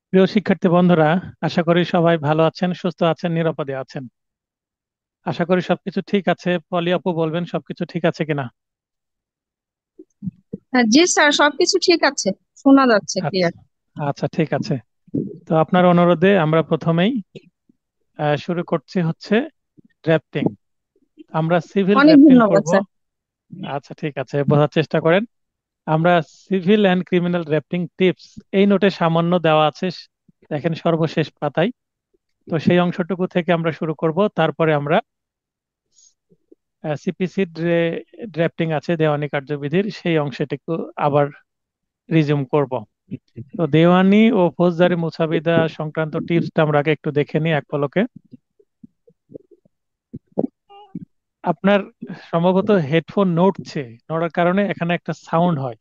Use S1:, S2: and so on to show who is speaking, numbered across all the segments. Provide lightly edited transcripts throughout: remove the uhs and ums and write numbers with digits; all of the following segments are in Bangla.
S1: প্রিয় শিক্ষার্থী বন্ধুরা, আশা করি সবাই ভালো আছেন, সুস্থ আছেন, নিরাপদে আছেন। আশা করি সবকিছু ঠিক আছে। পলি আপু বলবেন সবকিছু ঠিক আছে কিনা।
S2: হ্যাঁ, জি স্যার, সবকিছু ঠিক আছে। শোনা যাচ্ছে
S1: আচ্ছা,
S2: ক্লিয়ার।
S1: আচ্ছা, ঠিক আছে। তো আপনার অনুরোধে আমরা প্রথমেই শুরু করছি হচ্ছে ড্রাফটিং। আমরা সিভিল
S2: অনেক
S1: ড্রাফটিং
S2: ধন্যবাদ
S1: করব।
S2: স্যার।
S1: আচ্ছা, ঠিক আছে, বোঝার চেষ্টা করেন। আমরা civil and criminal drafting tips এই নোটে সামান্য দেওয়া আছে, দেখেন সর্বশেষ পাতায়। তো সেই অংশটুকু থেকে আমরা শুরু করব, তারপরে আমরা সিপিসি ড্রাফটিং আছে দেওয়ানি কার্যবিধির সেই অংশটুকু আবার রিজিউম করব। তো দেওয়ানি ও ফৌজদারি মুসাবিদা সংক্রান্ত টিপসটা আমরা আগে একটু দেখে নিই এক পলকে। আপনার সম্ভবত হেডফোন নড়ার কারণে এখানে একটা সাউন্ড হয়।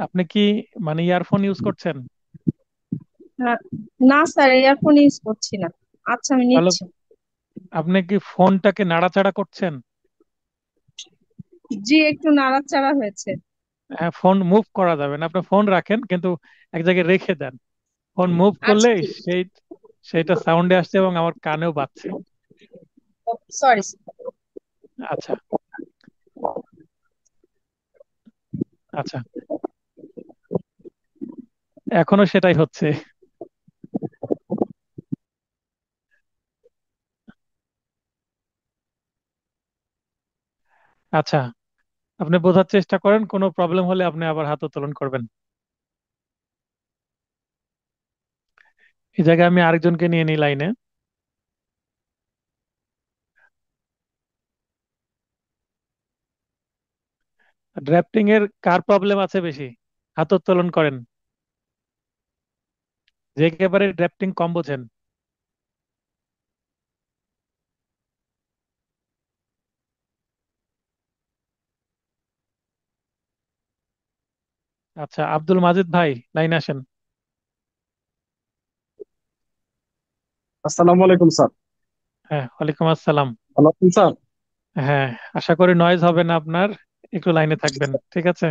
S1: আপনি কি মানে ইয়ারফোন ইউজ করছেন?
S2: হ্যাঁ, না স্যার, ইয়ারফোন ইউজ করছি না। আচ্ছা, আমি
S1: তাহলে
S2: নিচ্ছি।
S1: আপনি কি ফোনটাকে নাড়াচাড়া করছেন?
S2: জি, একটু নাড়াচাড়া হয়েছে।
S1: হ্যাঁ, ফোন মুভ করা যাবে না, আপনি ফোন রাখেন কিন্তু এক জায়গায় রেখে দেন। ফোন মুভ
S2: আচ্ছা,
S1: করলে
S2: ঠিক।
S1: সেই সেইটা সাউন্ডে আসছে এবং আমার কানেও বাজছে।
S2: Sorry sir.
S1: আচ্ছা, আচ্ছা, এখনো সেটাই হচ্ছে। আচ্ছা, আপনি বোঝার চেষ্টা করেন, কোনো প্রবলেম হলে আপনি আবার হাত উত্তোলন করবেন। এই জায়গায় আমি আরেকজনকে নিয়ে নিই লাইনে। ড্রাফটিং এর কার প্রবলেম আছে বেশি? হাত উত্তোলন করেন, যে একেবারে ড্রাফটিং কম বোঝেন। আচ্ছা, আব্দুল মাজিদ ভাই, লাইনে আসেন।
S3: আসসালামু আলাইকুম স্যার।
S1: হ্যাঁ, ওয়ালাইকুম আসসালাম।
S3: ভালো আছেন স্যার?
S1: হ্যাঁ, আশা করি নয়েজ হবে না আপনার, একটু লাইনে থাকবেন, ঠিক আছে?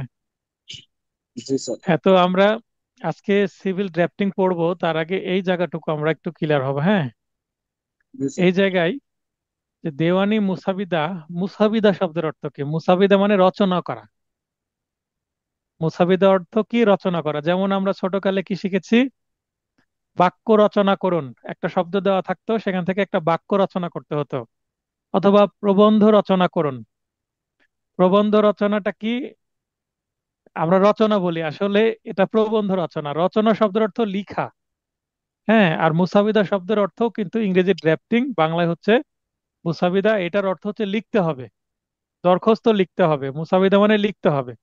S3: জি স্যার।
S1: হ্যাঁ, তো আমরা আজকে সিভিল ড্রাফটিং পড়বো, তার আগে এই জায়গাটুকু আমরা একটু ক্লিয়ার হবো। হ্যাঁ,
S3: জি স্যার।
S1: এই জায়গায় যে দেওয়ানি মুসাবিদা, মুসাবিদা শব্দের অর্থ কি? মুসাবিদা মানে রচনা করা। মুসাবিদা অর্থ কি? রচনা করা। যেমন আমরা ছোটকালে কি শিখেছি? বাক্য রচনা করুন, একটা শব্দ দেওয়া থাকতো, সেখান থেকে একটা বাক্য রচনা করতে হতো। অথবা প্রবন্ধ রচনা করুন। প্রবন্ধ রচনাটা কি? আমরা রচনা বলি, আসলে এটা প্রবন্ধ রচনা। রচনা শব্দের অর্থ লিখা। হ্যাঁ, আর মুসাবিদা শব্দের অর্থ কিন্তু ইংরেজি ড্রাফটিং, বাংলায় হচ্ছে মুসাবিদা। এটার অর্থ হচ্ছে লিখতে হবে, দরখাস্ত লিখতে হবে। মুসাবিদা মানে লিখতে হবে।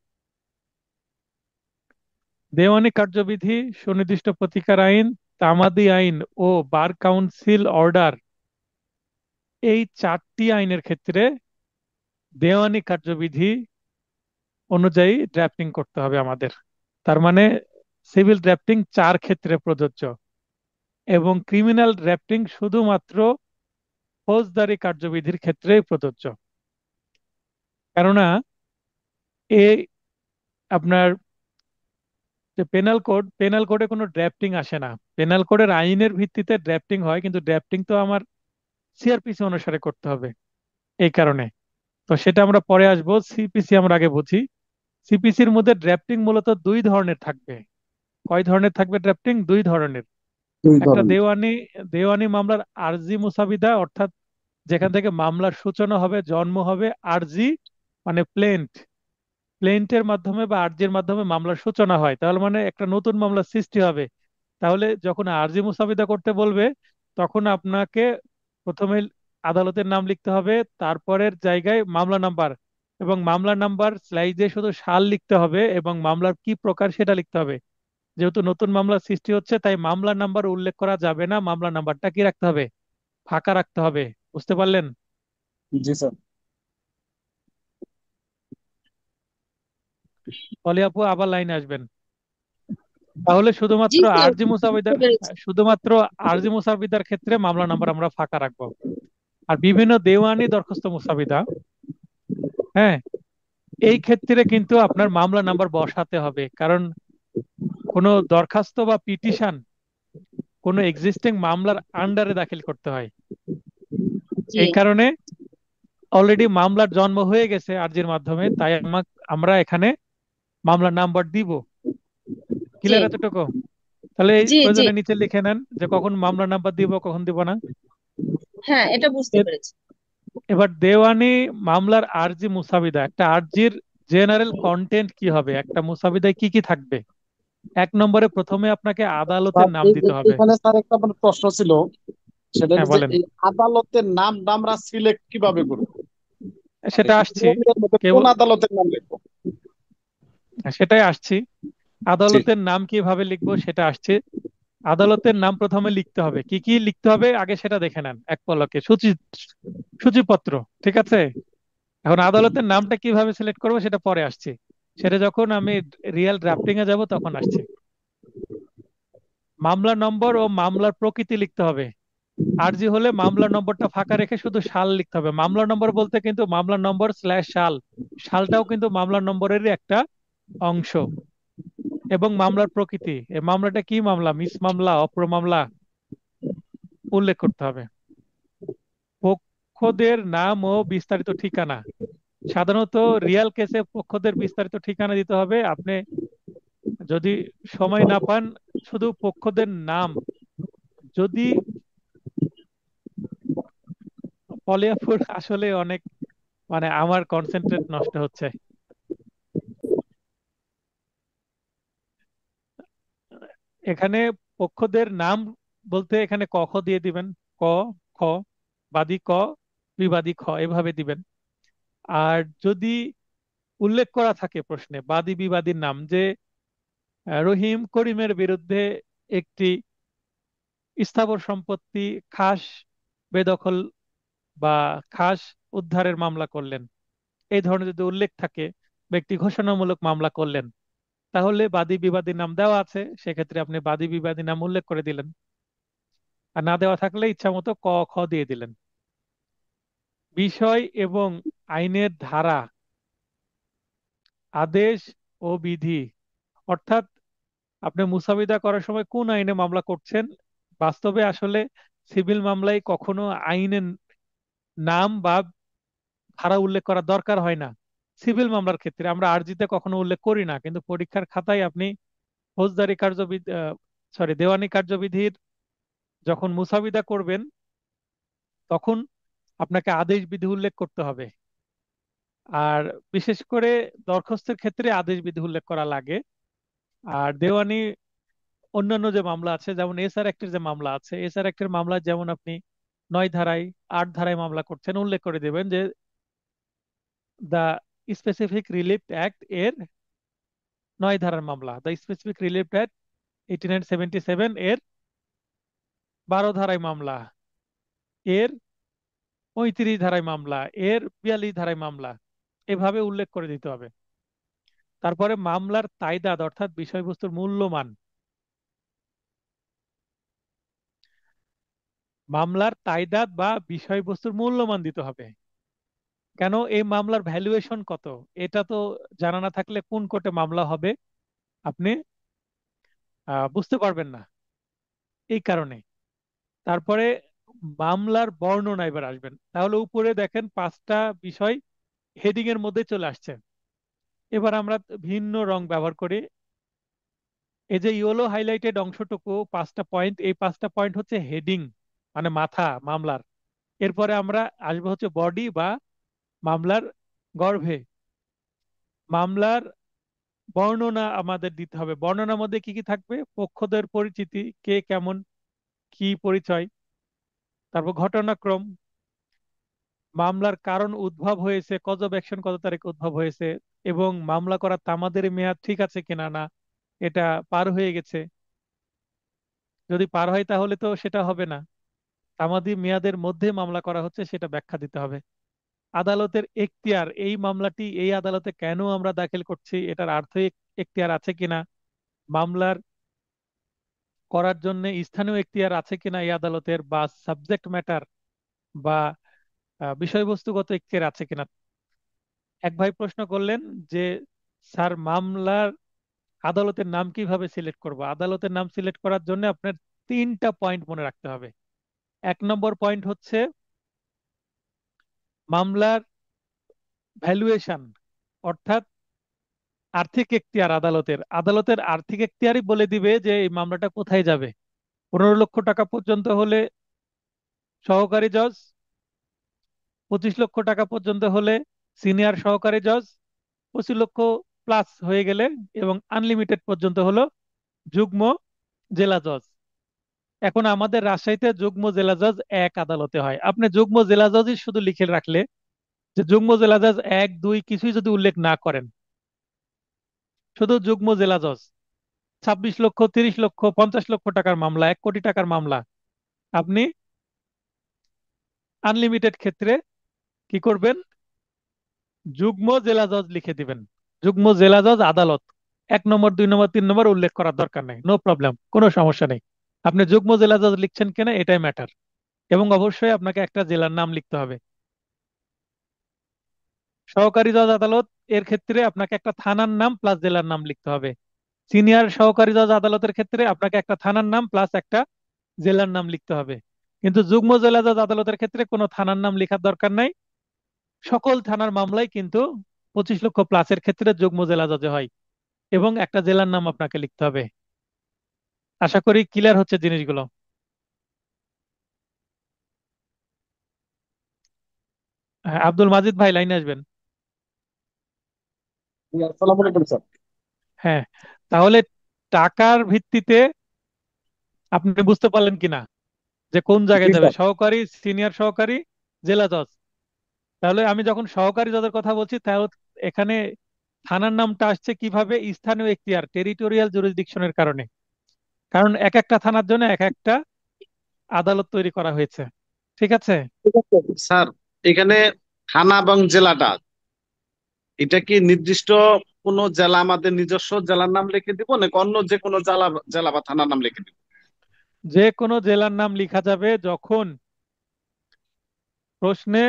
S1: দেওয়ানি কার্যবিধি, সুনির্দিষ্ট প্রতিকার আইন, তামাদি আইন ও বার কাউন্সিল অর্ডার, এই চারটি আইনের ক্ষেত্রে দেওয়ানি কার্যবিধি অনুযায়ী ড্রাফটিং করতে হবে আমাদের। তার মানে সিভিল ড্রাফটিং চার ক্ষেত্রে প্রযোজ্য, এবং ক্রিমিনাল ড্রাফটিং শুধুমাত্র ফৌজদারি কার্যবিধির ক্ষেত্রেই প্রযোজ্য। কেননা এই আপনার যে পেনাল কোডে কোনো ড্রাফটিং আসে না। পেনাল কোডের আইনের ভিত্তিতে ড্রাফটিং হয়, কিন্তু ড্রাফটিং তো আমার সিআরপিসি অনুসারে করতে হবে। এই কারণে তো সেটা আমরা পরে আসবো, সিপিসি আমরা আগে বুঝি। সিপিসির মধ্যে ড্রাফটিং মূলত দুই ধরনের থাকবে। কয় ধরনের থাকবে ড্রাফটিং? দুই ধরনের।
S3: দুই
S1: একটা
S3: ধরনের।
S1: দেওয়ানি, দেওয়ানি মামলার আরজি মুসাবিদা, অর্থাৎ যেখান থেকে মামলার সূচনা হবে, জন্ম হবে। আরজি মানে প্লেন্ট, প্লেন্টের মাধ্যমে বা আরজির মাধ্যমে মামলার সূচনা হয়, তাহলে মানে একটা নতুন মামলার সৃষ্টি হবে। তাহলে যখন আরজি মুসাবিদা করতে বলবে, তখন আপনাকে প্রথমে আদালতের নাম লিখতে হবে, তারপরের জায়গায় মামলা নাম্বার, এবং মামলা নাম্বার স্লাইডে শুধু সাল লিখতে হবে, এবং মামলার কি প্রকার সেটা লিখতে হবে। যেহেতু নতুন মামলা সৃষ্টি হচ্ছে, তাই মামলা নাম্বার উল্লেখ করা যাবে না। মামলা নাম্বারটা কি রাখতে হবে? ফাঁকা রাখতে হবে। বুঝতে পারলেন?
S3: জি স্যার।
S1: ফলে আপু আবার লাইনে আসবেন। তাহলে
S2: জি
S1: শুধুমাত্র
S2: স্যার,
S1: আরজি
S2: বুঝতে
S1: মুসাবিদার,
S2: পেরেছি।
S1: শুধুমাত্র আরজি মুসাবিদার ক্ষেত্রে মামলা নাম্বার আমরা ফাঁকা রাখবো। আর বিভিন্ন দেওয়ানি দরখাস্ত মুসাবিদা, হ্যাঁ, এই ক্ষেত্রে কিন্তু আপনার মামলা নাম্বার বসাতে হবে, কারণ কোনো দরখাস্ত বা পিটিশন কোনো এক্সিস্টিং মামলার আন্ডারে দাখিল করতে হয়।
S2: জি
S1: এই কারণে অলরেডি মামলার জন্ম হয়ে গেছে আর্জির মাধ্যমে, তাই আমরা এখানে মামলার নাম্বার দিব।
S2: জি
S1: ক্লিয়ার এতটুকু? তাহলে এই
S2: জি জি
S1: প্রয়োজনে নিচে লিখে নেন যে কখন মামলার নাম্বার দিব, কখন দিব না।
S2: হ্যাঁ, এটা বুঝতে
S1: এ-
S2: পেরেছি।
S1: এবার দেওয়ানি মামলার আরজি মুসাবিদা, একটা আরজির জেনারেল কন্টেন্ট কি হবে, একটা মুসাবিদায় কি কি থাকবে। 1 নম্বরে প্রথমে আপনাকে আদালতের
S3: স্যার
S1: নাম দিতে হবে।
S3: এখানে স্যার একটা আমার প্রশ্ন ছিল, সেটা
S1: হ্যাঁ
S3: হলো যে
S1: বলেন।
S3: এই আদালতের নামটা আমরা সিলেক্ট কিভাবে করব? মানে
S1: সেটা
S3: এই
S1: আসছি।
S3: নিয়মের মধ্যে কোন
S1: কেবল
S3: আদালতের নাম লিখবো?
S1: সেটাই আসছি।
S3: জি।
S1: আদালতের নাম কিভাবে লিখবো সেটা আসছে। আদালতের নাম প্রথমে লিখতে হবে, কি কি লিখতে হবে আগে সেটা দেখে নেন এক পলকে, সূচিপত্র। ঠিক আছে, এখন আদালতের নামটা কিভাবে সিলেক্ট করবো সেটা পরে আসছে, সেটা যখন আমি রিয়েল ড্রাফটিং এ যাব তখন আসছে। মামলা নম্বর ও মামলার প্রকৃতি লিখতে হবে। আরজি হলে মামলা নম্বরটা ফাঁকা রেখে শুধু সাল লিখতে হবে। মামলা নম্বর বলতে কিন্তু মামলা নম্বর স্ল্যাশ সাল, সালটাও কিন্তু মামলা নম্বরেরই একটা অংশ। এবং মামলার প্রকৃতি, এই মামলাটা কি মামলা, মিস মামলা, অপ্র মামলা, উল্লেখ করতে হবে। পক্ষদের নাম ও বিস্তারিত ঠিকানা। সাধারণত রিয়াল কেসে পক্ষদের বিস্তারিত ঠিকানা দিতে হবে। আপনি যদি সময় না পান, শুধু পক্ষদের নাম। যদি পলিয়াপুর আসলে অনেক, মানে আমার কনসেন্ট্রেট নষ্ট হচ্ছে। এখানে পক্ষদের নাম বলতে এখানে ক খ দিয়ে দিবেন। ক, খ, বাদী ক, বিবাদী খ, এভাবে দিবেন। আর যদি উল্লেখ করা থাকে প্রশ্নে বাদী বিবাদীর নাম, যে রহিম করিমের বিরুদ্ধে একটি স্থাবর সম্পত্তি খাস বেদখল বা খাস উদ্ধারের মামলা করলেন, এই ধরনের যদি উল্লেখ থাকে, ব্যক্তি ঘোষণামূলক মামলা করলেন, তাহলে বাদী বিবাদীর নাম দেওয়া আছে, সেক্ষেত্রে আপনি বাদী বিবাদী নাম উল্লেখ করে দিলেন। আর না দেওয়া থাকলে ইচ্ছা মতো ক খ দিয়ে দিলেন। বিষয় এবং আইনের ধারা, আদেশ ও বিধি, অর্থাৎ আপনি মুসাবিদা করার সময় কোন আইনে মামলা করছেন। বাস্তবে আসলে সিভিল মামলায় কখনো আইনের নাম বা ধারা উল্লেখ করার দরকার হয় না। সিভিল মামলার ক্ষেত্রে আমরা আরজিতে কখনো উল্লেখ করি না, কিন্তু পরীক্ষার খাতায় আপনি ফৌজদারি কার্যবিধি, দেওয়ানি কার্যবিধির যখন মুসাবিদা করবেন, তখন আপনাকে আদেশ বিধি উল্লেখ করতে হবে। আর বিশেষ করে দরখাস্তের ক্ষেত্রে আদেশ বিধি উল্লেখ করা লাগে। আর দেওয়ানি অন্যান্য যে মামলা আছে, যেমন এসআর অ্যাক্টের যে মামলা আছে, এসআর অ্যাক্টের মামলা যেমন আপনি 9 ধারায়, 8 ধারায় মামলা করছেন, উল্লেখ করে দেবেন যে দা স্পেসিফিক রিলিফ অ্যাক্ট এর 9 ধারার মামলা, দ্য স্পেসিফিক রিলিফ অ্যাক্ট 8977 এর 12 ধারায় মামলা, এর 35 ধারায় মামলা, এর 42 ধারায় মামলা, এভাবে উল্লেখ করে দিতে হবে। তারপরে মামলার তাইদাদ অর্থাৎ বিষয়বস্তুর মূল্যমান, মামলার তাইদাদ বা বিষয়বস্তুর মূল্যমান দিতে হবে। কেন, এই মামলার ভ্যালুয়েশন কত, এটা তো জানা না থাকলে কোন কোর্টে মামলা হবে আপনি বুঝতে পারবেন না, এই কারণে। তারপরে মামলার বর্ণনা এবার আসবেন, তাহলে উপরে দেখেন 5টা বিষয় হেডিং এর মধ্যে চলে আসছে। এবার আমরা ভিন্ন রং ব্যবহার করি। এই যে ইয়েলো হাইলাইটেড অংশটুকু 5টা পয়েন্ট, এই 5টা পয়েন্ট হচ্ছে হেডিং, মানে মাথা মামলার। এরপরে আমরা আসবো হচ্ছে বডি বা মামলার গর্ভে। মামলার বর্ণনা আমাদের দিতে হবে। বর্ণনার মধ্যে কি কি থাকবে, পক্ষদের পরিচিতি, কে কেমন, কি পরিচয়, তারপর ঘটনাক্রম, মামলার কারণ উদ্ভব হয়েছে, কজ অফ অ্যাকশন কত তারিখে উদ্ভব হয়েছে, এবং মামলা করার তামাদের মেয়াদ ঠিক আছে কিনা, না এটা পার হয়ে গেছে। যদি পার হয় তাহলে তো সেটা হবে না, তামাদি মেয়াদের মধ্যে মামলা করা হচ্ছে সেটা ব্যাখ্যা দিতে হবে। আদালতের এখতিয়ার, এই মামলাটি এই আদালতে কেন আমরা দাখিল করছি, এটার আর্থিক এখতিয়ার আছে কিনা, মামলার করার জন্য স্থানীয় এখতিয়ার আছে কিনা এই আদালতের, বা সাবজেক্ট ম্যাটার বা বিষয়বস্তুগত এখতিয়ার আছে কিনা। এক ভাই প্রশ্ন করলেন যে স্যার মামলার আদালতের নাম কিভাবে সিলেক্ট করব। আদালতের নাম সিলেক্ট করার জন্য আপনার তিনটা পয়েন্ট মনে রাখতে হবে। এক নম্বর পয়েন্ট হচ্ছে মামলার ভ্যালুয়েশন, অর্থাৎ আর্থিক এখতিয়ার। আদালতের আদালতের আর্থিক এখতিয়ারই বলে দিবে যে এই মামলাটা কোথায় যাবে। 15 লক্ষ টাকা পর্যন্ত হলে সহকারী জজ, 25 লক্ষ টাকা পর্যন্ত হলে সিনিয়র সহকারী জজ, 25 লক্ষ প্লাস হয়ে গেলে এবং আনলিমিটেড পর্যন্ত হলো যুগ্ম জেলা জজ। এখন আমাদের রাজশাহীতে যুগ্ম জেলা জজ এক আদালতে হয়। আপনি যুগ্ম জেলা জজই শুধু লিখে রাখলে, যে যুগ্ম জেলা জজ এক দুই কিছুই যদি উল্লেখ না করেন, শুধু যুগ্ম জেলা জজ, 26 লক্ষ, 30 লক্ষ, 50 লক্ষ টাকার মামলা, 1 কোটি টাকার মামলা, আপনি আনলিমিটেড ক্ষেত্রে কি করবেন, যুগ্ম জেলা জজ লিখে দিবেন। যুগ্ম জেলা জজ আদালত, 1 নম্বর 2 নম্বর 3 নম্বর উল্লেখ করার দরকার নেই, নো প্রবলেম, কোনো সমস্যা নেই। আপনি যুগ্ম জেলা জজ লিখছেন কিনা এটাই ম্যাটার। এবং অবশ্যই আপনাকে একটা জেলার নাম লিখতে হবে। সহকারী জজ আদালত এর ক্ষেত্রে আপনাকে একটা থানার নাম প্লাস জেলার নাম লিখতে হবে। সিনিয়র সহকারী জজ আদালতের ক্ষেত্রে আপনাকে একটা থানার নাম প্লাস একটা জেলার নাম লিখতে হবে। কিন্তু যুগ্ম জেলা জজ আদালতের ক্ষেত্রে কোনো থানার নাম লেখার দরকার নাই। সকল থানার মামলাই কিন্তু 25 লক্ষ প্লাসের ক্ষেত্রে যুগ্ম জেলা জজে হয়, এবং একটা জেলার নাম আপনাকে লিখতে হবে। আশা করি ক্লিয়ার হচ্ছে জিনিসগুলো। হ্যাঁ, আব্দুল মাজিদ ভাই লাইনে আসবেন।
S3: জি, আসসালামু আলাইকুম স্যার।
S1: হ্যাঁ, তাহলে টাকার ভিত্তিতে আপনি বুঝতে পারলেন কিনা যে কোন
S3: জি
S1: জায়গায় যাবে,
S3: স্যার।
S1: সহকারী, সিনিয়র সহকারী, জেলা জজ। তাহলে আমি যখন সহকারী জজের কথা বলছি, তাহলে এখানে থানার নামটা আসছে কিভাবে, স্থানীয় এখতিয়ার, টেরিটোরিয়াল জুরিসডিকশনের কারণে। কারণ এক একটা থানার জন্য এক একটা আদালত তৈরি করা হয়েছে। ঠিক আছে।
S3: ঠিক আছে স্যার, এখানে থানা এবং জেলাটা, এটা কি নির্দিষ্ট কোনো জেলা, আমাদের নিজস্ব জেলার নাম লিখে দিব নাকি অন্য যে কোনো জেলা, জেলা বা থানার নাম লিখে দিব?
S1: যে কোনো জেলার নাম লেখা যাবে যখন প্রশ্নে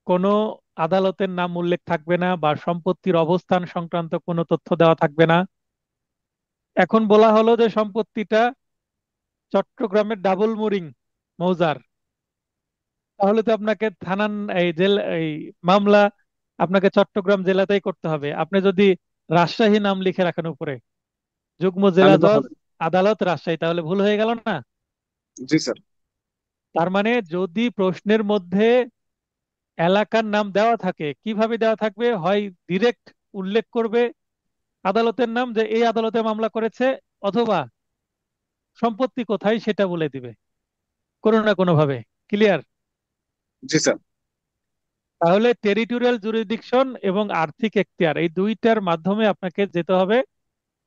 S1: কোনো আদালতের নাম উল্লেখ থাকবে না বা সম্পত্তির অবস্থান সংক্রান্ত কোনো তথ্য দেওয়া থাকবে না। এখন বলা হলো যে সম্পত্তিটা চট্টগ্রামের ডাবল মুরিং মৌজার, তাহলে তো আপনাকে থানার এই জেলা এই মামলা আপনাকে চট্টগ্রাম জেলাতেই করতে হবে। আপনি যদি রাজশাহী নাম লিখে রাখেন উপরে, যুগ্ম জেলা
S3: তাহলে তো
S1: জজ
S3: হবে।
S1: আদালত রাজশাহী, তাহলে ভুল হয়ে গেল না?
S3: জি স্যার।
S1: তার মানে যদি প্রশ্নের মধ্যে এলাকার নাম দেওয়া থাকে, কিভাবে দেওয়া থাকবে, হয় ডিরেক্ট উল্লেখ করবে আদালতের নাম যে এই আদালতে মামলা করেছে, অথবা সম্পত্তি কোথায় সেটা বলে দিবে কোনো না কোনো ভাবে। ক্লিয়ার?
S3: জি স্যার।
S1: তাহলে টেরিটোরিয়াল জুরিসডিকশন এবং আর্থিক এখতিয়ার এই দুইটার মাধ্যমে আপনাকে যেতে হবে।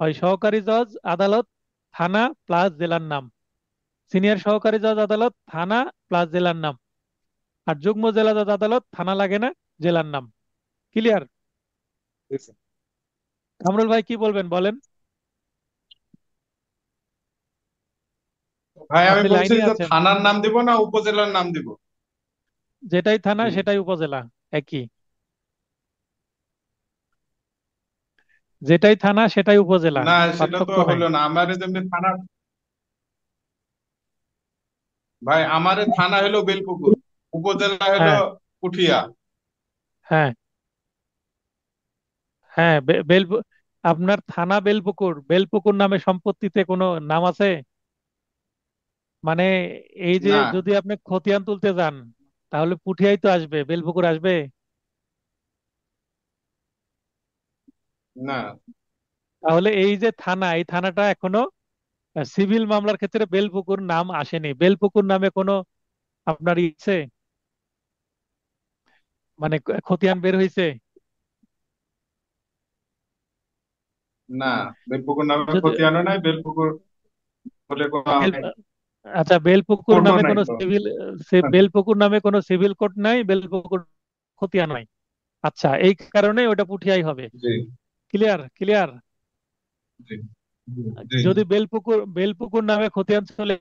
S1: হয় সহকারী জজ আদালত, থানা প্লাস জেলার নাম, সিনিয়র সহকারী জজ আদালত, থানা প্লাস জেলার নাম, আর যুগ্ম জেলা জজ আদালত, থানা লাগে না, জেলার নাম। ক্লিয়ার?
S3: জি স্যার।
S1: কামরুল ভাই কি বলবেন বলেন,
S4: ভাই আমি
S1: আপনি
S4: বলছি
S1: লাইনে
S4: যে
S1: আছেন।
S4: থানার নাম দিব না উপজেলার নাম দিব?
S1: যেটাই থানা
S4: জি।
S1: সেটাই উপজেলা, একই। যেটাই থানা সেটাই উপজেলা,
S4: না, সেটা তো
S1: পার্থক্য নাই।
S4: হলো না। আমার যেমনি থানা, ভাই আমার থানা হলো বেলপুকুর, উপজেলা হলো
S1: হ্যাঁ,
S4: পুঠিয়া।
S1: হ্যাঁ, হ্যাঁ, আপনার থানা বেলপুকুর, বেলপুকুর নামে সম্পত্তিতে কোনো নাম আছে? মানে এই যে
S4: না,
S1: যদি আপনি খতিয়ান তুলতে যান, তাহলে পুঠিয়াই তো আসবে, বেলপুকুর আসবে?
S4: না,
S1: তাহলে এই যে থানা, এই থানাটা এখনো সিভিল মামলার ক্ষেত্রে বেলপুকুর নাম আসেনি। বেলপুকুর নামে কোনো আপনার ইচ্ছে, মানে খতিয়ান বের হয়েছে?
S4: না, বেলপুকুর নামে
S1: যদি
S4: খতিয়ানও নাই, বেলপুকুর বলে কোনো
S1: বেল আচ্ছা, বেলপুকুর
S4: কোর্টও
S1: নামে
S4: নাই
S1: কোনো
S4: তো।
S1: সিভিল, বেলপুকুর নামে কোনো সিভিল কোর্ট নাই, বেলপুকুর খতিয়ান নাই। আচ্ছা, এই কারণে ওটা পুঠিয়াই হবে।
S4: জি,
S1: ক্লিয়ার? ক্লিয়ার?
S4: জি, জি, জি।
S1: যদি বেলপুকুর বেলপুকুর নামে খতিয়ান চলে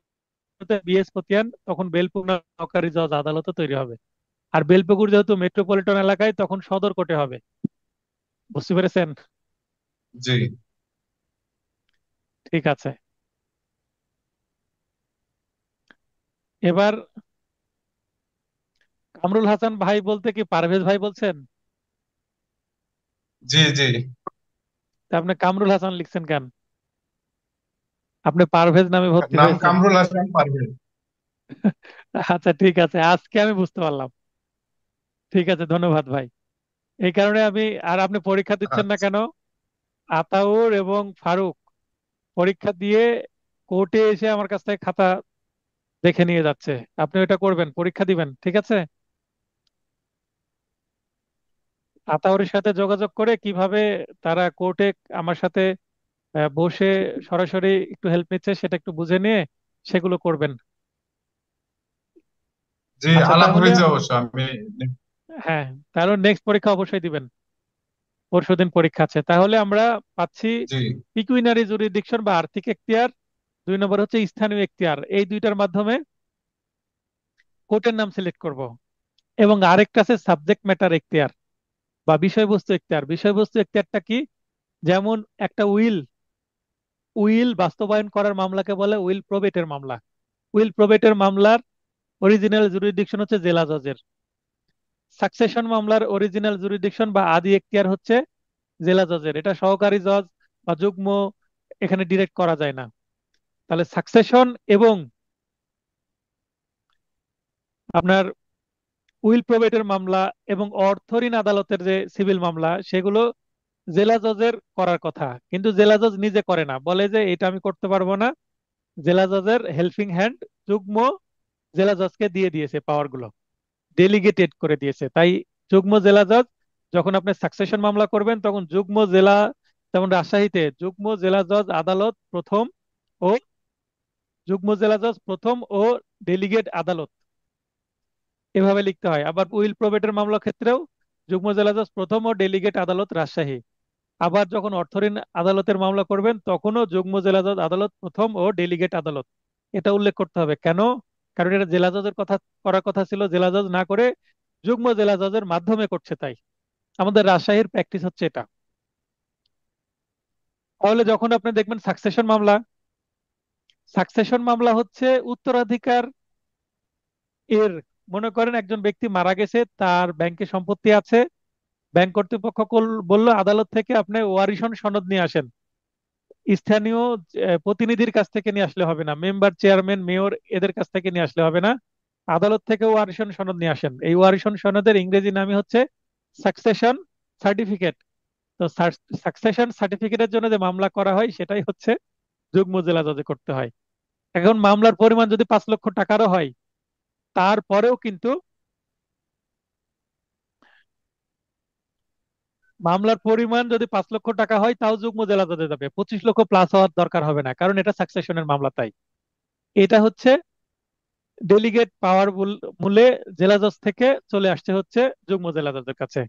S1: বিএস খতিয়ান, তখন বেলপুকুর নামে সহকারী জজ আদালতও তৈরি হবে। আর বেলপুকুর যেহেতু মেট্রোপলিটন এলাকায়, তখন সদর কোর্টে হবে। বুঝতে পেরেছেন?
S4: জি।
S1: ঠিক আছে। এবার কামরুল হাসান ভাই বলতে কি পারভেজ ভাই বলছেন?
S4: জি জি।
S1: তা আপনি কামরুল হাসান লিখছেন কেন? আপনি পারভেজ নামে ভর্তি
S4: নাম
S1: হয়েছেন।
S4: কামরুল হাসান পারভেজ।
S1: আচ্ছা ঠিক আছে, আজকে আমি বুঝতে পারলাম। ঠিক আছে, ধন্যবাদ ভাই। এই কারণে আমি, আর আপনি পরীক্ষা দিচ্ছেন না
S4: আচ্ছা।
S1: কেন? আতাউর এবং ফারুক পরীক্ষা দিয়ে কোর্টে এসে আমার কাছ থেকে খাতা দেখে নিয়ে যাচ্ছে। আপনি ওটা করবেন, পরীক্ষা দিবেন, ঠিক আছে? আতাউরের সাথে যোগাযোগ করে কিভাবে তারা কোর্টে আমার সাথে বসে সরাসরি একটু হেল্প নিচ্ছে সেটা একটু বুঝে নিয়ে সেগুলো করবেন।
S4: জি,
S1: আচ্ছা
S4: আলাপ
S1: তাহলে,
S4: হয়েছে অবশ্য আমি।
S1: হ্যাঁ, তাহলে নেক্সট পরীক্ষা অবশ্যই দিবেন। পরশুদিন পরীক্ষা আছে। তাহলে আমরা পাচ্ছি
S4: জি
S1: পিকুইনারি জুরিডিকশন বা আর্থিক এখতিয়ার, 2 নম্বর হচ্ছে স্থানীয় এখতিয়ার। এই দুইটার মাধ্যমে কোর্টের নাম সিলেক্ট করব। এবং আরেকটা আছে সাবজেক্ট ম্যাটার এখতিয়ার বা বিষয়বস্তু এখতিয়ার। বিষয়বস্তু এখতিয়ারটা কি? যেমন একটা উইল, উইল বাস্তবায়ন করার মামলাকে বলে উইল প্রবেটের মামলা। উইল প্রবেটের মামলার অরিজিনাল জুরিডিকশন হচ্ছে জেলা জজের। সাকসেশন মামলার অরিজিনাল জুরিডিকশন বা আদি এখতিয়ার হচ্ছে জেলা জজের। এটা সহকারী জজ বা যুগ্ম এখানে ডিরেক্ট করা যায় না। তাহলে সাকসেশন এবং আপনার উইল প্রবেটের মামলা এবং অর্থঋণ আদালতের যে সিভিল মামলা, সেগুলো জেলা জজের করার কথা, কিন্তু জেলা জজ নিজে করে না, বলে যে এটা আমি করতে পারবো না। জেলা জজের হেল্পিং হ্যান্ড যুগ্ম জেলা জজকে দিয়ে দিয়েছে পাওয়ার গুলো, ডেলিগেটেড করে দিয়েছে। তাই যুগ্ম জেলা জজ যখন আপনি সাকসেশন মামলা করবেন, তখন যুগ্ম জেলা, যেমন রাজশাহীতে যুগ্ম জেলা জজ আদালত প্রথম ও যুগ্ম জেলা জজ প্রথম ও ডেলিগেট আদালত, এভাবে লিখতে হয়। আবার উইল প্রবেটের মামলা ক্ষেত্রেও যুগ্ম জেলা জজ প্রথম ও ডেলিগেট আদালত রাজশাহী। আবার যখন অর্থঋণ আদালতের মামলা করবেন, তখনও যুগ্ম জেলা জজ আদালত প্রথম ও ডেলিগেট আদালত। এটা উল্লেখ করতে হবে কেন? কারণ এটা জেলা জজের কথা করার কথা ছিল, জেলা জজ না করে যুগ্ম জেলা জজের মাধ্যমে করছে। তাই আমাদের রাজশাহীর প্র্যাকটিস হচ্ছে এটা। তাহলে যখন আপনি দেখবেন সাকসেশন মামলা, সাকসেশন মামলা হচ্ছে উত্তরাধিকার এর, মনে করেন একজন ব্যক্তি মারা গেছে, তার ব্যাংকে সম্পত্তি আছে, ব্যাংক কর্তৃপক্ষ বলল আদালত থেকে আপনি ওয়ারিশন সনদ নিয়ে আসেন। স্থানীয় প্রতিনিধির কাছ থেকে নিয়ে আসলে হবে না, মেম্বার, চেয়ারম্যান, মেয়র এদের কাছ থেকে নিয়ে আসলে হবে না, আদালত থেকে ওয়ারিশন সনদ নিয়ে আসেন। এই ওয়ারিশন সনদের ইংরেজি নামই হচ্ছে সাকসেশন সার্টিফিকেট। তো সাকসেশন সার্টিফিকেটের জন্য যে মামলা করা হয় সেটাই হচ্ছে যুগ্ম জেলা জজে করতে হয়। এখন মামলার পরিমাণ যদি 5 লক্ষ টাকারও হয়, তারপরেও কিন্তু মামলার পরিমাণ যদি 5 লক্ষ টাকা হয়, তাও যুগ্ম জেলা জজে যাবে, 25 লক্ষ প্লাস হওয়ার দরকার হবে না, কারণ এটা সাকসেশনের মামলা। তাই এটা হচ্ছে ডেলিগেট পাওয়ার মূলে জেলা জজ থেকে চলে আসছে হচ্ছে যুগ্ম জেলা জজের কাছে।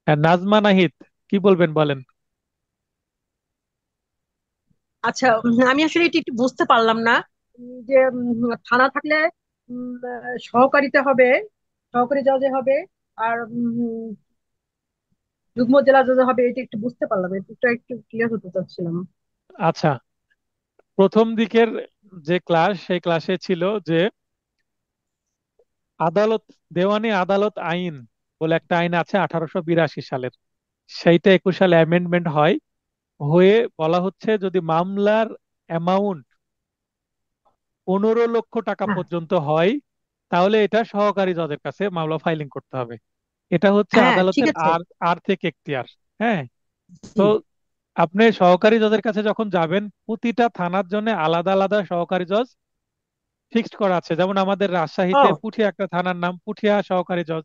S1: আর নাজমা নাহিদ কি বলবেন বলেন?
S5: আচ্ছা, আমি আসলে এটি একটু বুঝতে পারলাম না। যে থানা থাকলে সহকারীতে হবে, সহকারী জজে হবে, আর যুগ্ম জেলা জজে হবে, এটা একটু বুঝতে পারলাম, এটা একটু ক্লিয়ার হতে চাচ্ছিলাম।
S1: আচ্ছা, প্রথম দিকের যে ক্লাস, সেই ক্লাসে ছিল যে আদালত, দেওয়ানি আদালত আইন বলে একটা আইন আছে 1882 সালের। সেইটা 21 সালে অ্যামেন্ডমেন্ট হয়, হয়ে বলা হচ্ছে যদি মামলার অ্যামাউন্ট 15 লক্ষ টাকা
S5: হ্যাঁ
S1: পর্যন্ত হয়, তাহলে এটা সহকারী জজের কাছে মামলা ফাইলিং করতে হবে। এটা হচ্ছে
S5: হ্যাঁ, ঠিক
S1: আদালতের
S5: আছে।
S1: আর্থিক এখতিয়ার। হ্যাঁ। তো
S5: জি।
S1: আপনি সহকারী জজের কাছে যখন যাবেন, প্রতিটা থানার জন্য আলাদা আলাদা সহকারী জজ ফিক্সড করা আছে। যেমন আমাদের রাজশাহীতে
S5: ও
S1: পুঠিয়া একটা থানার নাম, পুঠিয়া সহকারী জজ।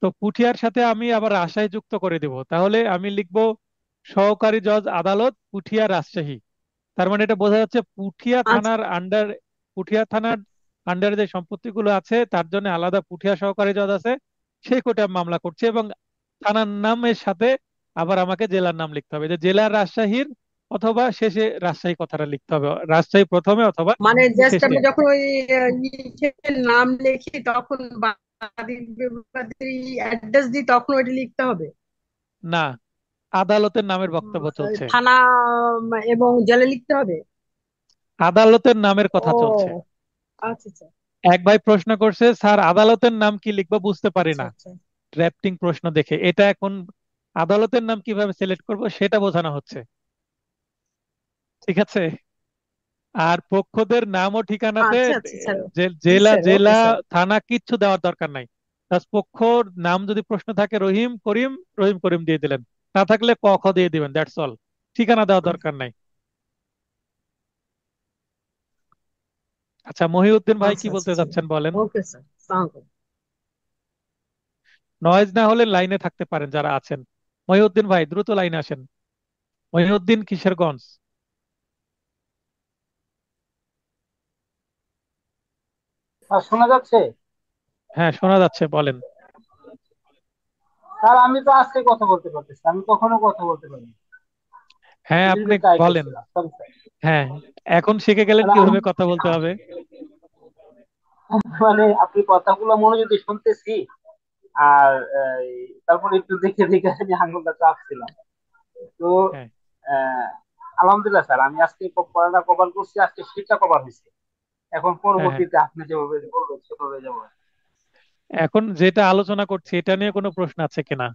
S1: তো পুঠিয়ার সাথে আমি আবার রাজশাহী যুক্ত করে দিব, তাহলে আমি লিখবো সহকারী জজ আদালত পুঠিয়া রাজশাহী। তার মানে এটা বোঝা যাচ্ছে পুঠিয়া
S5: আচ্ছা।
S1: থানার আন্ডার, পুঠিয়া থানার আন্ডারে যে সম্পত্তিগুলো আছে তার জন্য আলাদা পুঠিয়া সহকারী জজ আছে, সেই কোর্টে আমি মামলা করছে। এবং থানার নামের সাথে আবার আমাকে জেলার নাম লিখতে হবে, যে জেলার রাজশাহীর, অথবা শেষে রাজশাহী কথাটা লিখতে হবে, রাজশাহী প্রথমে অথবা
S5: মানে জাস্ট
S1: শেষে।
S5: আমি যখন ওই ইসের নাম লিখি তখন বিবাদী অ্যাড্রেস দিই তখন ওইটা লিখতে হবে?
S1: না, আদালতের নামের বক্তব্য চলছে।
S5: থানা এবং জেলে লিখতে হবে?
S1: আদালতের নামের কথা চলছে।
S5: ও আচ্ছা আচ্ছা
S1: এক ভাই প্রশ্ন করছে, স্যার আদালতের নাম কি লিখবো বুঝতে পারি
S5: আচ্ছা
S1: না
S5: আচ্ছা
S1: ড্রাফটিং প্রশ্ন দেখে। এটা এখন আদালতের নাম কিভাবে সিলেক্ট করব সেটা বোঝানো হচ্ছে, ঠিক আছে? আর পক্ষদের নাম ও ঠিকানাতে
S5: আচ্ছা আচ্ছা স্যার। জি
S1: জেলা
S5: স্যার, ওকে
S1: জেলা
S5: স্যার।
S1: থানা কিচ্ছু দেওয়ার দরকার নাই। জাস্ট পক্ষর নাম যদি প্রশ্ন থাকে রহিম করিম, রহিম করিম দিয়ে দিলেন, না থাকলে ক খ দিয়ে দিবেন, দ্যাটস অল। ঠিকানা দেওয়ার দরকার নাই। আচ্ছা, মহিউদ্দিন ভাই কি
S5: আচ্ছা আচ্ছা
S1: বলতে
S5: স্যার,
S1: চাচ্ছেন বলেন।
S5: ওকে স্যার, সালাম।
S1: নয়েজ না হলে লাইনে থাকতে পারেন যারা আছেন। মহিউদ্দিন ভাই দ্রুত লাইনে আসেন। মহিউদ্দিন, কিশোরগঞ্জ।
S6: শোনা যাচ্ছে?
S1: হ্যাঁ, শোনা যাচ্ছে, বলেন।
S6: স্যার আমি তো আজকে কথা বলতে পারতেছি, আমি কখনো কথা বলতে পারিনি।
S1: হ্যাঁ,
S6: আমি
S1: আপনি
S6: যদি ট্রাই
S1: বলেন।
S6: করছিলাম, সরি স্যার।
S1: হ্যাঁ, এখন শিখে গেলেন
S6: মানে
S1: কিভাবে কথা বলতে হবে।
S6: মানে আপনি কথাগুলো মনোযোগ দিয়ে শুনতেছি, আর এই, তারপর একটু দেখে দেখে আমি আঙুলটা চাপছিলাম। তো
S1: হ্যাঁ,
S6: আহ, আলহামদুলিল্লাহ স্যার, আমি আজকে পড়াটা কভার করছি, আজকে শীটটা কভার হয়েছে। এখন
S1: হ্যাঁ, হ্যাঁ।
S6: পরবর্তীতে আপনি যেভাবে বলবেন সেভাবে যাবো।
S1: এখন যেটা আলোচনা করছি এটা নিয়ে কোনো প্রশ্ন আছে কিনা?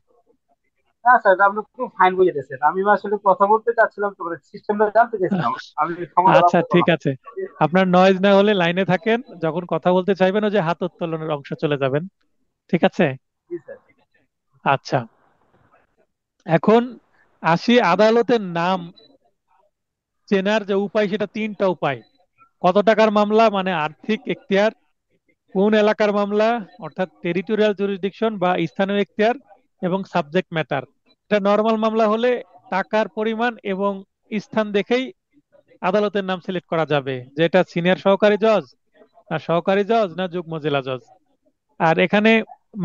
S6: না স্যার, এটা আপনি খুব ফাইন বুঝেছেন। আমি আসলে কথা বলতে চাচ্ছিলাম, তো সিস্টেমটা জানতে চাইছিলাম। আমি সময়টা
S1: আচ্ছা,
S6: নষ্ট
S1: ঠিক
S6: করলাম।
S1: আছে। আপনার নয়েজ না হলে লাইনে থাকেন, যখন কথা বলতে চাইবেন ওই যে হাত উত্তোলনের অংশ চলে যাবেন, ঠিক আছে?
S6: জি স্যার।
S1: আচ্ছা, এখন আসি আদালতের নাম চেনার যে উপায়, সেটা তিনটা উপায়। কত টাকার মামলা মানে আর্থিক এখতিয়ার, কোন এলাকার মামলা অর্থাৎ টেরিটোরিয়াল জুরিসডিকশন বা স্থানীয় এখতিয়ার, এবং সাবজেক্ট ম্যাটার। এটা নর্মাল মামলা হলে টাকার পরিমাণ এবং স্থান দেখেই আদালতের নাম সিলেক্ট করা যাবে, যে এটা সিনিয়র সহকারী জজ, না সহকারী জজ, না যুগ্ম জেলা জজ। আর এখানে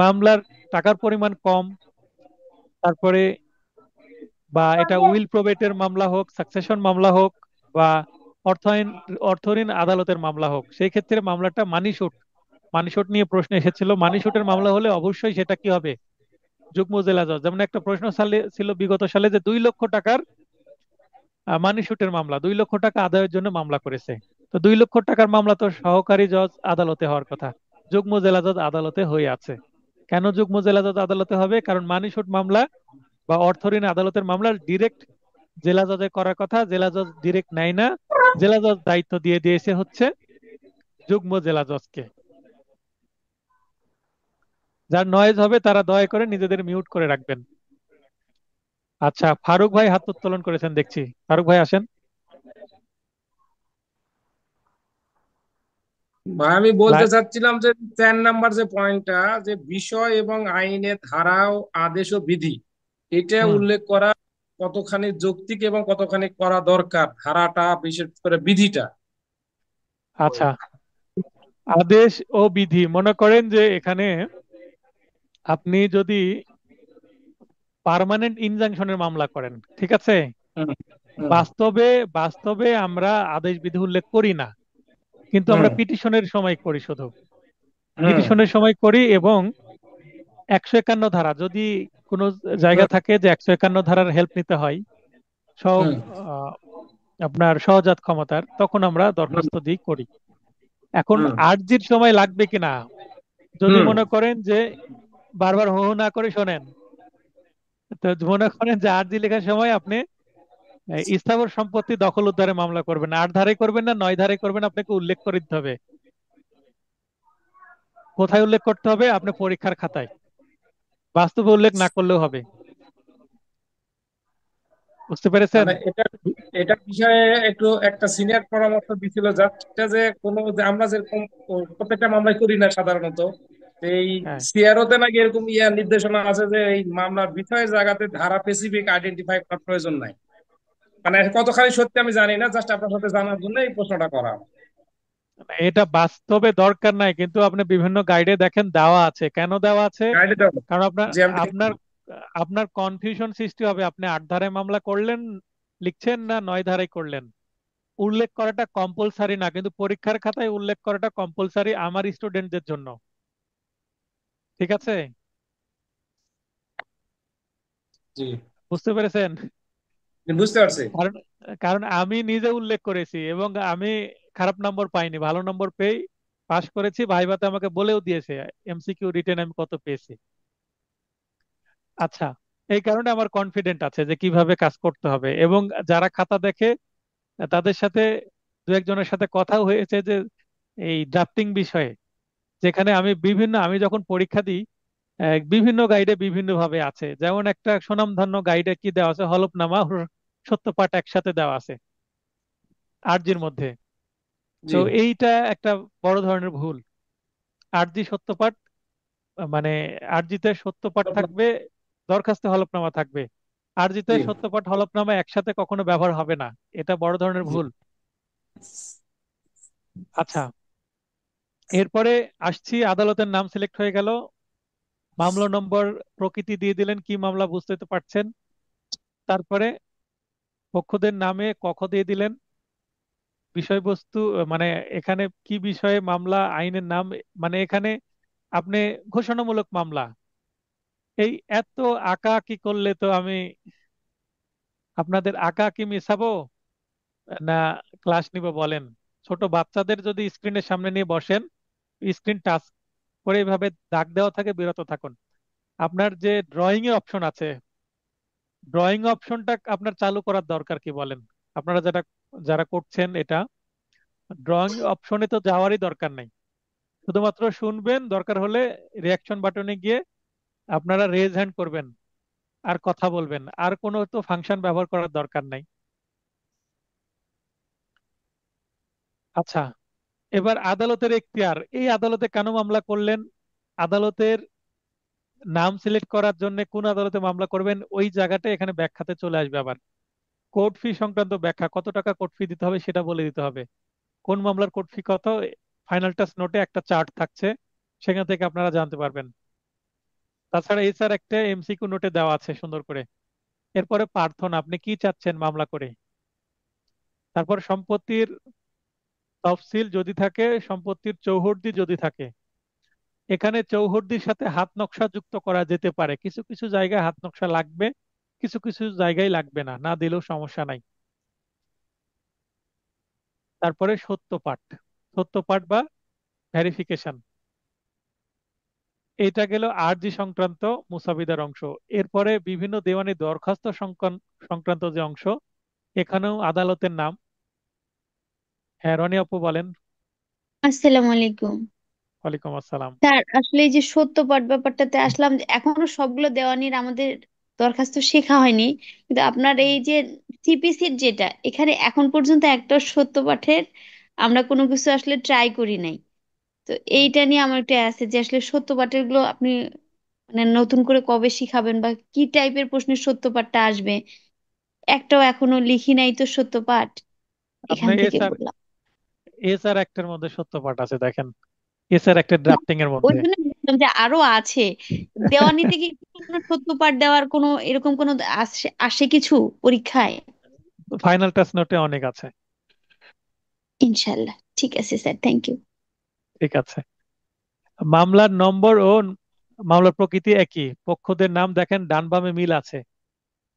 S1: মামলার টাকার পরিমাণ কম, তারপরে বা এটা উইল প্রবেটের মামলা হোক, সাকসেশন মামলা হোক, বা অর্থায়ন অর্থঋণ আদালতের মামলা হোক, সেই ক্ষেত্রে মামলাটা মানি শুট, মানি শুট নিয়ে প্রশ্ন এসেছিল। মানি শুটের মামলা হলে অবশ্যই সেটা কি হবে, যুগ্ম জেলা জজ। যেমন একটা প্রশ্ন সালে ছিল বিগত সালে যে 2 লক্ষ টাকার মানি শুটের মামলা, 2 লক্ষ টাকা আদায়ের জন্য মামলা করেছে। তো 2 লক্ষ টাকার মামলা তো সহকারী জজ আদালতে হওয়ার কথা, যুগ্ম জেলা জজ আদালতে হয়ে আছে। কেন যুগ্ম জেলা জজ আদালতে হবে? কারণ মানি শুট মামলা বা অর্থঋণ আদালতের মামলা ডিরেক্ট জেলা জজে করার কথা, জেলা জজ ডিরেক্ট নেয় না। জেলা জজ দায়িত্ব দিয়ে দিয়েছে হচ্ছে যুগ্ম জেলা জজকে। যার নয়েজ হবে তারা দয়া করে নিজেদের মিউট করে রাখবেন। আচ্ছা, ফারুক ভাই হাত উত্তোলন করেছেন দেখছি। ফারুক ভাই আসেন।
S7: ভাই আমি বলতে
S1: লা-
S7: চাচ্ছিলাম যে 4 নাম্বার যে পয়েন্টটা, যে বিষয় এবং আইনে ধারা ও আদেশ ও বিধি, এটা
S1: হুম।
S7: উল্লেখ করা কতখানি যৌক্তিক এবং কতখানি করা দরকার, ধারাটা বিশেষ করে বিধিটা।
S1: আচ্ছা, আদেশ ও বিধি, মনে করেন যে এখানে আপনি যদি পার্মানেন্ট ইনজাংশনের মামলা করেন, ঠিক আছে?
S7: হুম হুম
S1: বাস্তবে বাস্তবে আমরা আদেশ বিধি উল্লেখ করি না, কিন্তু আমরা
S7: হুম
S1: পিটিশনের সময় করি শুধু।
S7: হুম
S1: পিটিশনের সময় করি, এবং 151 ধারা যদি কোনো জায়গা
S7: হুম
S1: থাকে যে 151 ধারার হেল্প নিতে হয় সহ
S7: হুম
S1: আহ, আপনার সহজাত ক্ষমতার, তখন আমরা
S7: হুম
S1: দরখাস্ত দিয়ে করি। এখন
S7: হুম
S1: আর্জির সময় লাগবে কিনা, যদি
S7: হুম
S1: মনে করেন যে বারবার হো হো না করে শোনেন, তো মনে করেন যে আর্জি লেখার সময় আপনি স্থাবর সম্পত্তি দখল উদ্ধারে মামলা করবেন, 8 ধারায় করবেন না 9 ধারায় করবেন, আপনাকে উল্লেখ করে দিতে হবে। কোথায় উল্লেখ করতে হবে? আপনি পরীক্ষার খাতায়। বাস্তবে উল্লেখ না করলেও হবে। বুঝতে পেরেছেন?
S7: মানে এটা এটা বিষয়ে একটু একটা সিনিয়র পরামর্শ দিছিল, যাতে যে কোনো যে আমরা যেরকম প্রত্যেকটা মামলায় করি না সাধারণত, এই
S1: হ্যাঁ,
S7: সিআরওতে নাকি এরকম নির্দেশনা আছে যে এই মামলার বিষয়ের জায়গাতে ধারা স্পেসিফিক আইডেন্টিফাই করার প্রয়োজন নাই। মানে কতখানি সত্যি আমি জানি না, জাস্ট আপনার সাথে জানার জন্য এই প্রশ্নটা করা।
S1: এটা বাস্তবে দরকার নাই, কিন্তু আপনি বিভিন্ন গাইডে দেখেন দেওয়া আছে। কেন দেওয়া আছে?
S7: গাইডে দেবো
S1: কারণ আপনার
S7: যে আমি
S1: আপনার আপনার কনফিউশন সৃষ্টি হবে। আপনি 8 ধারায় মামলা করলেন লিখছেন, না 9 ধারায় করলেন। উল্লেখ করাটা কম্পালসারি না, কিন্তু পরীক্ষার খাতায় উল্লেখ করাটা কম্পালসারি আমার স্টুডেন্টদের জন্য। ঠিক আছে?
S7: জি,
S1: বুঝতে পেরেছেন?
S7: বুঝতে পারছি।
S1: কারণ কারণ আমি নিজে উল্লেখ করেছি এবং আমি খারাপ নম্বর পাইনি, ভালো নম্বর পেয়ে পাশ করেছি। ভাইভাতে আমাকে বলেও দিয়েছে এমসিকিউ রিটেন আমি কত পেয়েছি। আচ্ছা, এই কারণে আমার কনফিডেন্ট আছে যে কিভাবে কাজ করতে হবে। এবং যারা খাতা দেখে তাদের সাথে দু একজনের সাথে কথাও হয়েছে যে এই ড্রাফটিং বিষয়ে, যেখানে আমি যখন পরীক্ষা দিই বিভিন্ন গাইডে বিভিন্ন ভাবে আছে। যেমন একটা স্বনামধন্য গাইডে কি দেওয়া আছে, হলফনামা ও সত্যপাঠ একসাথে দেওয়া আছে আরজির মধ্যে।
S7: জি,
S1: তো এইটা একটা বড় ধরনের ভুল। আরজি সত্যপাঠ মানে আরজিতে সত্যপাঠ থাকবে, দরখাস্তে হলফনামা থাকবে। আরজিতে
S7: জি,
S1: সত্যপাঠ হলফনামা একসাথে কখনো ব্যবহার হবে না, এটা বড় ধরনের
S7: জি,
S1: ভুল। আচ্ছা, এরপরে আসছি, আদালতের নাম সিলেক্ট হয়ে গেল, মামলা নম্বর প্রকৃতি দিয়ে দিলেন, কি মামলা বুঝতে তো পারছেন। তারপরে পক্ষদের নামে কখ দিয়ে দিলেন, বিষয়বস্তু মানে এখানে কি বিষয়ে মামলা, আইনের নাম, মানে এখানে আপনি ঘোষণামূলক মামলা। এই এত আঁকাআঁকি করলে তো আমি আপনাদের আঁকাআঁকি মিশাবো না ক্লাস নিব বলেন? ছোট বাচ্চাদের যদি স্ক্রিনের সামনে নিয়ে বসেন, স্ক্রিন টাচ করে এভাবে দাগ দেওয়া থাকে, বিরত থাকুন। আপনার যে ড্রয়িং এর অপশন আছে, ড্রয়িং অপশনটা আপনার চালু করার দরকার কি বলেন? আপনারা যারা করছেন এটা, ড্রয়িং অপশনে তো যাওয়ারই দরকার নাই। শুধুমাত্র শুনবেন, দরকার হলে রিয়াকশন বাটনে গিয়ে আপনারা রেজ হ্যান্ড করবেন আর কথা বলবেন, আর কোনো তো ফাংশন ব্যবহার করার দরকার নাই। আচ্ছা, এবার আদালতের এখতিয়ার, এই আদালতে কেন মামলা করলেন, আদালতের নাম সিলেক্ট করার জন্য কোন আদালতে মামলা করবেন, ওই জায়গাটা এখানে ব্যাখ্যাতে চলে আসবে আবার। কোর্ট ফি সংক্রান্ত ব্যাখ্যা, কত টাকা কোর্ট ফি দিতে হবে সেটা বলে দিতে হবে। কোন মামলার কোর্ট ফি কত, ফাইনাল টাচ নোটে একটা চার্ট থাকছে, সেখান থেকে আপনারা জানতে পারবেন। তাছাড়া এই স্যার একটা এমসিকিউ নোটে দেওয়া আছে সুন্দর করে। এরপরে প্রার্থনা, আপনি কি চাচ্ছেন মামলা করে। তারপর সম্পত্তির তফসিল যদি থাকে, সম্পত্তির চৌহদ্দি যদি থাকে, এখানে চৌহদ্দির সাথে হাত নকশা যুক্ত করা যেতে পারে। কিছু কিছু জায়গায় হাত নকশা লাগবে, কিছু কিছু জায়গায় লাগবে না, না দিলেও সমস্যা নাই। তারপরে সত্যপাঠ, সত্যপাঠ বা ভেরিফিকেশন, এটা গেল আরজি সংক্রান্ত মুসাবিদার অংশ। এরপরে বিভিন্ন দেওয়ানি দরখাস্ত সংক্রান্ত যে অংশ, এখানেও আদালতের নাম। হ্যাঁ, রনি আপু বলেন।
S8: আসসালামু আলাইকুম।
S1: ওয়ালাইকুম আসসালাম।
S8: স্যার আসলে এই যে সত্যপাঠ ব্যাপারটাতে আসলাম, যে এখনো সবগুলো দেওয়ানির আমাদের দরখাস্ত শেখা হয়নি, কিন্তু আপনার এই যে সিপিসির যেটা, এখানে এখন পর্যন্ত একটা সত্যপাঠের আমরা কোনো কিছু আসলে ট্রাই করি নাই। তো এইটা নিয়ে আমার একটা আছে যে আসলে সত্যপাঠের গুলো আপনি মানে নতুন করে কবে শিখাবেন, বা কি টাইপের প্রশ্নের সত্যপাঠটা আসবে, একটাও এখনো লিখি নাই তো সত্যপাঠ,
S1: আপনি
S8: এখান থেকে
S1: এসআর
S8: বললাম।
S1: এসআর অ্যাক্টের মধ্যে সত্যপাঠ আছে দেখেন, এসআর অ্যাক্টের
S8: না,
S1: ড্রাফটিং এর
S8: ওই
S1: মধ্যে।
S8: জন্য বললাম যে আরো আছে দেওয়ানিতে কি কোনো সত্যপাঠ দেওয়ার কোনো এরকম কোনো আসে আসে কিছু পরীক্ষায়?
S1: ফাইনাল টাচ নোটে অনেক আছে।
S8: ইনশাল্লাহ, ঠিক আছে স্যার, থ্যাংক ইউ।
S1: ঠিক আছে। মামলার নম্বর ও মামলার প্রকৃতি একই, পক্ষদের নাম দেখেন ডান বামে মিল আছে,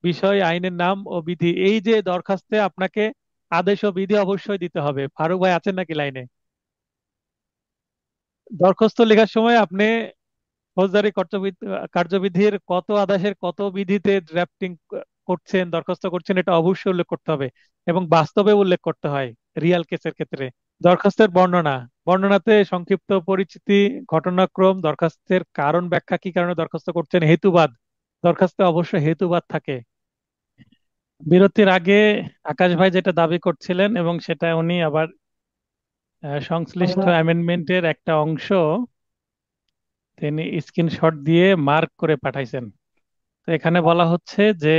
S1: বিষয় আইনের নাম ও বিধি। এই যে দরখাস্তে আপনাকে আদেশ ও বিধি অবশ্যই দিতে হবে। ফারুক ভাই আছেন নাকি লাইনে? দরখাস্ত লেখার সময় আপনি ফৌজদারি কার্যবিধির কত আদেশের কত বিধিতে ড্রাফটিং করছেন, দরখাস্ত করছেন, এটা অবশ্যই উল্লেখ করতে হবে এবং বাস্তবে উল্লেখ করতে হয় রিয়াল কেসের ক্ষেত্রে। দরখাস্তের বর্ণনা, বর্ণনাতে সংক্ষিপ্ত পরিচিতি, ঘটনাক্রম, দরখাস্তের কারণ ব্যাখ্যা, কি কারণে দরখাস্ত করছেন, হেতুবাদ, দরখাস্তে অবশ্যই হেতুবাদ থাকে। বিরতির আগে আকাশ ভাই যেটা দাবি করছিলেন এবং সেটা উনি আবার সংশ্লিষ্ট অ্যামেন্ডমেন্টের একটা অংশ তিনি স্ক্রিনশট দিয়ে মার্ক করে পাঠাইছেন। তো এখানে বলা হচ্ছে যে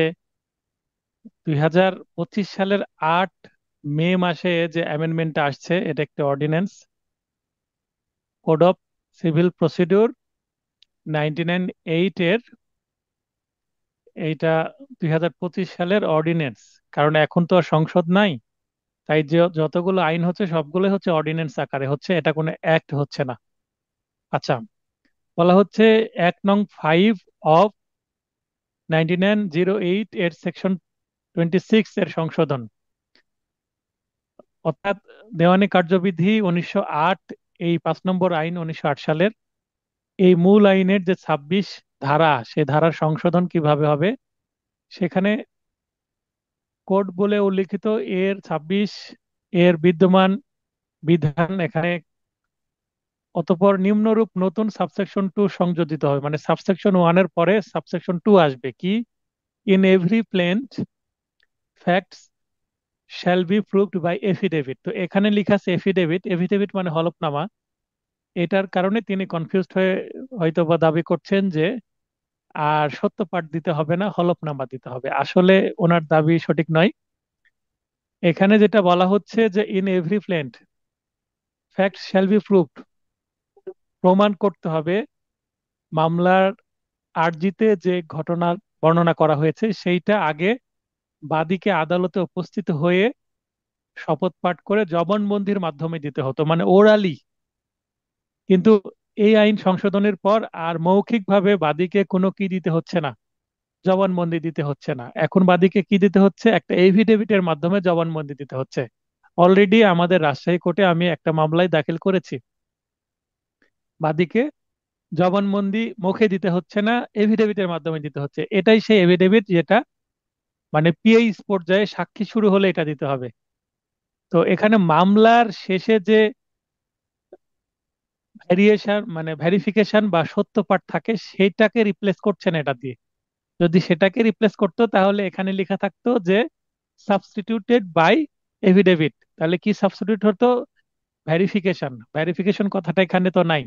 S1: 2025 সালের 8 মে মাসে যে অ্যামেন্ডমেন্টটা আসছে, এটা একটা ordinance, code of civil procedure 1998 এর। এইটা 2025 সালের অর্ডিন্যান্স, কারণ এখন তো আর সংসদ নাই, তাই যে যতগুলো আইন হচ্ছে সবগুলো হচ্ছে অর্ডিন্যান্স আকারে হচ্ছে, এটা কোনো অ্যাক্ট হচ্ছে না। আচ্ছা, বলা হচ্ছে 1 নং 5 অফ 9908 এর সেকশন 26 এর সংশোধন, অর্থাৎ দেওয়ানি কার্যবিধি 1908, এই 5 নম্বর আইন 1908 সালের, এই মূল আইনের যে 26 ধারা, সে ধারার সংশোধন কিভাবে হবে সেখানে কোড বলে উল্লিখিত এর 26 এর বিদ্যমান বিধান এখানে অতঃপর নিম্নরূপ নতুন সাবসেকশন 2 সংযোজিত হবে, মানে সাবসেকশন 1 এর পরে সাবসেকশন 2 আসবে কি, in every plaint facts shall be proved by affidavit. তো এখানে লেখা আছে এফিডেভিট, এফিডেভিট মানে হলফনামা। এটার কারণে তিনি কনফিউজড হয়ে হয়তো বা দাবি করছেন যে আর সত্য পাঠ দিতে হবে না, হলফনামা দিতে হবে। আসলে ওনার দাবি সঠিক নয়। এখানে যেটা বলা হচ্ছে যে in every plant fact shall be proved, প্রমাণ করতে হবে মামলার আর্জিতে যে ঘটনা বর্ণনা করা হয়েছে সেইটা আগে বাদীকে আদালতে উপস্থিত হয়ে শপথ পাঠ করে জবানবন্দির মাধ্যমে দিতে হতো, মানে ওরালি। কিন্তু এই আইন সংশোধনের পর আর মৌখিকভাবে বাদীকে কোনো কি দিতে হচ্ছে না, জবানবন্দি দিতে হচ্ছে না। এখন বাদীকে কি দিতে হচ্ছে, একটা এফিডেভিটের মাধ্যমে জবানবন্দি দিতে হচ্ছে। অলরেডি আমাদের রাজশাহী কোর্টে আমি একটা মামলায় দাখিল করেছি, বাদীকে জবানবন্দি মুখে দিতে হচ্ছে না, এফিডেভিটের মাধ্যমে দিতে হচ্ছে। এটাই সেই এফিডেভিট যেটা মানে পিএইচ পর্যায়ে সাক্ষী শুরু হলে এটা দিতে হবে। তো এখানে মামলার শেষে যে ভ্যারিয়েশন মানে ভেরিফিকেশন বা সত্য পাঠ থাকে সেটাকে রিপ্লেস করছে না এটা দিয়ে। যদি সেটাকে রিপ্লেস করতো তাহলে এখানে লেখা থাকতো যে সাবস্টিটিউটেড বাই এফিডেভিট, তাহলে কি সাবস্টিটিউট হতো, ভেরিফিকেশন। ভেরিফিকেশন কথাটা এখানে তো নাই,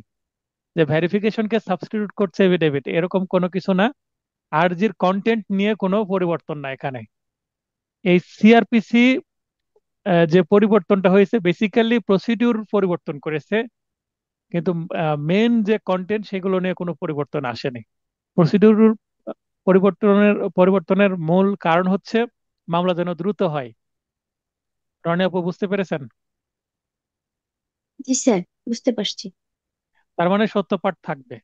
S1: যে ভেরিফিকেশনকে সাবস্টিটিউট করছে এফিডেভিট, এরকম কোনো কিছু না। আরজির কন্টেন্ট নিয়ে কোনো পরিবর্তন না এখানে। এই সিআরপিসি যে পরিবর্তনটা হয়েছে বেসিক্যালি প্রসিডিউর পরিবর্তন করেছে, কিন্তু মেন যে কন্টেন্ট সেগুলো নিয়ে কোনো পরিবর্তন আসেনি। প্রসিডিউর পরিবর্তনের মূল কারণ হচ্ছে মামলা যেন দ্রুত হয়। রনি আপু বুঝতে পেরেছেন?
S8: জি স্যার, বুঝতে পারছি।
S1: তার মানে সত্য পাঠ থাকবে।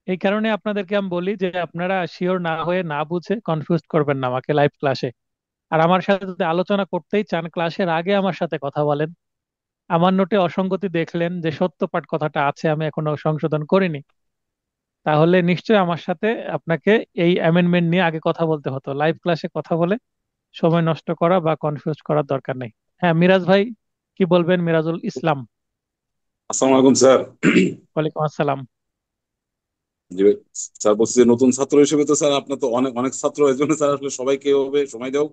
S1: এই কারণে আপনাদেরকে আমি বলি যে আপনারা শিওর না হয়ে না বুঝে কনফিউজ করবেন না আমাকে লাইভ ক্লাসে। আর আমার সাথে যদি আলোচনা করতেই চান ক্লাসের আগে আমার সাথে কথা বলেন। আমার নোটে অসঙ্গতি দেখলেন যে সত্য পাঠ কথাটা আছে আমি এখনো সংশোধন করিনি, তাহলে নিশ্চয়ই আমার সাথে আপনাকে এই অ্যামেন্ডমেন্ট নিয়ে আগে কথা বলতে হতো। লাইভ ক্লাসে কথা বলে সময় নষ্ট করা বা কনফিউজ করার দরকার নেই। হ্যাঁ মিরাজ ভাই, কি বলবেন? মিরাজুল ইসলাম।
S9: আসসালামু আলাইকুম স্যার।
S1: ওয়ালাইকুম আসসালাম।
S9: জি ভাই, স্যার বলছি যে নতুন ছাত্র হিসেবে তো স্যার আপনার তো অনেক অনেক ছাত্র, এই জন্য স্যার আসলে সবাইকে এভাবে সময় দেওয়া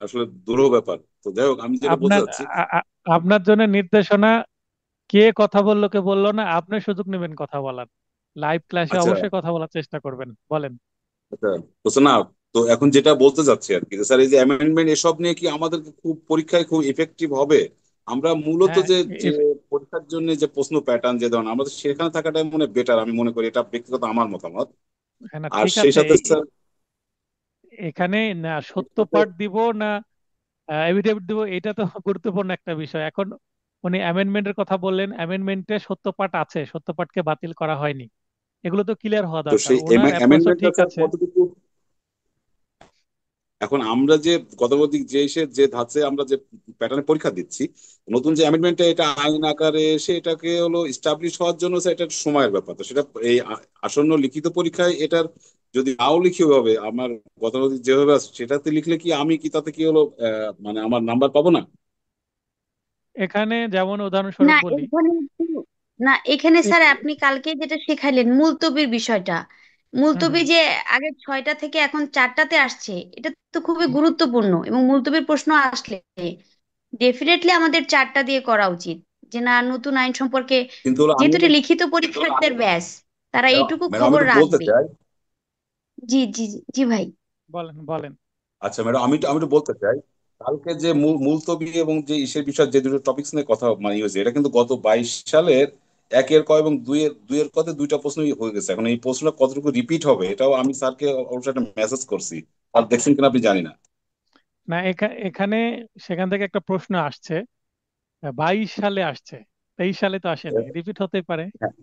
S9: আসলে দুরূহ ব্যাপার। তো যাই হোক, আমি যেটা বলতে
S1: আপনার
S9: চাচ্ছি।
S1: আ- আ- আপনার জন্য নির্দেশনা, কে কথা বললো কে বললো না, আপনি সুযোগ নেবেন কথা বলার। লাইভ ক্লাসে
S9: আচ্ছা
S1: অবশ্যই কথা বলার চেষ্টা করবেন, বলেন।
S9: আচ্ছা, তো স্যার না, তো এখন যেটা বলতে চাচ্ছি আর কি, যে স্যার এই যে অ্যামেন্ডমেন্ট এসব নিয়ে কি আমাদের খুব পরীক্ষায় খুব ইফেক্টিভ হবে? আমরা মূলত
S1: হ্যাঁ,
S9: যে যে পরীক্ষার জন্য যে প্রশ্ন প্যাটার্ন যে ধরনের আমাদের সেখানে থাকাটাই মনে বেটার, আমি মনে করি, এটা ব্যক্তিগত আমার মতামত।
S1: হ্যাঁ, না
S9: আর
S1: ঠিক
S9: সেই
S1: আছে।
S9: সাথে স্যার,
S1: এখানে না সত্য পাঠ দিব না এভিডেভিট দিব, এটা তো গুরুত্বপূর্ণ একটা বিষয়। এখন উনি অ্যামেন্ডমেন্টের কথা বললেন, অ্যামেন্ডমেন্টে সত্য পাঠ আছে, সত্য পাঠকে বাতিল করা হয়নি, এগুলো তো ক্লিয়ার হওয়া
S9: তো
S1: দরকার।
S9: সেই
S1: ওনার অ্যাপ্রোচও
S9: অ্যামেন্ডমেন্টটা
S1: ঠিক
S9: স্যার
S1: আছে।
S9: কতটুকু এখন আমরা যে গতানুগতিক যে এসে যে ধাঁচে আমরা যে প্যাটার্নে পরীক্ষা দিচ্ছি, নতুন যে অ্যামেন্ডমেন্টটা এটা আইন আকারে এসে এটাকে হলো স্টাবলিশ হওয়ার জন্য স্যার এটা সময়ের ব্যাপার। তো সেটা এই আসন্ন লিখিত পরীক্ষায় এটার যদি নাও লিখি হবে আমার গতানুগতিক যেভাবে আছে সেটাতে লিখলে কি আমি কি তাতে কি হলো মানে আমার নাম্বার পাবো না?
S1: এখানে যেমন
S8: না
S1: উদাহরণস্বরূপ বলি,
S8: এখানে না এখানে স্যার
S1: এক-
S8: আপনি কালকে যেটা শেখাইলেন মুলতবির বিষয়টা,
S1: হুম
S8: মুলতবি
S1: হুম,
S8: যে আগে 6টা থেকে এখন 4টাতে আসছে, এটা তো খুবই গুরুত্বপূর্ণ। এবং মুলতবির প্রশ্ন আসলে ডেফিনেটলি আমাদের 4টা দিয়ে করা উচিত, যে না নতুন আইন সম্পর্কে,
S9: কিন্তু হলো আমি
S8: যেহেতু এটা লিখিত পরীক্ষার্থীদের ব্যাস, তারা এইটুকু
S9: ম্যাডাম আমি
S8: খবর
S9: একটু বলতে
S8: রাখবে।
S9: চাই।
S8: জি জি জি জি ভাই।
S1: বলেন বলেন।
S9: আচ্ছা ম্যাডাম, আমি একটু বলতে চাই, কালকে যে মুলতবি এবং যে ইসের বিষয় যে দুটো টপিকস নিয়ে কথা মানে হয়েছে, এটা কিন্তু গত 22 সালের একের ক এবং দুইয়ের কতে দুইটা প্রশ্নই হয়ে গেছে। এখন এই প্রশ্নটা কতটুকু রিপিট হবে এটাও আমি স্যারকে অবশ্যই একটা মেসেজ করছি, আর দেখছেন কিনা আপনি জানি না।
S1: না এখানে সেখান থেকে একটা প্রশ্ন আসছে, 22 সালে আসছে, 23 সালে তো আসেনি, রিপিট হতে পারে।
S9: হ্যাঁ,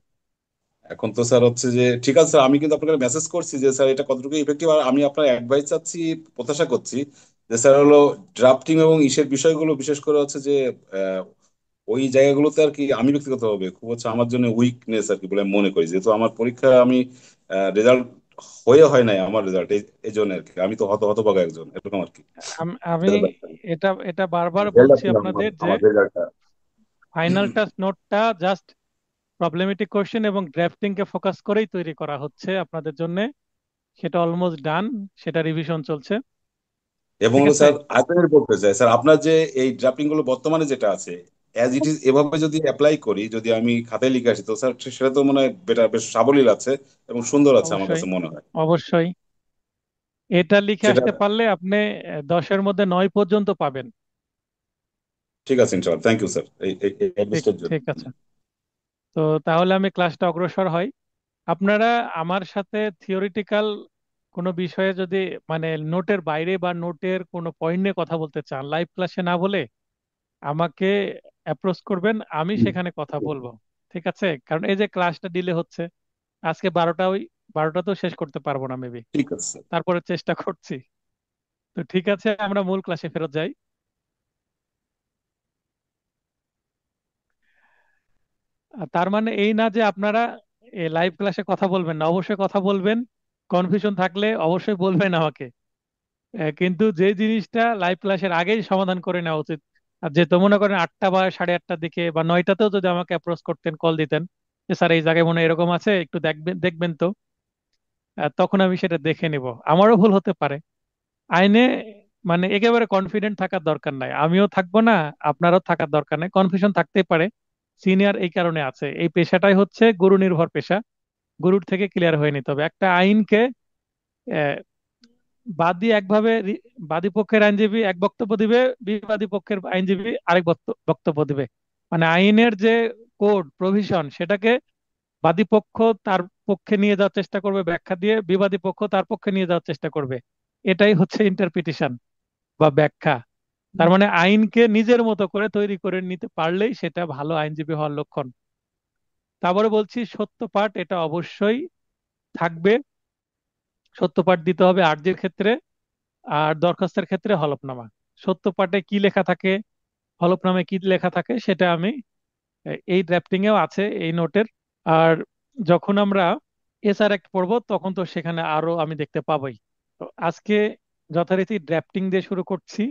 S9: এখন তো স্যার হচ্ছে যে ঠিক আছে স্যার, আমি কিন্তু আপনাকে মেসেজ করছি যে স্যার এটা কতটুকু ইফেক্টিভ, আর আমি আপনার অ্যাডভাইস চাচ্ছি, প্রত্যাশা করছি যে স্যার হলো ড্রাফটিং এবং ইসের বিষয়গুলো বিশেষ করে হচ্ছে যে আহ, ওই জায়গাগুলোতে আর কি আমি ব্যক্তিগতভাবে খুব হচ্ছে আমার জন্য উইকনেস আর কি বলে মনে করি, যেহেতু আমার পরীক্ষা আমি রেজাল্ট হয়ে হয় নাই আমার রেজাল্ট, এই জন্য আর কি আমি তো হতভাগা একজন এরকম আর কি।
S1: আমি এটা এটা বারবার
S9: রেজাল্টটা
S1: বলছি
S9: ছিল
S1: আপনাদের যে
S9: আমার রেজাল্টটা।
S1: ফাইনাল টাচ নোটটা জাস্ট প্রবলেমেটিক কোশ্চেন এবং ড্রাফটিং কে ফোকাস করেই তৈরি করা হচ্ছে আপনাদের জন্য। সেটা অলমোস্ট ডান, সেটা রিভিশন চলছে।
S9: এবং
S1: ঠিক
S9: হলো
S1: আছে।
S9: স্যার আরেকটা বলতে চাই স্যার, আপনার যে এই ড্রাফটিং গুলো বর্তমানে যেটা আছে অ্যাজ ইট ইজ এভাবে যদি অ্যাপ্লাই করি, যদি আমি খাতায় লিখে আসি, তো স্যার সেটা তো মনে হয় বেটার, বেশ সাবলীল আছে এবং সুন্দর আছে আমার
S1: অবশ্যই,
S9: কাছে মনে হয়।
S1: অবশ্যই এটা লিখে
S9: সেটা
S1: আসতে পারলে আপনি 10-এর মধ্যে 9 পর্যন্ত পাবেন।
S9: ঠিক আছে ইনশাআল্লাহ, থ্যাংক ইউ স্যার এই
S1: ঠিক
S9: অ্যাডভাইসটার জন্য।
S1: ঠিক আছে। তো তাহলে আমি ক্লাসটা অগ্রসর হই। আপনারা আমার সাথে থিওরিটিক্যাল কোনো বিষয়ে যদি মানে নোটের বাইরে বা নোটের কোনো পয়েন্ট নিয়ে কথা বলতে চান, লাইভ ক্লাসে না বলে আমাকে অ্যাপ্রোচ করবেন, আমি সেখানে কথা বলবো। ঠিক আছে, কারণ এই যে ক্লাসটা ডিলে হচ্ছে, আজকে 12টা তো শেষ করতে পারবো না মেবি,
S9: ঠিক আছে স্যার।
S1: তারপরে চেষ্টা করছি। তো ঠিক আছে, আমরা মূল ক্লাসে ফেরত যাই। তার মানে এই না যে আপনারা লাইভ ক্লাসে কথা বলবেন না, অবশ্যই কথা বলবেন। কনফিউশন থাকলে অবশ্যই বলবেন আমাকে। কিন্তু যে জিনিসটা লাইভ ক্লাসের আগেই সমাধান করে নেওয়া উচিত। আর যে তো মনে করেন 8টা বা 8:30টার দিকে বা 9টাতেও যদি আমাকে অ্যাপ্রোচ করতেন, কল দিতেন যে স্যার এই জায়গায় মনে হয় এরকম আছে, একটু দেখবেন দেখবেন তো, তখন আমি সেটা দেখে নিব। আমারও ভুল হতে পারে। আইনে মানে একেবারে কনফিডেন্ট থাকার দরকার নাই, আমিও থাকবো না, আপনারও থাকার দরকার নাই। কনফিউশন থাকতেই পারে, সিনিয়র এই কারণে আছে, এই পেশাটাই হচ্ছে গুরু নির্ভর পেশা। গুরুর থেকে ক্লিয়ার হয়ে নিতে হবে একটা আইনকে। আহ, বাদী একভাবে বাদী পক্ষের আইনজীবী এক বক্তব্য দিবে, বিবাদী পক্ষের আইনজীবী আরেক বক্তব্য দিবে। মানে আইনের যে কোড প্রভিশন সেটাকে বাদী পক্ষ তার পক্ষে নিয়ে যাওয়ার চেষ্টা করবে ব্যাখ্যা দিয়ে, বিবাদী পক্ষ তার পক্ষে নিয়ে যাওয়ার চেষ্টা করবে। এটাই হচ্ছে ইন্টারপ্রিটেশন বা ব্যাখ্যা। তার মানে আইনকে নিজের মতো করে তৈরি করে নিতে পারলেই সেটা ভালো আইনজীবী হওয়ার লক্ষণ। তারপরে বলছি সত্য পাঠ এটা অবশ্যই থাকবে। সত্য পাঠ দিতে হবে আর্জির ক্ষেত্রে, আর দরখাস্তের ক্ষেত্রে হলফনামা। সত্য পাঠে কি লেখা থাকে, হলফনামায় কি লেখা থাকে, সেটা আমি এই ড্রাফটিং এও আছে এই নোটের। আর যখন আমরা এসআর অ্যাক্ট পড়বো তখন তো সেখানে আরো আমি দেখতে পাবোই। তো আজকে যথারীতি ড্রাফটিং দিয়ে শুরু করছি।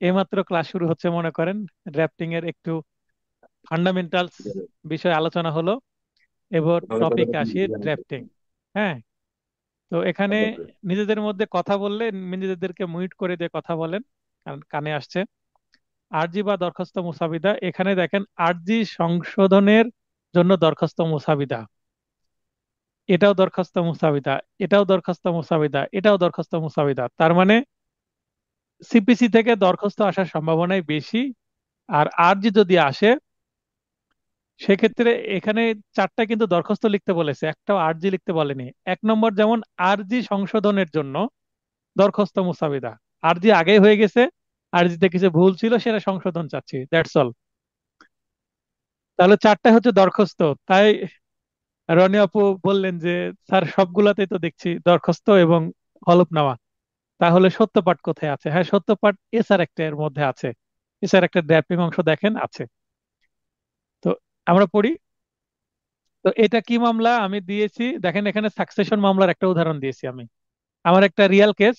S1: এইমাত্র ক্লাস শুরু হচ্ছে মনে করেন, ড্রাফটিং এর একটু ফান্ডামেন্টালস বিষয় আলোচনা হলো। এবার টপিক আসি, ড্রাফটিং। হ্যাঁ, তো এখানে নিজেদের মধ্যে কথা বললে নিজেদেরকে মিউট করে দিয়ে কথা বলেন, কারণ কানে আসছে। আরজি বা দরখাস্ত মুসাবিদা, এখানে দেখেন আরজি সংশোধনের জন্য দরখাস্ত মুসাবিদা, এটাও দরখাস্ত মুসাবিদা, এটাও দরখাস্ত মুসাবিদা, এটাও দরখাস্ত মুসাবিদা। তার মানে সিপিসি থেকে দরখাস্ত আসার সম্ভাবনাই বেশি। আর আরজি যদি আসে সেক্ষেত্রে এখানে 4টা কিন্তু দরখাস্ত লিখতে বলেছে, একটাও আরজি লিখতে বলেনি। 1 নম্বর যেমন আরজি সংশোধনের জন্য দরখাস্ত মুসাবিদা, আরজি আগেই হয়ে গেছে, আরজিতে কিছু ভুল ছিল সেটা সংশোধন চাচ্ছি, দ্যাটস অল। তাহলে 4টা হচ্ছে দরখাস্ত। তাই রনি আপু বললেন যে স্যার সবগুলাতেই তো দেখছি দরখাস্ত এবং হলফনামা, তাহলে সত্যপাঠ কোথায় আছে? হ্যাঁ, সত্যপাঠ এসআর একটা এর মধ্যে আছে। এসআর একটা ড্রাফটিং অংশ দেখেন আছে। তো আমরা পড়ি। তো এটা কি মামলা আমি দিয়েছি দেখেন, এখানে সাকসেশন মামলার একটা উদাহরণ দিয়েছি আমি, আমার একটা রিয়েল কেস।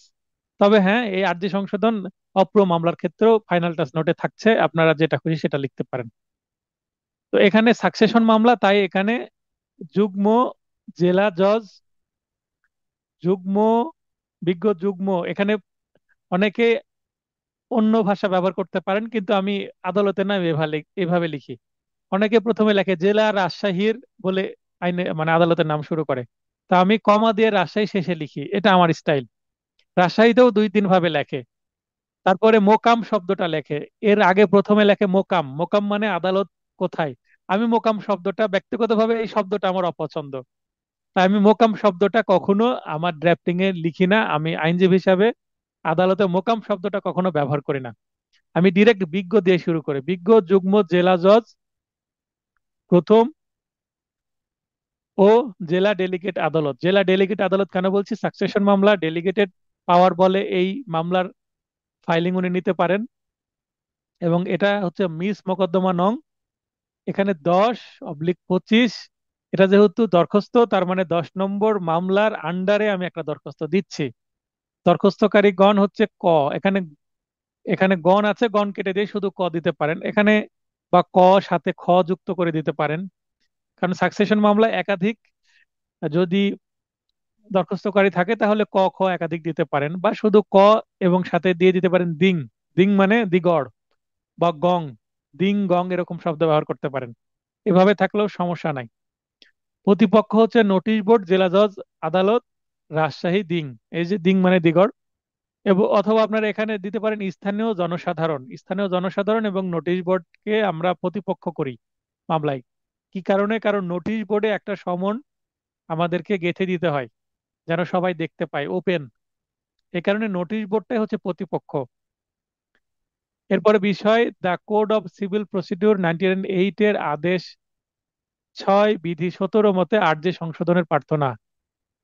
S1: তবে হ্যাঁ, এই আরজি সংশোধন অপ্র মামলার ক্ষেত্রেও ফাইনাল টাচ নোটে থাকছে, আপনারা যেটা খুশি সেটা লিখতে পারেন। তো এখানে সাকসেশন মামলা, তাই এখানে যুগ্ম জেলা জজ, যুগ্ম বিজ্ঞ যুগ্ম, এখানে অনেকে অন্য ভাষা ব্যবহার করতে পারেন, কিন্তু আমি আদালতে না এভাবে এভাবে লিখি। অনেকে প্রথমে লেখে জেলা রাজশাহীর বলে আইনে মানে আদালতের নাম শুরু করে, তা আমি কমা দিয়ে রাজশাহী শেষে লিখি, এটা আমার স্টাইল। রাজশাহীতেও 2-3 ভাবে লেখে। তারপরে মোকাম শব্দটা লেখে, এর আগে প্রথমে লেখে মোকাম, মোকাম মানে আদালত কোথায়। আমি মোকাম শব্দটা ব্যক্তিগতভাবে এই শব্দটা আমার অপছন্দ, তাই আমি মোকাম শব্দটা কখনো আমার ড্রাফটিং এ লিখি না। আমি আইনজীবী হিসাবে আদালতে মোকাম শব্দটা কখনো ব্যবহার করি না। আমি ডিরেক্ট বিজ্ঞ দিয়ে শুরু করি, বিজ্ঞ যুগ্ম জেলা জজ প্রথম ও জেলা ডেলিগেট আদালত। জেলা ডেলিগেট আদালত কেন বলছি, সাকসেশন মামলা ডেলিগেটেড পাওয়ার বলে এই মামলার ফাইলিং উনি নিতে পারেন। এবং এটা হচ্ছে মিস মোকদ্দমা নং, এখানে 10/25। এটা যেহেতু দরখাস্ত, তার মানে 10 নম্বর মামলার আন্ডারে আমি একটা দরখাস্ত দিচ্ছি। দরখাস্তকারী গণ হচ্ছে ক। এখানে এখানে গণ আছে, গণ কেটে দিয়ে শুধু ক দিতে পারেন এখানে, বা ক সাথে খ যুক্ত করে দিতে পারেন। কারণ সাকসেশন মামলায় একাধিক যদি দরখাস্তকারী থাকে তাহলে ক খ একাধিক দিতে পারেন, বা শুধু ক এবং সাথে দিয়ে দিতে পারেন দিং। দিং মানে দিগড়, বা গং, দিং গং এরকম শব্দ ব্যবহার করতে পারেন। এভাবে থাকলেও সমস্যা নাই। প্রতিপক্ষ হচ্ছে নোটিশ বোর্ড, জেলা জজ আদালত, রাজশাহী দিং। এই যে দিং মানে দিগড়। এবং অথবা আপনারা এখানে দিতে পারেন স্থানীয় জনসাধারণ। স্থানীয় জনসাধারণ এবং নোটিশ বোর্ডকে আমরা প্রতিপক্ষ করি মামলায়। কি কারণে? কারণ নোটিশ বোর্ডে একটা সমন আমাদেরকে গেঁথে দিতে হয়, যেন সবাই দেখতে পায়, ওপেন। এই কারণে নোটিশ বোর্ডটাই হচ্ছে প্রতিপক্ষ। এরপরে বিষয়, the code of civil procedure 1908 এর আদেশ 6 বিধি 17 মতে আর্জি সংশোধনের প্রার্থনা।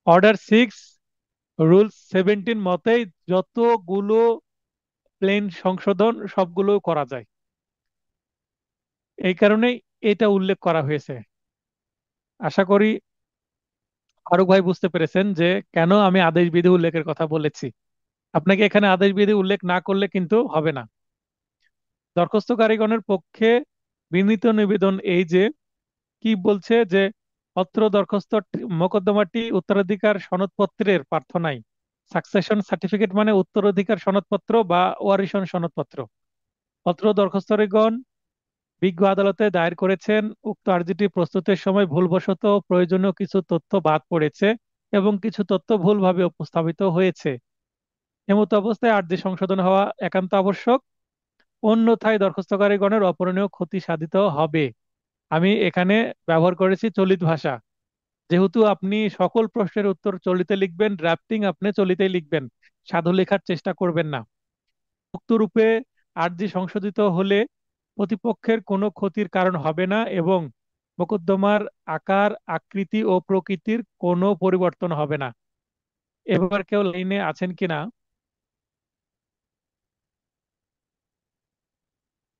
S1: অর্ডার 6 রুল 17 মতেই যতগুলো প্লেন সংশোধন সবগুলো করা যায়। এই কারণেই এটা উল্লেখ করা হয়েছে। আশা করি ফারুক ভাই বুঝতে পেরেছেন যে কেন আমি আদেশ বিধি উল্লেখের কথা বলেছি। আপনাকে এখানে আদেশ বিধি উল্লেখ না করলে কিন্তু হবে না। দরখাস্তকারীগণের পক্ষে বিনীত নিবেদন এই যে, কি বলছে যে অত্র দরখাস্ত মোকদ্দমাটি উত্তরাধিকার সনদপত্রের প্রার্থনায়। সাকসেশন সার্টিফিকেট মানে উত্তরাধিকার সনদপত্র বা ওয়ারিশন সনদপত্র। অত্র দরখাস্তকারীগণ বিজ্ঞ আদালতে দায়ের করেছেন, উক্ত আর্জিটি প্রস্তুতের সময় ভুলবশত প্রয়োজনীয় কিছু তথ্য বাদ পড়েছে এবং কিছু তথ্য ভুলভাবে উপস্থাপিত হয়েছে। এমত অবস্থায় আর্জি সংশোধন হওয়া একান্ত আবশ্যক, অন্যথায় দরখাস্তকারীগণের অপূরণীয় ক্ষতি সাধিত হবে। আমি এখানে ব্যবহার করেছি চলিত ভাষা। যেহেতু আপনি সকল প্রশ্নের উত্তর চলিতে লিখবেন, ড্রাফটিং আপনি চলিতেই লিখবেন, সাধু লেখার চেষ্টা করবেন না। উক্তরূপে আর্জি সংশোধিত হলে প্রতিপক্ষের কোনো ক্ষতির কারণ হবে না এবং মোকদ্দমার আকার, আকৃতি ও প্রকৃতির কোনো পরিবর্তন হবে না। এবার কেউ লাইনে আছেন কিনা?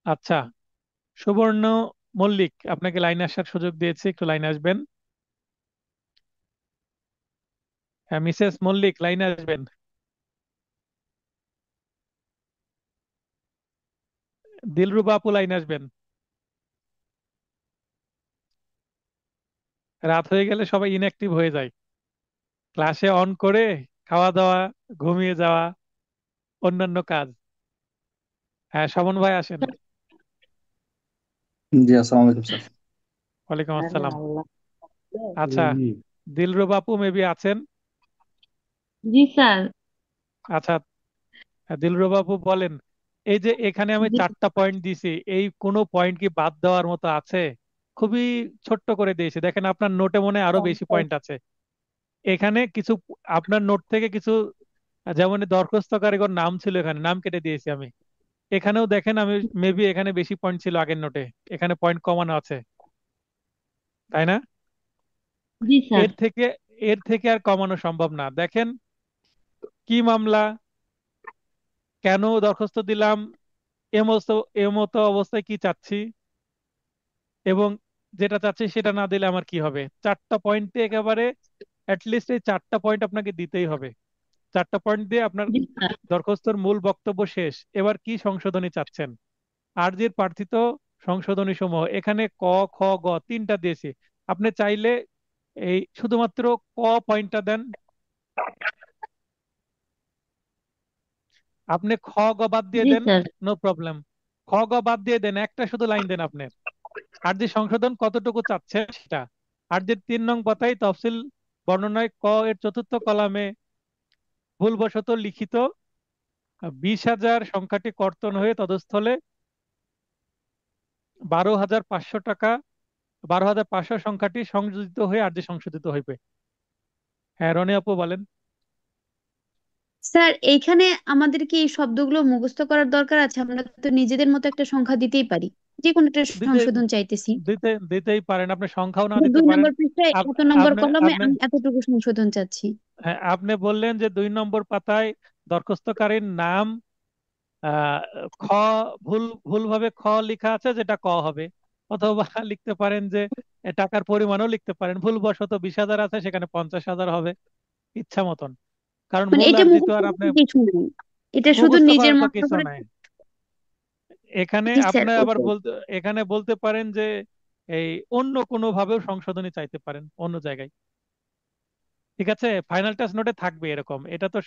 S1: আচ্ছা, সুবর্ণ মল্লিক, আপনাকে লাইনে আসার সুযোগ দিয়েছি, একটু লাইনে আসবেন। হ্যাঁ, মিসেস মল্লিক লাইনে আসবেন। দিলরুবা আপু লাইনে আসবেন। রাত হয়ে গেলে সবাই ইনঅ্যাক্টিভ হয়ে যায়, ক্লাসে অন করে খাওয়া দাওয়া, ঘুমিয়ে যাওয়া, অন্যান্য কাজ। হ্যাঁ, শমন ভাই আসেন।
S10: জি, আসসালামু আলাইকুম স্যার।
S1: ওয়ালাইকুম
S6: আরে
S1: আসসালাম।
S6: আল্লাহ।
S1: আচ্ছা, দিলরুবা আপু মেবি আছেন।
S8: জি স্যার।
S1: আচ্ছা, দিলরুবা আপু বলেন, এই যে এখানে আমি
S8: জি
S1: 4টা পয়েন্ট দিছি, এই কোনো পয়েন্ট কি বাদ দেওয়ার মতো আছে? খুবই ছোট্ট করে দিয়েছি, দেখেন আপনার নোটে মনে হয় আরো বেশি পয়েন্ট আছে। এখানে কিছু আপনার নোট থেকে কিছু, যেমন দরখাস্তকারীর নাম ছিল, এখানে নাম কেটে দিয়েছি আমি। এখানেও দেখেন আমি মেবি এখানে বেশি পয়েন্ট ছিল আগের নোটে, এখানে পয়েন্ট কমানো আছে, তাই না?
S8: জি স্যার।
S1: এর থেকে এর থেকে আর কমানো সম্ভব না। দেখেন কি মামলা, কেন দরখাস্ত দিলাম, এমতো এমতো অবস্থায় কি চাচ্ছি, এবং যেটা চাচ্ছি সেটা না দিলে আমার কি হবে। 4টা পয়েন্টে একেবারে অ্যাটলিস্ট এই 4টা পয়েন্ট আপনাকে দিতেই হবে। 4টা পয়েন্ট দিয়ে আপনার
S8: জি স্যার।
S1: দরখাস্তর মূল বক্তব্য শেষ। এবার কি সংশোধনী চাচ্ছেন? আরজির প্রার্থিত সংশোধনী সমূহ এখানে ক, খ, গ 3টা দিয়েছি। আপনি চাইলে এই শুধুমাত্র ক পয়েন্টটা দেন, আপনি খ গ বাদ দিয়ে
S8: জি
S1: দেন,
S8: স্যার।
S1: No problem. খ গ বাদ দিয়ে দেন, একটা শুধু লাইন দেন আপনি, আরজি সংশোধন কতটুকু চাচ্ছে সেটা। আরজির 3 নং পাতায় তফসিল বর্ণনায় ক এর 4র্থ কলামে ভুলবশত লিখিত 20,000 সংখ্যাটি কর্তন হয়ে তদস্থলে 12,500 টাকা, 12,500 সংখ্যাটি সংযোজিত হয়ে আরজি সংশোধিত হইবে। হ্যাঁ, রনি আপু বলেন।
S8: স্যার এইখানে আমাদের কি এই শব্দগুলো মুখস্থ করার দরকার আছে? আমরা তো নিজেদের মতো একটা সংখ্যা দিতেই পারি। যে কোনো একটা
S1: দিতে
S8: সংশোধন চাইতেছি,
S1: দিতেই পারেন, আপনি সংখ্যাও না
S8: যে
S1: দিতে
S8: 2
S1: পারেন।
S8: নম্বর পৃষ্ঠায়
S1: আপ-
S8: এত নম্বর
S1: আপনি
S8: কলমে
S1: আপনি
S8: আমি এতটুকু সংশোধন চাচ্ছি।
S1: হ্যাঁ, আপনি বললেন যে 2 নম্বর পাতায় দরখাস্তকারীর নাম আহ, খ ভুলভাবে খ লেখা আছে, যেটা ক হবে। অথবা লিখতে পারেন যে টাকার পরিমাণও লিখতে পারেন, ভুলবশত 20,000 আছে, সেখানে 50,000 হবে, ইচ্ছা মতন। কারণ
S8: মানে
S1: মূল
S8: এটা
S1: আর্জি তো
S8: মুখস্থ
S1: আর আপনি
S8: করার কিছু নেই, এটা শুধু
S1: মুখস্থ
S8: নিজের
S1: করার তো
S8: মতো
S1: কিছু
S8: করে।
S1: নাই এখানে।
S8: জি স্যার,
S1: আপনি আবার
S8: ওটাই।
S1: এখানে বলতে পারেন যে এই অন্য কোনো ভাবেও সংশোধনী চাইতে পারেন অন্য জায়গায়। ঠিক আছে, ফাইনাল টাচ নোটে থাকবে এরকম। এটা তো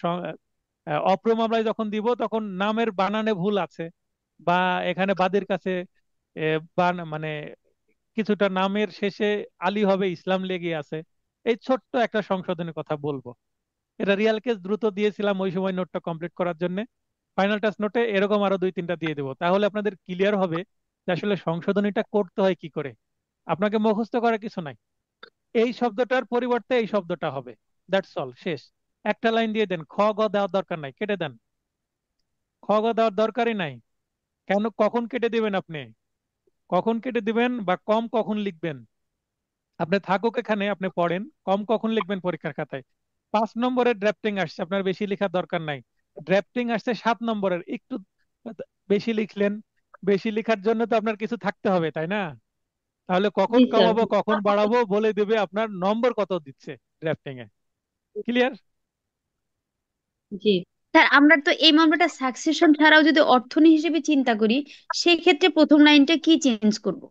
S1: অপ্র মামলায় যখন দিব তখন নামের বানানে ভুল আছে, বা এখানে বাদীর কাছে মানে কিছুটা নামের শেষে আলী হবে ইসলাম লেগে আছে, এই ছোট্ট একটা সংশোধনের কথা বলবো। এটা রিয়াল কেস দ্রুত দিয়েছিলাম ওই সময় নোটটা কমপ্লিট করার জন্য। ফাইনাল টাচ নোটে এরকম আরো 2-3টা দিয়ে দেবো, তাহলে আপনাদের ক্লিয়ার হবে যে আসলে সংশোধনীটা করতে হয় কি করে। আপনাকে মুখস্থ করার কিছু নাই, এই শব্দটার পরিবর্তে এই শব্দটা হবে, দ্যাটস অল, শেষ। একটা লাইন দিয়ে দেন, খ গ দেওয়ার দরকার নাই, কেটে দেন। খ গ দেওয়ার দরকারই নাই। কেন, কখন কেটে দিবেন আপনি? কখন কেটে দিবেন বা কম কখন লিখবেন? আপনি থাকুক এখানে, আপনি পড়েন, কম কখন লিখবেন পরীক্ষার খাতায়? 5 নম্বরের ড্রাফটিং আসছে, আপনার বেশি লেখার দরকার নাই। ড্রাফটিং আসছে 7 নম্বরের, একটু বেশি লিখলেন। বেশি লেখার জন্য তো আপনার কিছু থাকতে হবে, তাই না? তাহলে কখন
S2: জি স্যার।
S1: কমাবো কখন বাড়াবো বলে দেবে আপনার নম্বর কত দিচ্ছে ড্রাফটিং এ। ক্লিয়ার?
S2: জি
S8: স্যার আমরা তো এই মামলাটা সাকসেশন ছাড়াও যদি অর্থনী হিসেবে চিন্তা করি, সেই ক্ষেত্রে প্রথম লাইনটা কি চেঞ্জ করব?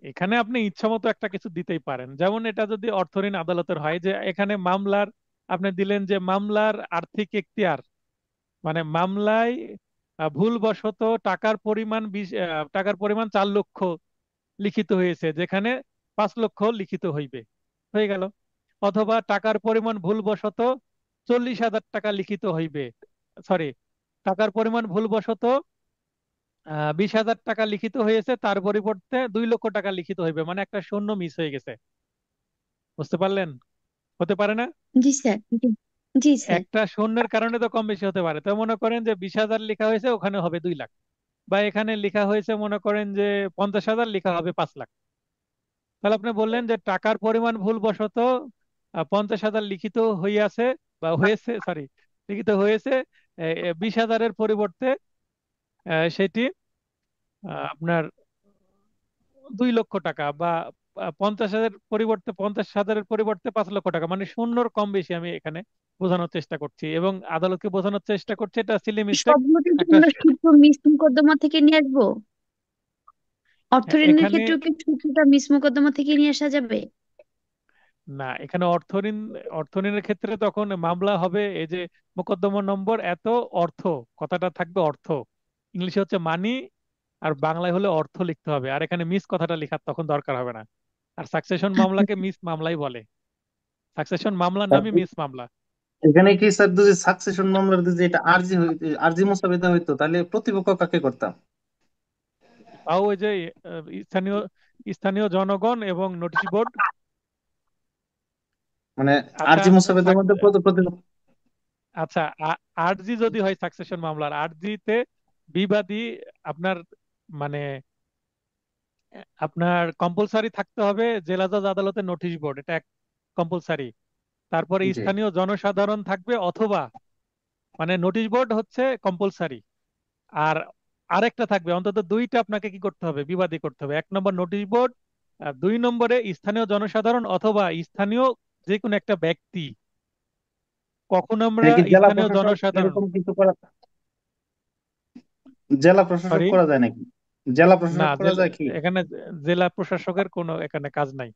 S1: এখানে আপনি ইচ্ছা মতো একটা কিছু দিতেই পারেন, যেমন এটা যদি অর্থঋণ আদালতের হয়, যে এখানে মামলার আপনি দিলেন যে মামলার আর্থিক এখতিয়ার, মানে মামলায় ভুলবশত টাকার পরিমাণ 4 লক্ষ লিখিত হয়েছে, যেখানে 5 লক্ষ লিখিত হইবে, হয়ে গেল। অথবা টাকার পরিমাণ ভুলবশত 40,000 টাকা লিখিত হইবে, সরি, টাকার পরিমাণ ভুলবশত 20,000 টাকা লিখিত হয়েছে, তার পরিবর্তে 2 লক্ষ টাকা লিখিত হইবে, মানে একটা শূন্য মিস হয়ে গেছে। বুঝতে পারলেন? হতে পারে না?
S8: জি স্যার, জি। জি স্যার।
S1: একটা শূন্যের কারণে তো কম বেশি হতে পারে। তো মনে করেন যে 20,000 লেখা হয়েছে, ওখানে হবে 2 লাখ। বা এখানে লেখা হয়েছে মনে করেন যে 50,000, লেখা হবে 5 লাখ। তাহলে আপনি বললেন যে টাকার পরিমাণ ভুলবশত 50,000 লিখিত হইয়াছে, বা হয়েছে, সরি, লিখিত হয়েছে 20,000-এর পরিবর্তে সেটি আপনার 2 লক্ষ টাকা, বা 50,000-এর পরিবর্তে 5 লক্ষ টাকা, মানে শূন্যর কম বেশি আমি এখানে বোঝানোর চেষ্টা করছি, এবং আদালতকে বোঝানোর চেষ্টা করছি এটা সিলি মিস্টেক
S8: সবগুলোকে কি
S1: একটা।
S8: আমরা সূত্র মিস মোকদ্দমা থেকে নিয়ে আসবো?
S1: হ্যাঁ,
S8: অর্থঋণের
S1: এখানে
S8: ক্ষেত্রেও কি সূত্রটা মিস মোকদ্দমা থেকে নিয়ে আসা যাবে?
S1: না, এখানে অর্থঋণের ক্ষেত্রে তখন মামলা হবে এই যে মোকদ্দমা নম্বর এত অর্থ, কথাটা থাকবে অর্থ, ইংলিশে হচ্ছে মানি, আর বাংলায় হলে অর্থ লিখতে হবে, আর এখানে মিস কথাটা লেখার তখন দরকার হবে না। আর সাকসেশন মামলাকে মিস মামলাই বলে, সাকসেশন মামলার নামই মিস মামলা।
S6: এখানে কি স্যার যদি সাকসেশন মামলার যদি এটা আরজি হইতো, আরজি মোসাবেদা হইতো, তাহলে প্রতিপক্ষ কাকে করতাম?
S1: তাও ওই যে স্থানীয় স্থানীয় জনগণ এবং নোটিশ বোর্ড।
S6: মানে
S1: আচ্ছা,
S6: আরজি মোসাবেদার মধ্যে প্রতিপক্ষ।
S1: আচ্ছা, আরজি যদি হয় সাকসেশন মামলার আরজিতে বিবাদী আপনার, মানে আপনার কম্পালসারি থাকতে হবে জেলা জজ আদালতে নোটিশ বোর্ড, এটা কম্পালসারি। তারপরে
S6: জি।
S1: স্থানীয় জনসাধারণ থাকবে, অথবা মানে নোটিশ বোর্ড হচ্ছে কম্পালসারি। আর আরেকটা থাকবে, অন্তত 2টা আপনাকে কি করতে হবে, বিবাদী করতে হবে। 1 নম্বর নোটিশ বোর্ড, আর 2 নম্বরে স্থানীয় জনসাধারণ অথবা স্থানীয় যে কোনো একটা ব্যক্তি। কখন আমরা
S6: এটা কি জেলা
S1: স্থানীয়
S6: প্রশাসক
S1: জনসাধারণ,
S6: এরকম কিছু করা, জেলা প্রশাসক
S1: সরি,
S6: করা যায় নাকি? জেলা
S1: না,
S6: প্রশাসক করা যায় কি?
S1: এখানে জেলা প্রশাসকের কোনো এখানে কাজ নাই।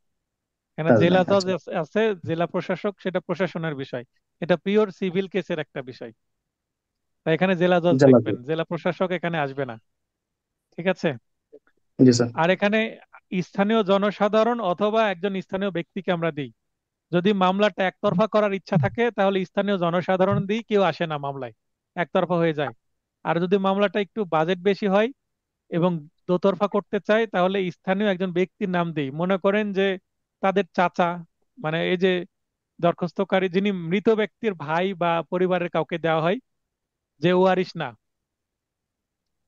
S1: এখানে
S6: কাজ
S1: জেলা
S6: নাই,
S1: জজ
S6: আচ্ছা।
S1: আছে, জেলা প্রশাসক সেটা প্রশাসনের বিষয়, এটা পিওর সিভিল কেসের একটা বিষয়। তাই এখানে জেলা জজ
S6: জেলা
S1: দেখবেন,
S6: জজ।
S1: জেলা প্রশাসক এখানে আসবে না। ঠিক আছে?
S6: জি স্যার।
S1: আর এখানে স্থানীয় জনসাধারণ অথবা একজন স্থানীয় ব্যক্তিকে আমরা দিই। যদি মামলাটা একতরফা করার ইচ্ছা থাকে তাহলে স্থানীয় জনসাধারণ দিই, কেউ আসে না মামলায়, একতরফা হয়ে যায়। আর যদি মামলাটা একটু বাজেট বেশি হয় এবং দোতরফা করতে চাই, তাহলে স্থানীয় একজন ব্যক্তির নাম দিই, মনে করেন যে তাদের চাচা, মানে এই যে দরখাস্তকারী যিনি মৃত ব্যক্তির ভাই বা পরিবারের কাউকে দেওয়া হয়, যে ওয়ারিশ না,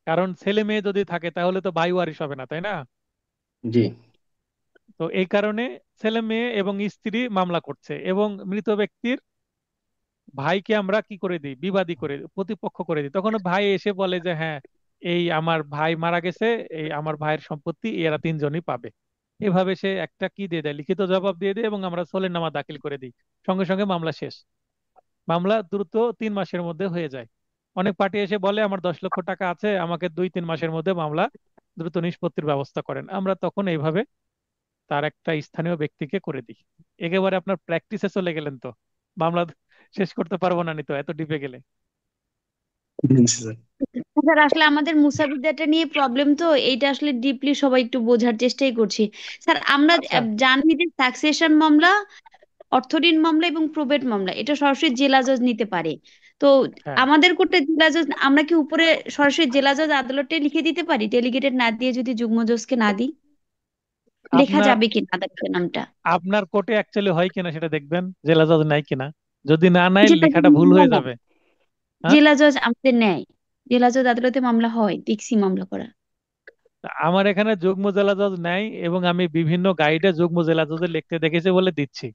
S1: কারণ ছেলে মেয়ে যদি থাকে তাহলে তো ভাই ওয়ারিশ হবে না, তাই না?
S10: জি।
S1: তো এই কারণে ছেলে মেয়ে এবং স্ত্রী মামলা করছে, এবং মৃত ব্যক্তির ভাইকে আমরা কি করে দিই, বিবাদী করে, প্রতিপক্ষ করে দিই। তখন ভাই এসে বলে যে হ্যাঁ, এই আমার ভাই মারা গেছে, এই আমার ভাইয়ের সম্পত্তি এরা তিনজনই পাবে। এভাবে সে একটা কি দিয়ে দেয়, লিখিত জবাব দিয়ে দেয়, এবং আমরা সলিলনামা দাখিল করে দিই। সঙ্গে সঙ্গে মামলা শেষ। মামলা দ্রুত 3 মাসের মধ্যে হয়ে যায়। অনেক পার্টি এসে বলে আমার 10 লক্ষ টাকা আছে, আমাকে 2-3 মাসের মধ্যে মামলা দ্রুত নিষ্পত্তির ব্যবস্থা করেন। আমরা তখন এইভাবে তার একটা স্থানীয় ব্যক্তিকে করে দিই। একেবারে আপনার প্র্যাকটিসে চলে গেলেন তো, মামলা শেষ করতে পারবো না, নি তো এত ডিপে গেলে।
S8: স্যার আসলে আমাদের মুসাবিদাটা নিয়ে প্রবলেম, তো এইটা আসলে ডিপলি সবাই একটু বোঝার চেষ্টাই করছি। স্যার আমরা
S1: আচ্ছা।
S8: জানি যে সাকসেশন মামলা, অর্থঋণ মামলা এবং প্রবেট মামলা এটা সরাসরি জেলা জজ নিতে পারে। তো
S1: হ্যাঁ,
S8: আমাদের কোর্টে জেলা জজ, আমরা কি উপরে সরাসরি জেলা জজ আদালতে লিখে দিতে পারি, ডেলিগেটেড না দিয়ে যদি যুগ্ম জজকে না দিই? লেখা
S1: আপনার
S8: যাবে কিনা আদালতের নামটা?
S1: আপনার কোর্টে অ্যাকচুয়ালি হয় কিনা সেটা দেখবেন, জেলা জজ নাই কিনা। যদি না নাই,
S8: যেটা
S1: লেখাটা ভুল হয়ে যাবে। হ্যাঁ,
S8: জেলা জজ আমাদের নেয়, জেলা জজ আদালতে মামলা হয়, দেখছি মামলা করা।
S1: আমার এখানে যুগ্ম জেলা জজ নাই, এবং আমি বিভিন্ন গাইডে যুগ্ম জেলা জজের লিখতে দেখেছি বলে দিচ্ছি।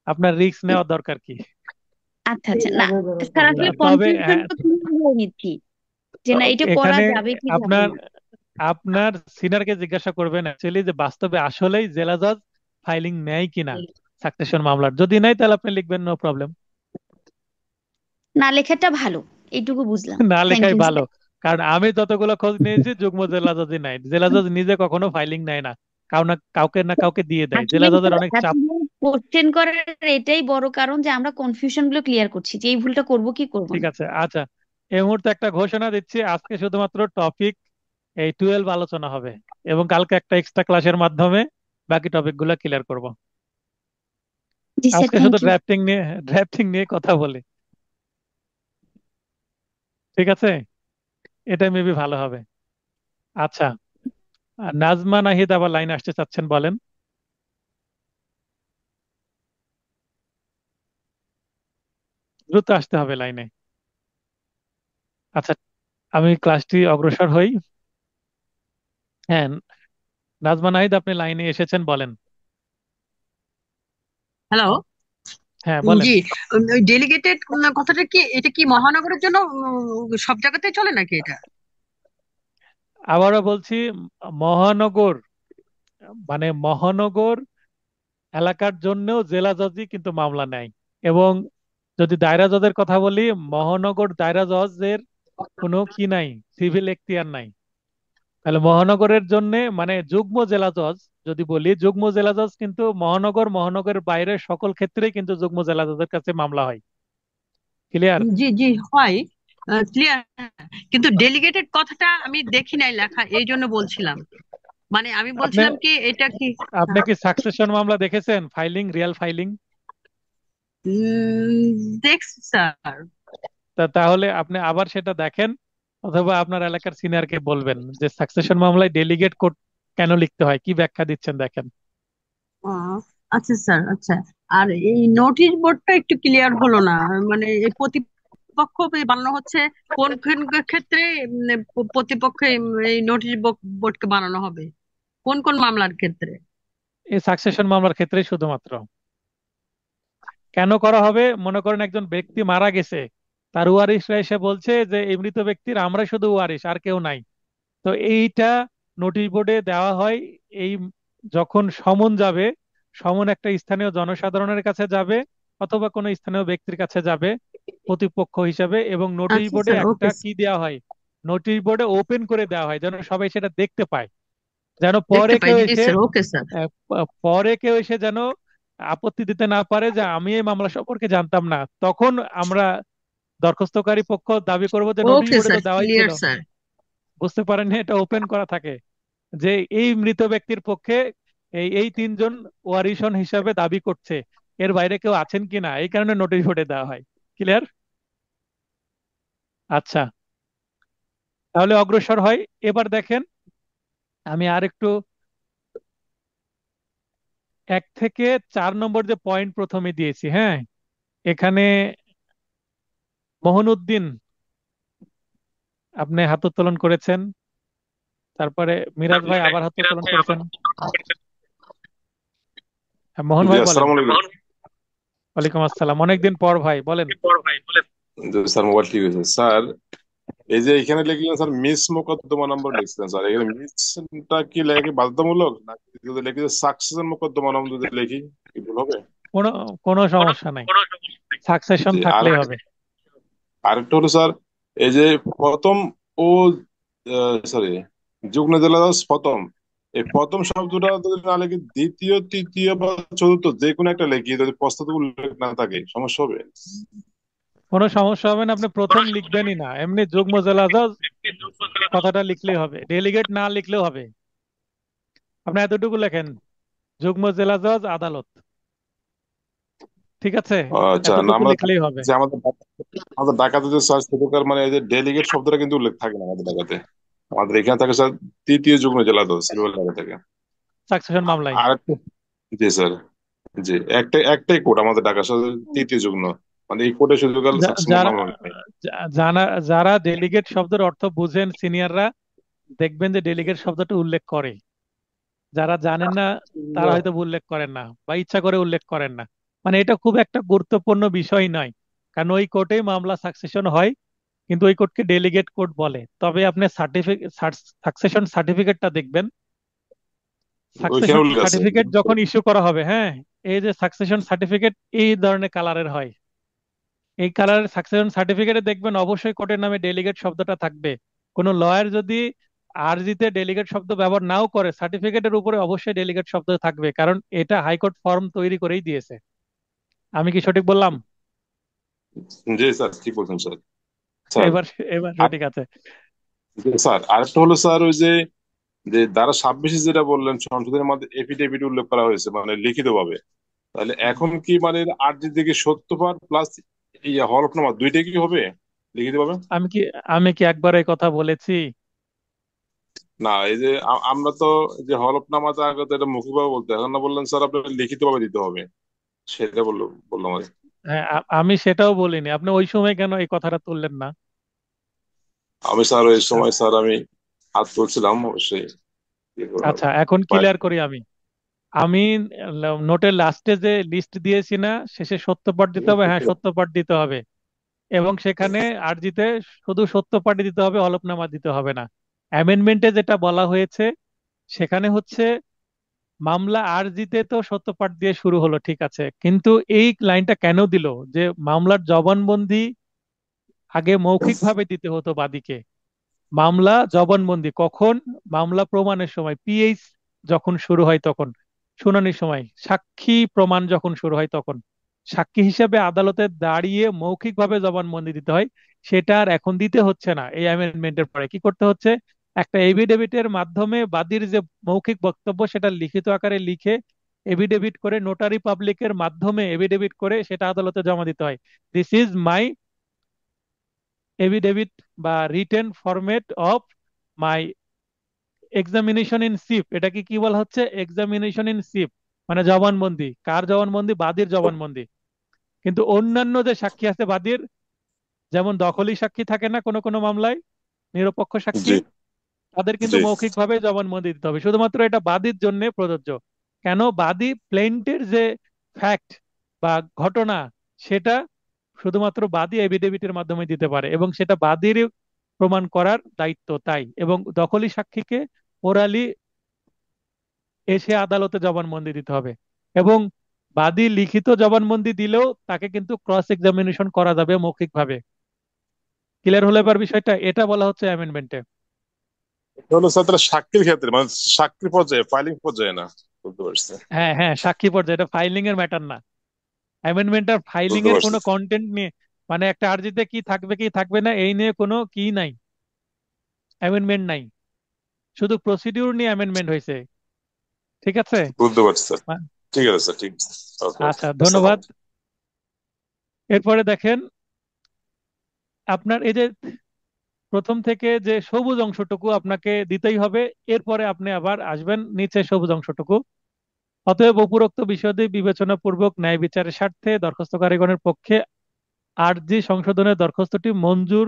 S1: আপনার রিস্ক নেওয়ার দরকার কি?
S8: আচ্ছা আচ্ছা, না স্যার আসলে
S1: তবে
S8: কনফিউশন
S1: হ্যাঁ,
S8: তো ক্লিয়ার হয়ে নিচ্ছি যে না এটা করা
S1: এখানে
S8: যাবে কি যাবে
S1: আপনার
S8: না।
S1: আপনার সিনিয়রকে জিজ্ঞাসা করবেন অ্যাকচুয়ালি যে বাস্তবে আসলেই জেলা জজ ফাইলিং নেয় কিনা সাকসেশন মামলার। যদি নেয় তাহলে আপনি লিখবেন, নো প্রবলেম।
S8: না লেখাটা ভালো, এইটুকু বুঝলাম।
S1: না
S8: থ্যাংক
S1: লেখাই
S8: ইউ
S1: ভালো,
S8: স্যার।
S1: কারণ আমি যতগুলো খোঁজ নিয়েছি যুগ্ম জেলা জজই নাই। জেলা জজ নিজে কখনো ফাইলিং নেয় না, কাউকে না কাউকে দিয়ে দেয়। জেলা
S8: আসলে
S1: জজের অনেক চাপ।
S8: কোশ্চেন করার এটাই বড় কারণ যে আমরা কনফিউশন গুলো ক্লিয়ার করছি যে এই ভুলটা করব কি করব
S1: ঠিক
S8: না।
S1: আছে, আচ্ছা। এই মুহূর্তে একটা ঘোষণা দিচ্ছি, আজকে শুধুমাত্র টপিক এই 12 আলোচনা হবে, এবং কালকে একটা এক্সট্রা ক্লাসের মাধ্যমে বাকি টপিক গুলো ক্লিয়ার করব।
S8: জি স্যার,
S1: আজকে
S8: থ্যাংক
S1: শুধু
S8: ইউ।
S1: ড্রাফটিং নিয়ে কথা বলি, ঠিক আছে? এটা মেবি ভালো হবে। আচ্ছা, আর নাজমা নাহিদ আবার লাইন আসতে চাচ্ছেন, বলেন। দ্রুত আসতে হবে লাইনে। আচ্ছা, আমি ক্লাসটি অগ্রসর হই। হ্যাঁ, নাজমা নাহিদ আপনি লাইনে এসেছেন, বলেন।
S5: হ্যালো।
S1: হ্যাঁ, বলেন।
S5: জি। ওই ডেলিগেটেড কথাটা কি, এটা কি মহানগরের জন্য সব জায়গাতে চলে নাকি এটা?
S1: আবারও বলছি, মহানগর মানে মহানগর এলাকার জন্যও জেলা জজই কিন্তু মামলা নেয়। এবং যদি দায়রা জজের কথা বলি, মহানগর দায়রা জজের কোনো কি নাই, সিভিল এখতিয়ার নাই। তাহলে মহানগরের জন্য মানে যুগ্ম জেলা জজ, যদি বলি যুগ্ম জেলা জজ কিন্তু মহানগরের বাইরে সকল ক্ষেত্রেই কিন্তু যুগ্ম জেলা জজের কাছে মামলা হয়। ক্লিয়ার?
S5: জি জি, হয়, ক্লিয়ার। কিন্তু ডেলিগেটেড কথাটা আমি দেখি নাই লেখা, এই জন্য বলছিলাম। মানে আমি
S1: আপনি
S5: বলছিলাম কি এটা কি।
S1: আপনি কি সাকসেশন মামলা দেখেছেন, ফাইলিং, রিয়েল ফাইলিং?
S5: উম, দেখছি স্যার।
S1: তাহলে আপনি আবার সেটা দেখেন, অথবা আপনার এলাকার সিনিয়রকে বলবেন যে সাকসেশন মামলায় ডেলিগেট কোর্ট কেন লিখতে হয়, কি ব্যাখ্যা দিচ্ছেন দেখেন।
S5: আচ্ছা স্যার, আচ্ছা। আর এই নোটিশ বোর্ডটা একটু ক্লিয়ার হলো না, মানে এই প্রতিপক্ষ বানানো হচ্ছে কোন কোন ক্ষেত্রে, প্রতিপক্ষে এই নোটিশ বোর্ডকে বানানো হবে কোন কোন মামলার ক্ষেত্রে?
S1: এই সাকসেশন মামলার ক্ষেত্রে শুধুমাত্র। কেন করা হবে, মনে করেন একজন ব্যক্তি মারা গেছে, তার ওয়ারিশরা এসে বলছে যে এই মৃত ব্যক্তির আমরা শুধু ওয়ারিশ, আর কেউ নাই। তো এইটা নোটিশ বোর্ডে দেওয়া হয়। এই যখন সমন যাবে, সমন একটা স্থানীয় জনসাধারণের কাছে যাবে, অথবা কোনো স্থানীয় ব্যক্তির কাছে যাবে প্রতিপক্ষ হিসাবে, এবং নোটিশ
S5: আচ্ছা
S1: বোর্ডে
S5: স্যার,
S1: একটা
S5: ওকে।
S1: কি দেওয়া হয়, নোটিশ বোর্ডে ওপেন করে দেওয়া হয় যেন সবাই সেটা দেখতে পায়, যেন
S5: দেখতে
S1: পরে
S5: পাই,
S1: কেউ
S5: জি
S1: এসে
S5: স্যার, ওকে স্যার।
S1: পরে কেউ এসে যেন আপত্তি দিতে না পারে যে আমি এই মামলা সম্পর্কে জানতাম না। তখন আমরা দরখাস্তকারী পক্ষ দাবি করব যে নোটিশ
S5: ওকে
S1: বোর্ডে তো
S5: স্যার,
S1: দেওয়াই ছিল,
S5: ক্লিয়ার স্যার।
S1: বুঝতে পারেননি, এটা ওপেন করা থাকে যে এই মৃত ব্যক্তির পক্ষে এই এই তিনজন ওয়ারিশন হিসাবে দাবি করছে, এর বাইরে কেউ আছেন কিনা, এই কারণে নোটিশ বোর্ডে দেওয়া হয়। ক্লিয়ার? আচ্ছা, তাহলে অগ্রসর হয়। এবার দেখেন, আমি আর একটু 1 থেকে 4 নম্বর যে পয়েন্ট প্রথমে দিয়েছি, হ্যাঁ, এখানে মহনুদ্দিন আপনি হাত উত্তোলন করেছেন। তারপরে মিরাজ ভাই আবার হাত উত্তোলন করেছেন। হ্যাঁ, মোহন
S10: জি
S1: ভাই বলেন।
S10: আসসালামু আলাইকুম।
S1: ওয়ালাইকুম আসসালাম, অনেকদিন পর ভাই বলেন।
S10: জি, স্যার মোবাইল ঠিক আছে স্যার। এই যে এখানে লিখলেন স্যার মিস মোকদ্দমা নম্বর লিখছেন স্যার, এখানে মিসটা কি লেখা কি বাধ্যতামূলক, নাকি যদি লিখি যে সাকসেসের মোকদ্দমা নম্বর যদি লিখি কি ভুল হবে?
S1: কোনো কোনো সমস্যা নাই, সাকসেশন
S10: জি। আর
S1: থাকলেই হবে।
S10: আরেকটা হলো স্যার, এই যে প্রথম ও সরি যুগ্ম জেলা প্রথম, এই প্রথম শব্দটা যদি না লিখি দ্বিতীয় তৃতীয় বা চতুর্থ যে কোনো একটা লিখি, যদি প্রস্তাব উল্লেখ না থাকে সমস্যা হবে?
S1: কোনো সমস্যা হবে না, আপনি প্রথম লিখবেনই না, এমনি যুগ্ম জেলা জজ কথাটা লিখলেই হবে, ডেলিগেট না লিখলেও হবে। আপনি এতটুকু লেখেন, যুগ্ম জেলা জজ আদালত, ঠিক আছে?
S10: আচ্ছা না,
S1: এতটুকু
S10: আমরা
S1: লিখলেই হবে।
S10: যে আমাদের ঢাকাতে যে স্যার সেখানকার মানে এই যে ডেলিগেট শব্দটা কিন্তু উল্লেখ থাকে না আমাদের ঢাকাতে। আমাদের এখানে থাকে স্যার তৃতীয় যুগ্ম জেলা দল সিলভার ঢাকা থেকে।
S1: সাকসেশন মামলায়
S10: আর জি স্যার, জি একটাই কোড আমাদের ঢাকা স্যার, তৃতীয় যুগ্ম, মানে এই কোডে শুধু গেল সাকসেসফুল
S1: যারা
S10: মামলা নেই।
S1: জানা যারা ডেলিগেট শব্দের অর্থ বুঝেন সিনিয়ররা দেখবেন যে ডেলিগেট শব্দটা উল্লেখ করে। যারা জানেন না তারা হয়তো উল্লেখ করেন না বা ইচ্ছা করে উল্লেখ করেন না। মানে এটা খুব একটা গুরুত্বপূর্ণ বিষয় নয়, কারণ ওই কোর্টেই মামলা সাকসেশন হয়, কিন্তু ওই কোর্টকে ডেলিগেট কোর্ট বলে। তবে আপনি সাকসেশন সার্টিফিকেটটা দেখবেন।
S10: ওইখানে
S1: সাকসেশন
S10: উল্লেখ আছে।
S1: সার্টিফিকেট যখন ইস্যু করা হবে, হ্যাঁ, এই যে সাকসেশন সার্টিফিকেট এই ধরনের কালারের হয়, এই কালারের সাকসেশন সার্টিফিকেটে দেখবেন অবশ্যই কোর্টের নামে ডেলিগেট শব্দটা থাকবে। কোনো লয়ার যদি আরজিতে ডেলিগেট শব্দ ব্যবহার নাও করে, সার্টিফিকেটের উপরে অবশ্যই ডেলিগেট শব্দ থাকবে, কারণ এটা হাইকোর্ট ফর্ম তৈরি করেই দিয়েছে। আমি কি সঠিক বললাম?
S10: জি স্যার ঠিক বলছেন স্যার। স্যার
S1: এবার এবার
S10: আর
S1: সঠিক আছে।
S10: জি, স্যার আরেকটা হলো স্যার, ওই যে যে ধারা 26 যেটা বললেন সংশোধনের মধ্যে এফিডেভিট উল্লেখ করা হয়েছে মানে লিখিত ভাবে, তাহলে
S1: হুম।
S10: এখন কি মানে আরজি থেকে সত্যপাঠ প্লাস হলফনামা দুইটাই কি হবে লিখিত ভাবে?
S1: আমি কি আমি কি একবার এই কথা বলেছি?
S10: না, এই যে আমরা তো যে হলফনামাটা আগে তো এটা মৌখিকভাবে বলতে, এখন না বললেন স্যার আপনার লিখিত ভাবে দিতে হবে, সেটা বললাম আর কি।
S1: হ্যাঁ, আমি সেটাও বলিনি, আপনি ওই সময় কেন এই কথাটা তুললেন না?
S10: আমি স্যার ওই সময় স্যার আমি হাত তুলছিলাম অবশ্যই, ইয়ে করার
S1: আচ্ছা, এখন
S10: পাই।
S1: ক্লিয়ার করি আমি। আমি নোটের লাস্টে যে লিস্ট দিয়েছি না, শেষে সত্য পাঠ দিতে হবে, হ্যাঁ সত্য পাঠ দিতে হবে। এবং সেখানে আরজিতে শুধু সত্য পাঠ দিতে হবে, হলফনামা দিতে হবে না। অ্যামেন্ডমেন্টে যেটা বলা হয়েছে সেখানে হচ্ছে মামলা আরজিতে তো সত্য পাঠ দিয়ে শুরু হলো, ঠিক আছে, কিন্তু এই লাইনটা কেন দিল যে মামলার জবানবন্দি আগে মৌখিকভাবে দিতে হতো বাদীকে? মামলা জবানবন্দি কখন? মামলা প্রমাণের সময়, পিএইচ যখন শুরু হয় তখন, শুনানির সময় সাক্ষী প্রমাণ যখন শুরু হয় তখন সাক্ষী হিসেবে আদালতে দাঁড়িয়ে মৌখিকভাবে জবানবন্দি দিতে হয়। সেটা আর এখন দিতে হচ্ছে না। এই অ্যামেন্ডমেন্টের পরে কি করতে হচ্ছে? একটা এভিডেভিটের মাধ্যমে বাদীর যে মৌখিক বক্তব্য সেটা লিখিত আকারে লিখে এভিডেভিট করে নোটারি পাবলিকের মাধ্যমে এভিডেভিট করে সেটা আদালতে জমা দিতে হয়। দিস ইজ মাই এভিডেভিট বা written format of my examination in chief. এটাকে কি বলা হচ্ছে? এক্সামিনেশন ইন চিফ, মানে জবানবন্দি। কার জবানবন্দি? বাদীর জবানবন্দি। কিন্তু অন্যান্য যে সাক্ষী আছে বাদীর, যেমন দখলী সাক্ষী থাকে না কোনো কোনো মামলায়, নিরপেক্ষ সাক্ষী,
S10: জি
S1: তাদের কিন্তু
S10: জি
S1: মৌখিকভাবে জবানবন্দি দিতে হবে। শুধুমাত্র এটা বাদীর জন্য প্রযোজ্য। কেন? বাদী প্লেন্টের যে ফ্যাক্ট বা ঘটনা, সেটা শুধুমাত্র বাদী এভিডেভিটের মাধ্যমে দিতে পারে, এবং সেটা বাদীর প্রমাণ করার দায়িত্ব তাই। এবং দখলী সাক্ষীকে ওরালি এসে আদালতে জবানবন্দি দিতে হবে। এবং বাদী লিখিত জবানবন্দি দিলেও তাকে কিন্তু ক্রস এক্সামিনেশন করা যাবে মৌখিকভাবে। ক্লিয়ার হলো এবার বিষয়টা? এটা বলা হচ্ছে অ্যামেন্ডমেন্টে।
S10: এটা হলো স্যার তাহলে সাক্ষীর ক্ষেত্রে, মানে সাক্ষীর পর্যায়ে ফাইলিং পর্যায়ে না, বুঝতে পারছি।
S1: হ্যাঁ হ্যাঁ, সাক্ষী পর্যায়ে, এটা ফাইলিং এর ম্যাটার না। অ্যামেন্ডমেন্ট আর ফাইলিং
S10: বুঝতে
S1: এর
S10: পারছি।
S1: কোনো কন্টেন্ট নিয়ে, মানে একটা আরজিতে কি থাকবে কি থাকবে না এই নিয়ে কোনো কি নাই, অ্যামেন্ডমেন্ট নাই। শুধু প্রসিডিউর নিয়ে অ্যামেন্ডমেন্ট হয়েছে, ঠিক আছে?
S10: বুঝতে পারছি স্যার।
S1: আ-
S10: ঠিক আছে স্যার, ঠিক আছে। ওকে ওকে,
S1: আচ্ছা,
S10: আসসালাম।
S1: ধন্যবাদ। এরপরে দেখেন, আপনার এই যে প্রথম থেকে যে সবুজ অংশটুকু আপনাকে দিতেই হবে, এরপরে আপনি আবার আসবেন নিচে সবুজ অংশটুকু। অতএব উপরোক্ত বিষয়াদি বিবেচনা পূর্বক ন্যায় বিচারের স্বার্থে দরখাস্তকারীগণের পক্ষে আরজি সংশোধনের দরখাস্তটি মঞ্জুর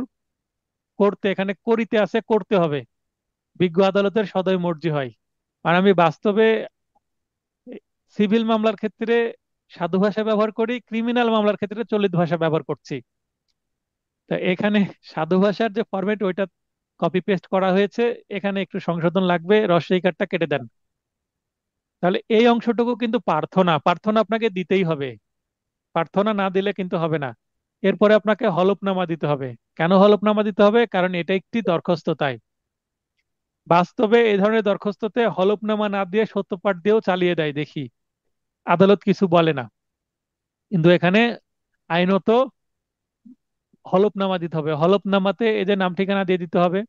S1: করতে, এখানে করিতে আছে, করতে হবে। বিজ্ঞ আদালতের সদয় মর্জি হয়। আর আমি বাস্তবে সিভিল মামলার ক্ষেত্রে সাধু ভাষা ব্যবহার করি, ক্রিমিনাল মামলার ক্ষেত্রে চলিত ভাষা ব্যবহার করছি। তা এখানে সাধু ভাষার যে ফরম্যাট ওইটা কপি পেস্ট করা হয়েছে, এখানে একটু সংশোধন লাগবে, রস্বইকারটা কেটে দেন। তাহলে এই অংশটুকু কিন্তু প্রার্থনা, প্রার্থনা আপনাকে দিতেই হবে, প্রার্থনা না দিলে কিন্তু হবে না। এরপরে আপনাকে হলফনামা দিতে হবে। কেন হলফনামা দিতে হবে? কারণ এটা একটি দরখাস্ত, তাই। বাস্তবে এই ধরনের দরখাস্ততে হলফনামা না দিয়ে সত্যপাঠ দিয়েও চালিয়ে দেয়, দেখি, আদালত কিছু বলে না। কিন্তু এখানে আইনত হলফনামা দিতে হবে। হলফনামাতে এদের নাম ঠিকানা দিয়ে দিতে হবে।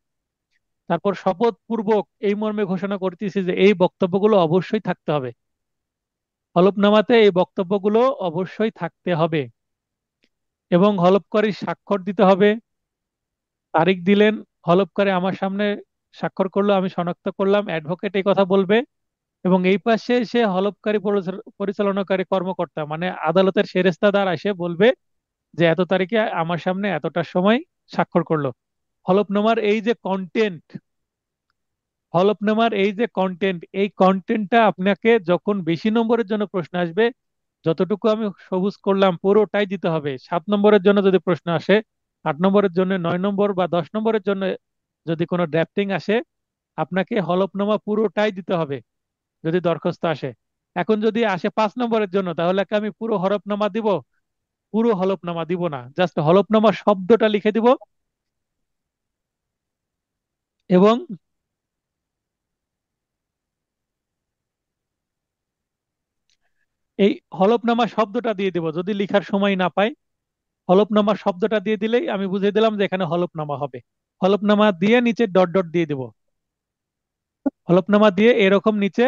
S1: তারপর শপথ পূর্বক এই মর্মে ঘোষণা করতেছি যে এই বক্তব্যগুলো অবশ্যই থাকতে হবে। হলফনামাতে এই বক্তব্যগুলো অবশ্যই থাকতে হবে এবং হলফকারী স্বাক্ষর দিতে হবে। তারিখ দিলেন, হলফকারী আমার সামনে স্বাক্ষর করলো, আমি শনাক্ত করলাম, অ্যাডভোকেট এই কথা বলবে। এবং এই পাশে সে হলফকারী পরিচালনাকারী কর্মকর্তা মানে আদালতের সেরেস্তাদার এসে বলবে যে এত তারিখে আমার সামনে এতটার সময় স্বাক্ষর করলো। হলফনামার এই যে কন্টেন্ট, হলফনামার এই যে কন্টেন্ট, এই কন্টেন্টটা আপনাকে যখন বেশি নম্বরের জন্য প্রশ্ন আসবে, যতটুকু আমি সবুজ করলাম পুরোটাই দিতে হবে। 7 নম্বরের জন্য যদি প্রশ্ন আসে, 8 নম্বরের জন্য, 9 নম্বর বা 10 নম্বরের জন্য যদি কোনো ড্রাফটিং আসে, আপনাকে হলফনামা পুরোটাই দিতে হবে যদি দরখাস্ত আসে। এখন যদি আসে 5 নম্বরের জন্য, তাহলে কি আমি পুরো হলফনামা দিব? পুরো হলফনামা দিব না, জাস্ট হলফনামা শব্দটা লিখে দিব। এবং এই হলফনামা শব্দটা দিয়ে দিব, যদি লিখার সময় না পাই হলফনামা শব্দটা দিয়ে দিলেই আমি বুঝিয়ে দিলাম যে এখানে হলফনামা হবে। হলফনামা দিয়ে নিচে ডট ডট দিয়ে দিব। হলফনামা দিয়ে এরকম নিচে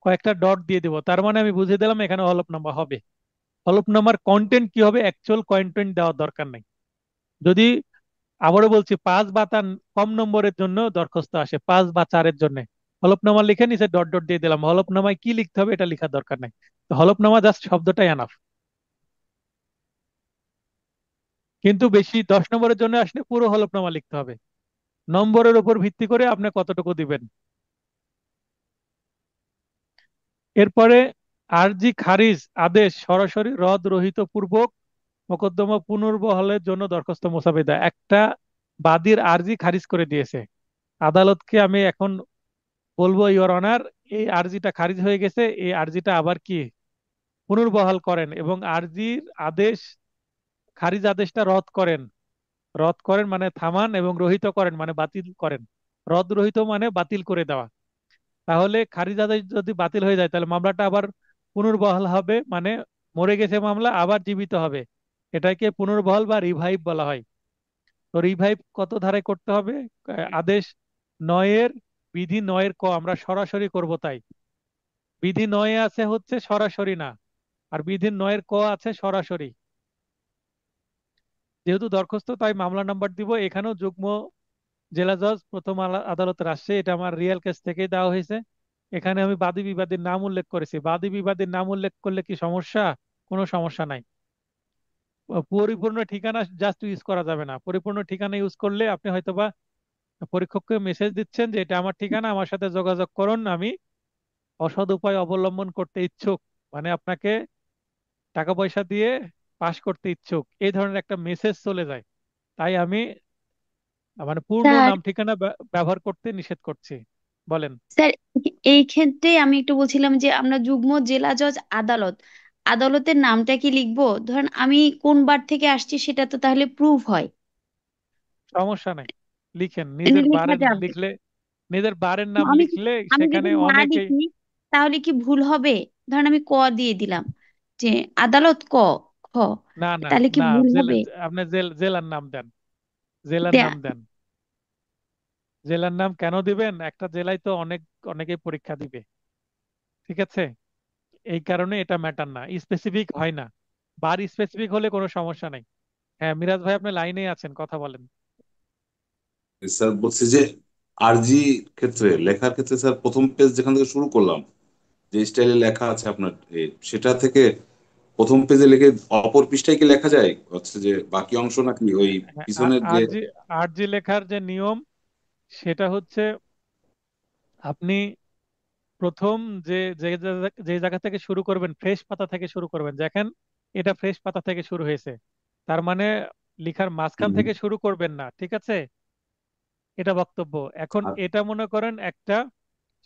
S1: কয়েকটা ডট দিয়ে দিব, তার মানে আমি বুঝিয়ে দিলাম এখানে হলফনামা হবে। হলফনামার কন্টেন্ট কি হবে, অ্যাকচুয়াল কন্টেন্ট দেওয়ার দরকার নাই। যদি, আবারও বলছি, 5 বা তার কম নম্বরের জন্য দরখাস্ত আসে, 5 বা 4-এর জন্য, হলফনামা লিখে নিচে ডট ডট দিয়ে দিলাম, হলফনামায় কি লিখতে হবে এটা লেখার দরকার নাই। তো হলফনামা জাস্ট শব্দটাই এনাফ। কিন্তু বেশি 10 নম্বরের জন্য আসলে পুরো হলফনামা লিখতে হবে। নম্বরের উপর ভিত্তি করে আপনি কতটুকু দিবেন। এরপরে আরজি খারিজ আদেশ সরাসরি রদ রহিত পূর্বক মোকদ্দমা পুনর্বহালের জন্য দরখাস্ত মোসাবেদা। একটা বাদীর আরজি খারিজ করে দিয়েছে, আদালতকে আমি এখন বলবো ইওর অনার, এই আরজিটা খারিজ হয়ে গেছে, এই আরজিটা আবার কি পুনর্বহাল করেন এবং আরজির আদেশ, খারিজ আদেশটা রদ করেন। রদ করেন মানে থামান, এবং রহিত করেন মানে বাতিল করেন। রদ রহিত মানে বাতিল করে দেওয়া। তাহলে খারিজ আদেশ যদি বাতিল হয়ে যায় তাহলে মামলাটা আবার পুনর্বহাল হবে, মানে মরে গেছে মামলা আবার জীবিত হবে। এটাকে পুনর্বহাল বা রিভাইভ বলা হয়। তো রিভাইভ কত ধারায় করতে হবে? আদেশ 9-এর বিধি 9-এর ক আমরা সরাসরি করব, তাই বিধি 9-এ আছে হচ্ছে সরাসরি না, আর বিধি 9-এর ক আছে সরাসরি। যেহেতু দরখাস্ত তাই মামলা নাম্বার দিব। এখানেও যুগ্ম জেলা জজ প্রথম আদালত রাজশাহী, এটা আমার রিয়েল কেস থেকেই দেওয়া হয়েছে। এখানে আমি বাদী বিবাদীর নাম উল্লেখ করেছি। বাদী বিবাদীর নাম উল্লেখ করলে কি সমস্যা? কোনো সমস্যা নাই। পরিপূর্ণ ঠিকানা জাস্ট ইউজ করা যাবে না। পরিপূর্ণ ঠিকানা ইউজ করলে আপনি হয়তোবা পরীক্ষককে মেসেজ দিচ্ছেন যে এটা আমার ঠিকানা, আমার সাথে যোগাযোগ করুন, আমি অসৎ উপায় অবলম্বন করতে ইচ্ছুক, মানে আপনাকে টাকা পয়সা দিয়ে পাশ করতে ইচ্ছুক, এই ধরনের একটা মেসেজ চলে যায়। তাই আমি মানে পূর্ণ
S8: স্যার,
S1: নাম ঠিকানা ব্যবহার করতে নিষেধ করছি। বলেন।
S8: স্যার, এই ক্ষেত্রে আমি একটু বলছিলাম যে আমরা যুগ্ম জেলা জজ আদালত, আদালতের নামটা কি লিখবো? ধরেন আমি কোন বার থেকে আসছি সেটা তো তাহলে প্রুফ হয়,
S1: সমস্যা নাই, লিখেন নিজের
S8: লেখা
S1: বারের
S8: যাবে।
S1: লিখলে, নিজের বারের নাম
S8: আমি
S1: লিখলে
S8: আমি
S1: সেখানে
S8: যদি না
S1: অনেকেই।
S8: লিখি তাহলে কি ভুল হবে? ধরেন আমি ক দিয়ে দিলাম যে আদালত ক, খ,
S1: না না
S8: তাহলে কি
S1: না,
S8: ভুল
S1: জেলা,
S8: হবে?
S1: আপনি জেলার নাম দেন, জেলার নাম
S8: দেয়া-
S1: দেন। জেলার নাম কেন দিবেন? একটা জেলায় তো অনেকেই পরীক্ষা দিবে, ঠিক আছে? এই কারণে এটা ম্যাটার না, স্পেসিফিক হয় না। বার স্পেসিফিক হলে কোনো সমস্যা নাই। হ্যাঁ মিরাজ ভাই, আপনি লাইনেই আছেন, কথা বলেন।
S9: স্যার বলছি যে আরজি ক্ষেত্রে লেখার ক্ষেত্রে স্যার প্রথম পেজ যেখান থেকে শুরু করলাম, যে স্টাইলে লেখা আছে আপনার সেটা থেকে প্রথম পেজে লিখে অপর পৃষ্ঠায় কি লেখা যায় হচ্ছে যে বাকি অংশ নাকি ওই
S1: হ্যাঁ,
S9: পিছনের যে
S1: আরজি আরজি লেখার যে নিয়ম সেটা হচ্ছে আপনি প্রথম যে যে যে জায়গা থেকে শুরু করবেন, ফ্রেশ পাতা থেকে শুরু করবেন। দেখেন এটা ফ্রেশ পাতা থেকে শুরু হয়েছে, তার মানে লিখার মাঝখান
S9: হুম,
S1: থেকে শুরু করবেন না, ঠিক আছে? এটা বক্তব্য। এখন
S9: আর
S1: এটা মনে করেন একটা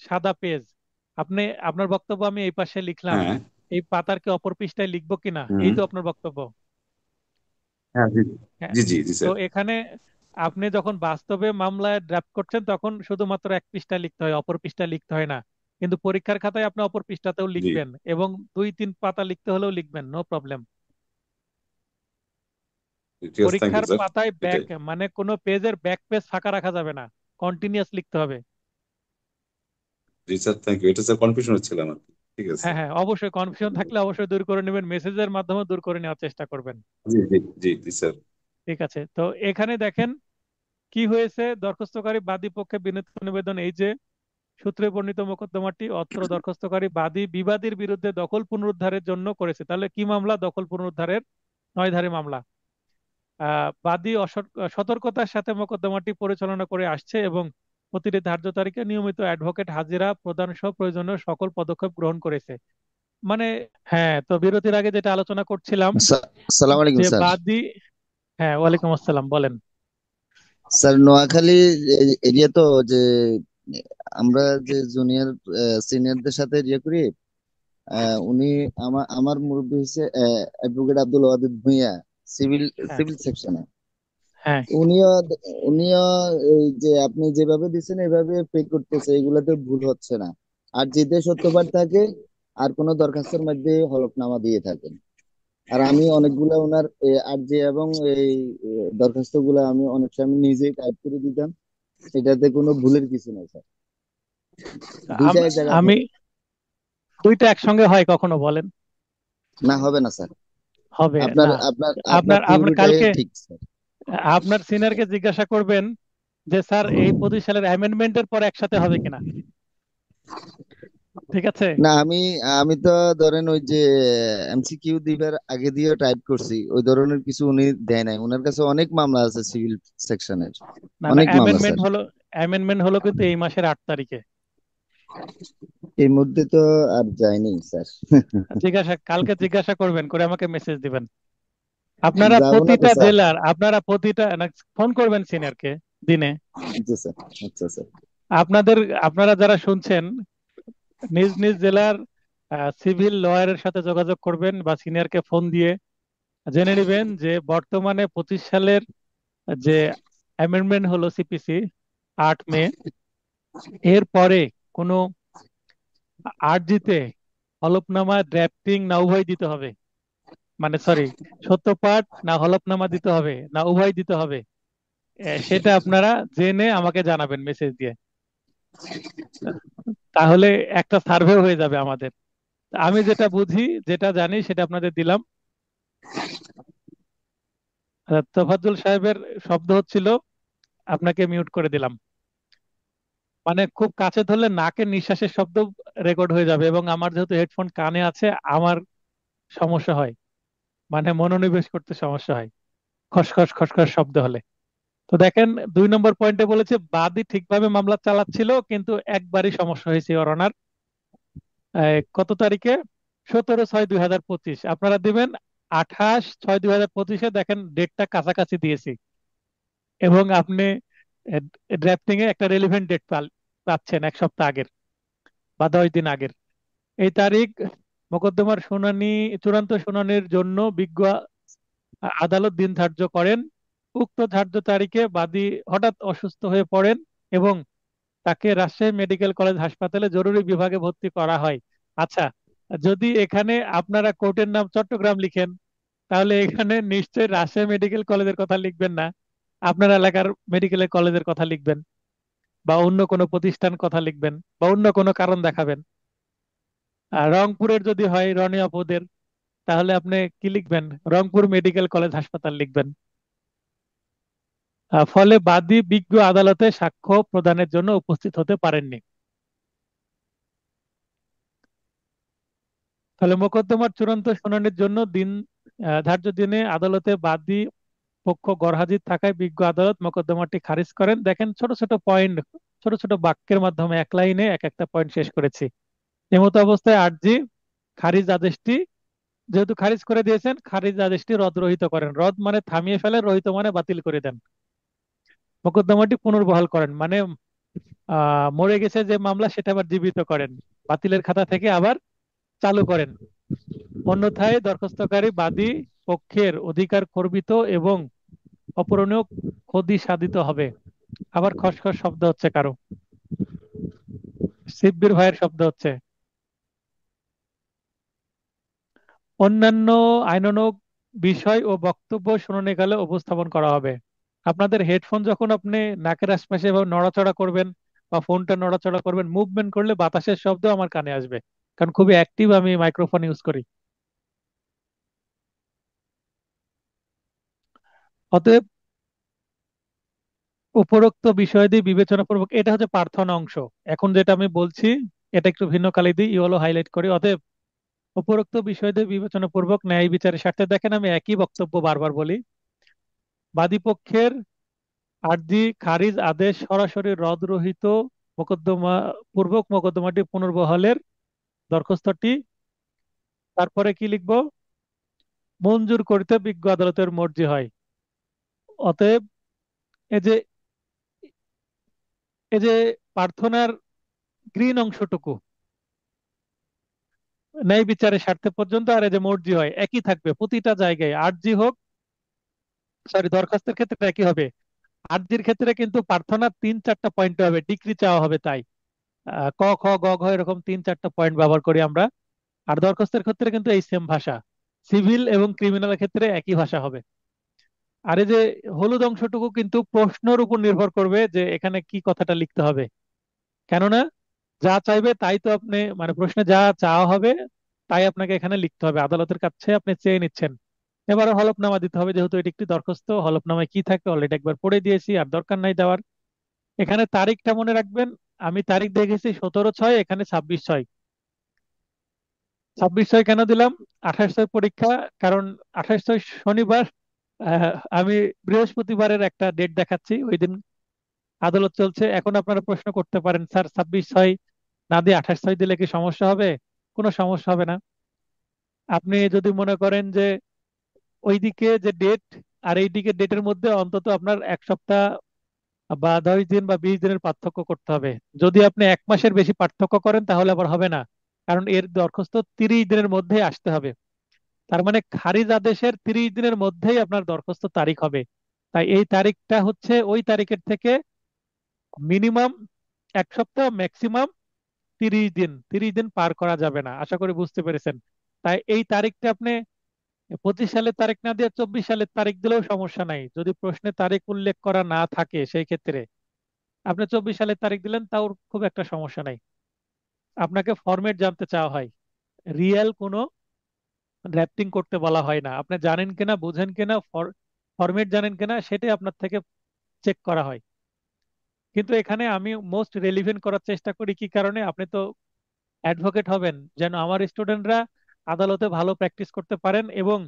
S1: সাদা পেজ, আপনি আপনার বক্তব্য আমি এই পাশে লিখলাম,
S9: হ্যাঁ,
S1: এই পাতার কি অপর পৃষ্ঠায় লিখবো কিনা, এই
S9: হুম,
S1: তো আপনার বক্তব্য।
S9: হ্যাঁ, জি
S1: হ্যাঁ,
S9: জি জি জি
S1: তো
S9: স্যার।
S1: এখানে আপনি যখন বাস্তবে মামলায় ড্রাফট করছেন তখন শুধুমাত্র এক পৃষ্ঠা লিখতে হয়, অপর পৃষ্ঠা লিখতে হয় না। কিন্তু পরীক্ষার খাতায় আপনি অপর পৃষ্ঠাতেও
S9: জি,
S1: লিখবেন এবং 2-3 পাতা লিখতে হলেও লিখবেন, নো প্রবলেম।
S9: ঠিক আছে, থ্যাংক ইউ
S1: পরীক্ষার
S9: স্যার।
S1: পাতায় ব্যাক
S9: এটাই।
S1: মানে কোনো পেজের ব্যাক পেজ ফাঁকা রাখা যাবে না, কন্টিনিউয়াস লিখতে হবে।
S9: জি স্যার, থ্যাংক ইউ। এটা স্যার কনফিউশন হচ্ছিল আমার। ঠিক আছে।
S1: হ্যাঁ হ্যাঁ, অবশ্যই কনফিউশন থাকলে অবশ্যই দূর করে নেবেন, মেসেজের মাধ্যমে দূর করে নেওয়ার চেষ্টা করবেন।
S9: জি জি জি জি স্যার।
S1: ঠিক আছে, তো এখানে দেখেন কি হয়েছে। দরখাস্তকারী বাদী পক্ষে বিনীত নিবেদন এই যে, সূত্রে বর্ণিত মোকদ্দমাটি অত্র দরখাস্তকারী বাদী বিবাদীর বিরুদ্ধে দখল পুনরুদ্ধারের জন্য করেছে। তাহলে কি মামলা? দখল পুনরুদ্ধারের 9 ধারী মামলা। বাদী সতর্কতার সাথে মোকদ্দমাটি পরিচালনা করে আসছে এবং প্রতিটি ধার্য তারিখে নিয়মিত অ্যাডভোকেট হাজিরা প্রদান সহ প্রয়োজনীয় সকল পদক্ষেপ গ্রহণ করেছে। মানে, হ্যাঁ, তো বিরতির আগে যেটা আলোচনা করছিলাম
S11: আসসালামু আলাইকুম
S1: যে
S11: স্যার।
S1: বাদী, হ্যাঁ, ওয়ালাইকুম আসসালাম, বলেন।
S11: স্যার নোয়াখালী এরিয়া তো যে আমরা যে জুনিয়র সিনিয়রদের সাথে ইয়ে করি, উনি আমার মুরব্বী হচ্ছে অ্যাডভোকেট আব্দুল ওয়াদুদ ভুঁইয়া, সিভিল
S1: হ্যাঁ
S11: সিভিল সেকশনে।
S1: হ্যাঁ,
S11: উনিও উনিও এই যে আপনি যেভাবে দিচ্ছেন এভাবে পে করতেছে, এগুলাতে ভুল হচ্ছে না। আর যেতে সত্যপাঠ থাকে আর কোনো দরখাস্তের মধ্যে হলফনামা দিয়ে থাকেন। আর আমি অনেকগুলা ওনার আর্জি এবং এই দরখাস্ত গুলা আমি অনেক সময় নিজেই টাইপ করে দিতাম। এটাতে কোনো ভুলের কিছু নাই স্যার, দুইটা এক জায়গায়
S1: আমি
S11: হবে।
S1: দুইটা একসঙ্গে হয় কখনো, বলেন?
S11: না, হবে না স্যার।
S1: হবে
S11: আপনার
S1: না।
S11: আপনার আপনার
S1: আপনার আপনার
S11: থিওরিটাই
S1: কালকে
S11: ঠিক স্যার।
S1: আপনার সিনিয়রকে জিজ্ঞাসা করবেন যে স্যার এই 25 সালের অ্যামেন্ডমেন্টের পর একসাথে হবে কিনা, ঠিক আছে?
S11: না, আমি আমি তো ধরেন ওই যে এমসিকিউ দিবার আগে দিয়ে টাইপ করছি, ওই ধরনের কিছু উনি দেয় নাই। ওনার কাছে অনেক মামলা আছে সিভিল সেকশনের,
S1: না না,
S11: অনেক মামলা
S1: অ্যামেন্ডমেন্ট
S11: স্যার।
S1: হলো, অ্যামেন্ডমেন্ট হলো কিন্তু এই মাসের 8 তারিখে।
S11: এই মধ্যে তো আর যায়নি স্যার।
S1: কালকে জিজ্ঞাসা করবেন, করে আমাকে মেসেজ দিবেন। আপনারা
S11: যাবো না তো
S1: প্রতিটা
S11: স্যার।
S1: জেলার, আপনারা প্রতিটা ফোন করবেন সিনিয়রকে দিনে।
S11: জি স্যার। আচ্ছা স্যার।
S1: আপনাদের, আপনারা যারা শুনছেন নিজ নিজ জেলার সিভিল লয়ারের সাথে যোগাযোগ করবেন বা সিনিয়রকে ফোন দিয়ে জেনে নেবেন যে বর্তমানে 25 সালের যে অ্যামেন্ডমেন্ট হলো সিপিসি 8 মে, এর পরে কোনো আর্জিতে হলফনামা ড্রাফটিং না উভয় দিতে হবে, মানে সরি, সত্যপাঠ না হলফনামা দিতে হবে না উভয় দিতে হবে। সেটা আপনারা জেনে আমাকে জানাবেন মেসেজ দিয়ে। তাহলে একটা সার্ভে হয়ে যাবে আমাদের। আমি যেটা বুঝি যেটা জানি সেটা আপনাদের দিলাম। তোফাজ্জল সাহেবের শব্দ হচ্ছিল, আপনাকে মিউট করে দিলাম। মানে খুব কাছে ধরলে নাকের নিঃশ্বাসের শব্দ রেকর্ড হয়ে যাবে এবং আমার যেহেতু হেডফোন কানে আছে, আমার সমস্যা হয়, মানে মনোনিবেশ করতে সমস্যা হয় খসখস খসখস শব্দ হলে। তো দেখেন 2 নম্বর পয়েন্টে বলেছে বাদী ঠিকভাবে মামলা চালাচ্ছিল কিন্তু একবারই সমস্যা হয়েছে ওর অনার। কত তারিখে? 17/6/2025। আপনারা দিবেন 28/6/2025। দেখেন ডেটটা কাছাকাছি দিয়েছি এবং আপনি ড্রাফটিং এ একটা রেলিভেন্ট ডেট পাচ্ছেন 1 সপ্তাহ আগের বা 10 দিন আগের। এই তারিখ মোকদ্দমার শুনানি, চূড়ান্ত শুনানির জন্য বিজ্ঞ আদালত দিন ধার্য করেন। উক্ত ধার্য তারিখে বাদী হঠাৎ অসুস্থ হয়ে পড়েন এবং তাকে রাজশাহী মেডিকেল কলেজ হাসপাতালে জরুরি বিভাগে ভর্তি করা হয়। আচ্ছা, যদি এখানে আপনারা কোর্টের নাম চট্টগ্রাম লিখেন তাহলে এখানে নিশ্চয়ই রাজশাহী মেডিকেল কলেজের কথা লিখবেন না, আপনার এলাকার মেডিকেল কলেজের কথা লিখবেন বা অন্য কোনো প্রতিষ্ঠান কথা লিখবেন বা অন্য কোনো কারণ দেখাবেন। আর রংপুরের যদি হয় রনি অপুদের, তাহলে আপনি কি লিখবেন? রংপুর মেডিকেল কলেজ হাসপাতাল লিখবেন। ফলে বাদী বিজ্ঞ আদালতে সাক্ষ্য প্রদানের জন্য উপস্থিত হতে পারেননি। তাহলে মোকদ্দমার চূড়ান্ত শুনানির জন্য ধার্য দিনে আদালতে বাদী পক্ষ গরহাজির থাকায় বিজ্ঞ আদালত মোকদ্দমাটি খারিজ করেন। দেখেন ছোট ছোট পয়েন্ট, ছোট ছোট বাক্যের মাধ্যমে এক লাইনে এক একটা পয়েন্ট শেষ করেছি। এমতো অবস্থায় আর্জি খারিজ আদেশটি, যেহেতু খারিজ করে দিয়েছেন, খারিজ আদেশটি রহিত করেন। রদ মানে থামিয়ে ফেলে, রহিত মানে বাতিল করে দেন। মোকদ্দমাটি পুনর্বহাল করেন মানে মরে গেছে যে মামলা সেটা আবার জীবিত করেন, বাতিলের খাতা থেকে আবার চালু করেন। অন্যথায় দরখাস্তকারী বাদী পক্ষের অধিকার খর্বিত এবং অপূরণীয় ক্ষতি সাধিত হবে। আবার খসখস শব্দ হচ্ছে কারো, শিববীর ভাইয়ের শব্দ হচ্ছে। অন্যান্য আইনানুগ বিষয় ও বক্তব্য শুনানিকালে উপস্থাপন করা হবে। আপনাদের হেডফোন যখন আপনি নাকের আশপাশে এভাবে নড়াচড়া করবেন বা ফোনটা নড়াচড়া করবেন, মুভমেন্ট করলে বাতাসের শব্দ আমার কানে আসবে, কারণ খুবই অ্যাক্টিভ আমি মাইক্রোফোন ইউজ করি। অতএব উপরোক্ত বিষয়াদি বিবেচনাপূর্বক, এটা হচ্ছে প্রার্থনা অংশ। এখন যেটা আমি বলছি এটা একটু ভিন্ন কালি দিয়ে ইয়েলো হাইলাইট করি। অতএব উপরোক্ত বিষয়াদি বিবেচনাপূর্বক ন্যায় বিচারের স্বার্থে, দেখেন আমি একই বক্তব্য বারবার বলি, বাদীপক্ষের আর্জি খারিজ আদেশ সরাসরি রহিত মোকদ্দমা পূর্বক মোকদ্দমাটি পুনর্বহালের দরখাস্তটি, তারপরে কি লিখবো, মঞ্জুর করিতে বিজ্ঞ আদালতের মর্জি হয়। অতএব এই যে এই যে প্রার্থনার গ্রিন অংশটুকু ন্যায় বিচারের স্বার্থে পর্যন্ত, আর এই যে মর্জি হয় একই থাকবে প্রতিটা জায়গায়। আর্জি হোক, সরি দরখাস্তের ক্ষেত্রে একই হবে। আর্জির ক্ষেত্রে কিন্তু প্রার্থনার 3-4টা পয়েন্ট হবে, ডিগ্রি চাওয়া হবে তাই। ক খ গ ঘ এরকম 3-4টা পয়েন্ট ব্যবহার করি আমরা। আর দরখাস্তের ক্ষেত্রে কিন্তু এই সেম ভাষা, সিভিল এবং ক্রিমিনালের ক্ষেত্রে একই ভাষা হবে। আর এই যে হলুদ অংশটুকু কিন্তু প্রশ্নের উপর নির্ভর করবে যে এখানে কি কথাটা লিখতে হবে। কেননা যা চাইবে তাই তো আপনি, মানে প্রশ্নে যা চাওয়া হবে তাই আপনাকে এখানে লিখতে হবে, আদালতের কাছে আপনি চেয়ে নিচ্ছেন। এবারে হলফনামা দিতে হবে, যেহেতু এটি একটি দরখাস্ত, হলফনামায় কি থাকে অলরেডি একবার পড়ে দিয়েছি, আর দরকার নাই দেওয়ার। এখানে তারিখটা মনে রাখবেন, আমি তারিখ দেখেছি 17/6, এখানে 26/6। 26/6 কেন দিলাম, 28/6 পরীক্ষা, কারণ 28/6 শনিবার। আহ, আমি বৃহস্পতিবারের একটা ডেট দেখাচ্ছি, ওই দিন আদালত চলছে। এখন আপনারা প্রশ্ন করতে পারেন, স্যার 26/6 না দিয়ে 28/6 দিলে কি সমস্যা হবে? কোনো সমস্যা হবে না। আপনি যদি মনে করেন যে ওইদিকে যে ডেট আর এইদিকে ডেটের মধ্যে অন্তত আপনার 1 সপ্তাহ বা 10 দিন বা 20 দিনের পার্থক্য করতে হবে। যদি আপনি 1 মাসের বেশি পার্থক্য করেন তাহলে আবার হবে না, কারণ এর দরখাস্ত 30 দিনের মধ্যে আসতে হবে। তার মানে খারিজ আদেশের 30 দিনের মধ্যেই আপনার দরখাস্ত তারিখ হবে। তাই এই তারিখটা হচ্ছে ওই তারিখের থেকে মিনিমাম 1 সপ্তাহ, ম্যাক্সিমাম 30 দিন। 30 দিন পার করা যাবে না, আশা করি বুঝতে পেরেছেন। তাই এই তারিখটা আপনি 25 সালের তারিখ না দিয়ে 24 সালের তারিখ দিলেও সমস্যা নাই, যদি প্রশ্নে তারিখ উল্লেখ করা না থাকে সেই ক্ষেত্রে। আপনি 24 সালের তারিখ দিলেন, তাও খুব একটা সমস্যা নাই। আপনাকে ফরম্যাট জানতে চাওয়া হয়, রিয়েল কোনো র্যাপটিং করতে বলা হয় না। আপনি জানেন কিনা, বুঝেন কিনা, ফরম্যাট জানেন কিনা, সেটাই আপনার থেকে চেক করা হয়। কিন্তু এখানে আমি মোস্ট রেলিভেন্ট করার চেষ্টা করি, কি কারণে, আপনি তো অ্যাডভোকেট হবেন, যেন আমার স্টুডেন্টরা আদালতে ভালো প্র্যাকটিস করতে পারেন এবং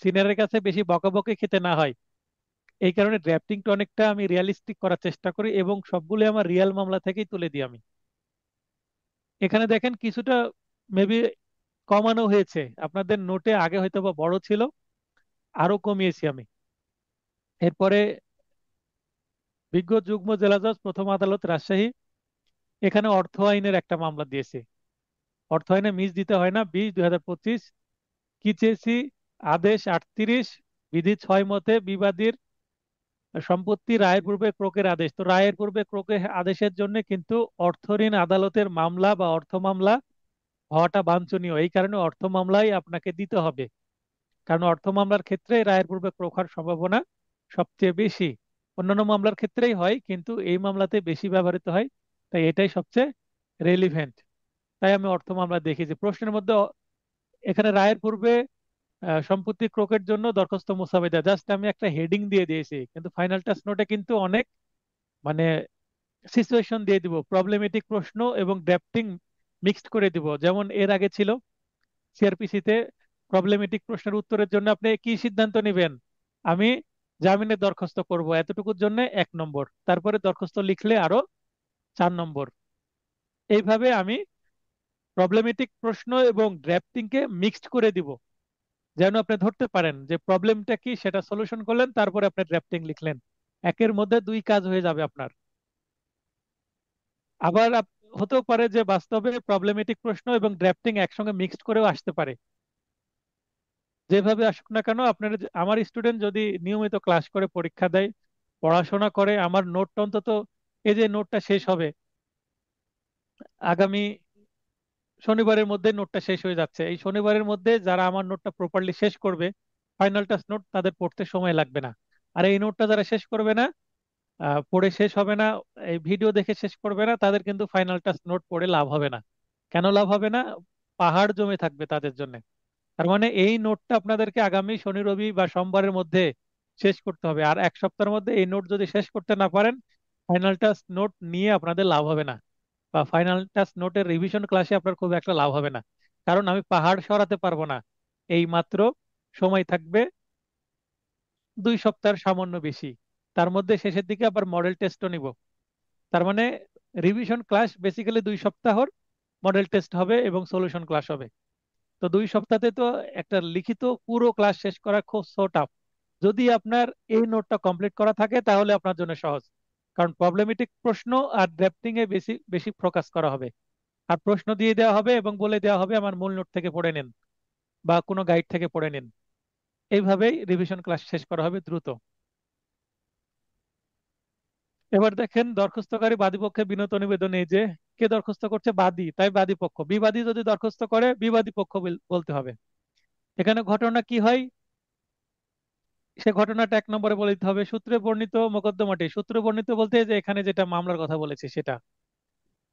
S1: সিনিয়রের কাছে বেশি বকাবকি খেতে না হয়। এই কারণে ড্রাফটিংটা অনেকটা আমি রিয়ালিস্টিক করার চেষ্টা করি এবং সবগুলো আমার রিয়েল মামলা থেকেই তুলে দিই আমি। এখানে দেখেন কিছুটা মেবি কমানো হয়েছে, আপনাদের নোটে আগে হয়তো বা বড় ছিল, আরো কমিয়েছি আমি। এরপরে বিজ্ঞ যুগ্ম জেলা জজ প্রথম আদালত রাজশাহী, এখানে অর্থ আইনের একটা মামলা দিয়েছি। অর্থ আইনে মিস দিতে হয় না, 20/2025 কি চেয়েছি, আদেশ 38 বিধি 6 মতে বিবাদীর সম্পত্তি রায়ের পূর্বে ক্রোকের আদেশ। তো রায়ের পূর্বে ক্রোকের আদেশের জন্য কিন্তু অর্থ ঋণ আদালতের মামলা বা অর্থ মামলা হওয়াটা বাঞ্ছনীয়, এই কারণে অর্থ মামলাই আপনাকে দিতে হবে। কারণ অর্থ মামলার ক্ষেত্রে রায়ের পূর্বে ক্রোক হওয়ার সম্ভাবনা সবচেয়ে বেশি। অন্যান্য মামলার ক্ষেত্রেই হয়, কিন্তু এই মামলাতে বেশি ব্যবহৃত হয়, তাই এটাই সবচেয়ে রেলিভেন্ট। তাই আমি অর্থ মামলা দেখেছি প্রশ্নের মধ্যে। এখানে রায়ের পূর্বে সম্পত্তি ক্রোকের জন্য দরখাস্ত মোসাবেদা, জাস্ট আমি একটা হেডিং দিয়ে দিয়েছি, কিন্তু ফাইনাল টাচ নোটে কিন্তু অনেক, মানে সিচুয়েশন দিয়ে দিব, প্রবলেমেটিক প্রশ্ন এবং ড্রাফটিং মিক্সড করে দিব। যেমন এর আগে ছিল সিআরপিসি তে প্রবলেমেটিক প্রশ্নের উত্তরের জন্য আপনি কি সিদ্ধান্ত নেবেন? আমি জামিনের দরখাস্ত করব, এতটুকুর জন্য 1 নম্বর, তারপরে দরখাস্ত লিখলে আরো 4 নম্বর। এইভাবে আমি প্রবলেমেটিক প্রশ্ন এবং ড্রাফটিং কে মিক্সড করে দিব, যেন আপনি ধরতে পারেন যে প্রবলেমটা কি, সেটা সলিউশন করলেন, তারপরে আপনি ড্রাফটিং লিখলেন। একের মধ্যে দুই কাজ হয়ে যাবে আপনার। আবার হতেও পারে যে বাস্তবে প্রবলেমেটিক প্রশ্ন এবং ড্রাফটিং একসঙ্গে মিক্সড করেও আসতে পারে। যেভাবে আসুক না কেন, আপনার আমার স্টুডেন্ট যদি নিয়মিত ক্লাস করে, পরীক্ষা দেয়, পড়াশোনা করে, আমার নোটটা অন্তত, এই যে নোটটা শেষ হবে আগামী শনিবারের মধ্যে, নোটটা শেষ হয়ে যাচ্ছে, এই শনিবারের মধ্যে যারা আমার নোটটা প্রপারলি শেষ করবে, ফাইনাল টাচ নোট, তাদের পড়তে সময় লাগবে না। আর এই নোটটা যারা শেষ করবে না, পড়ে শেষ হবে না, এই ভিডিও দেখে শেষ করবে না, তাদের কিন্তু ফাইনাল টাচ নোট পড়ে লাভ হবে না। কেন লাভ হবে না? পাহাড় জমে থাকবে তাদের জন্য। তার মানে এই নোটটা আপনাদেরকে আগামী শনি রবি বা সোমবারের মধ্যে শেষ করতে হবে। আর 1 সপ্তাহের মধ্যে এই নোট যদি শেষ করতে না পারেন, ফাইনাল টাচ নোট নিয়ে আপনাদের লাভ হবে না, বা ফাইনাল টাচ নোটের রিভিশন ক্লাসে আপনার খুব একটা লাভ হবে না। কারণ আমি পাহাড় সরাতে পারবো না। এই মাত্র সময় থাকবে 2 সপ্তাহের সামান্য বেশি, তার মধ্যে শেষের দিকে আবার মডেল টেস্টও নিব। তার মানে রিভিশন ক্লাস বেসিক্যালি 2 সপ্তাহর, মডেল টেস্ট হবে এবং সলিউশন ক্লাস হবে। তো 2 সপ্তাহে তো একটা লিখিত পুরো ক্লাস শেষ করা খুব সো টাফ। যদি আপনার এই নোটটা কমপ্লিট করা থাকে তাহলে আপনার জন্য সহজ, কারণ প্রবলেমেটিক প্রশ্ন আর ড্রাফটিং এ বেশি বেশি ফোকাস করা হবে। আর প্রশ্ন দিয়ে দেওয়া হবে এবং বলে দেওয়া হবে আমার মূল নোট থেকে পড়ে নিন বা কোনো গাইড থেকে পড়ে নিন। এইভাবেই রিভিশন ক্লাস শেষ করা হবে দ্রুত। এবার দেখেন, দরখাস্তকারী বাদীপক্ষে বিনত নিবেদন, এই যে কে দরখাস্ত করছে? বাদী, তাই বাদী পক্ষ। বিবাদী যদি দরখাস্ত করে, বিবাদী পক্ষ বলতে হবে। এখানে ঘটনা কি হয়, সে ঘটনাটা 1 নম্বরে বলে দিতে হবে। সূত্রে বর্ণিত মোকদ্দমাটি, সূত্রে বর্ণিত বলতে যে এখানে যেটা মামলার কথা বলেছে সেটা।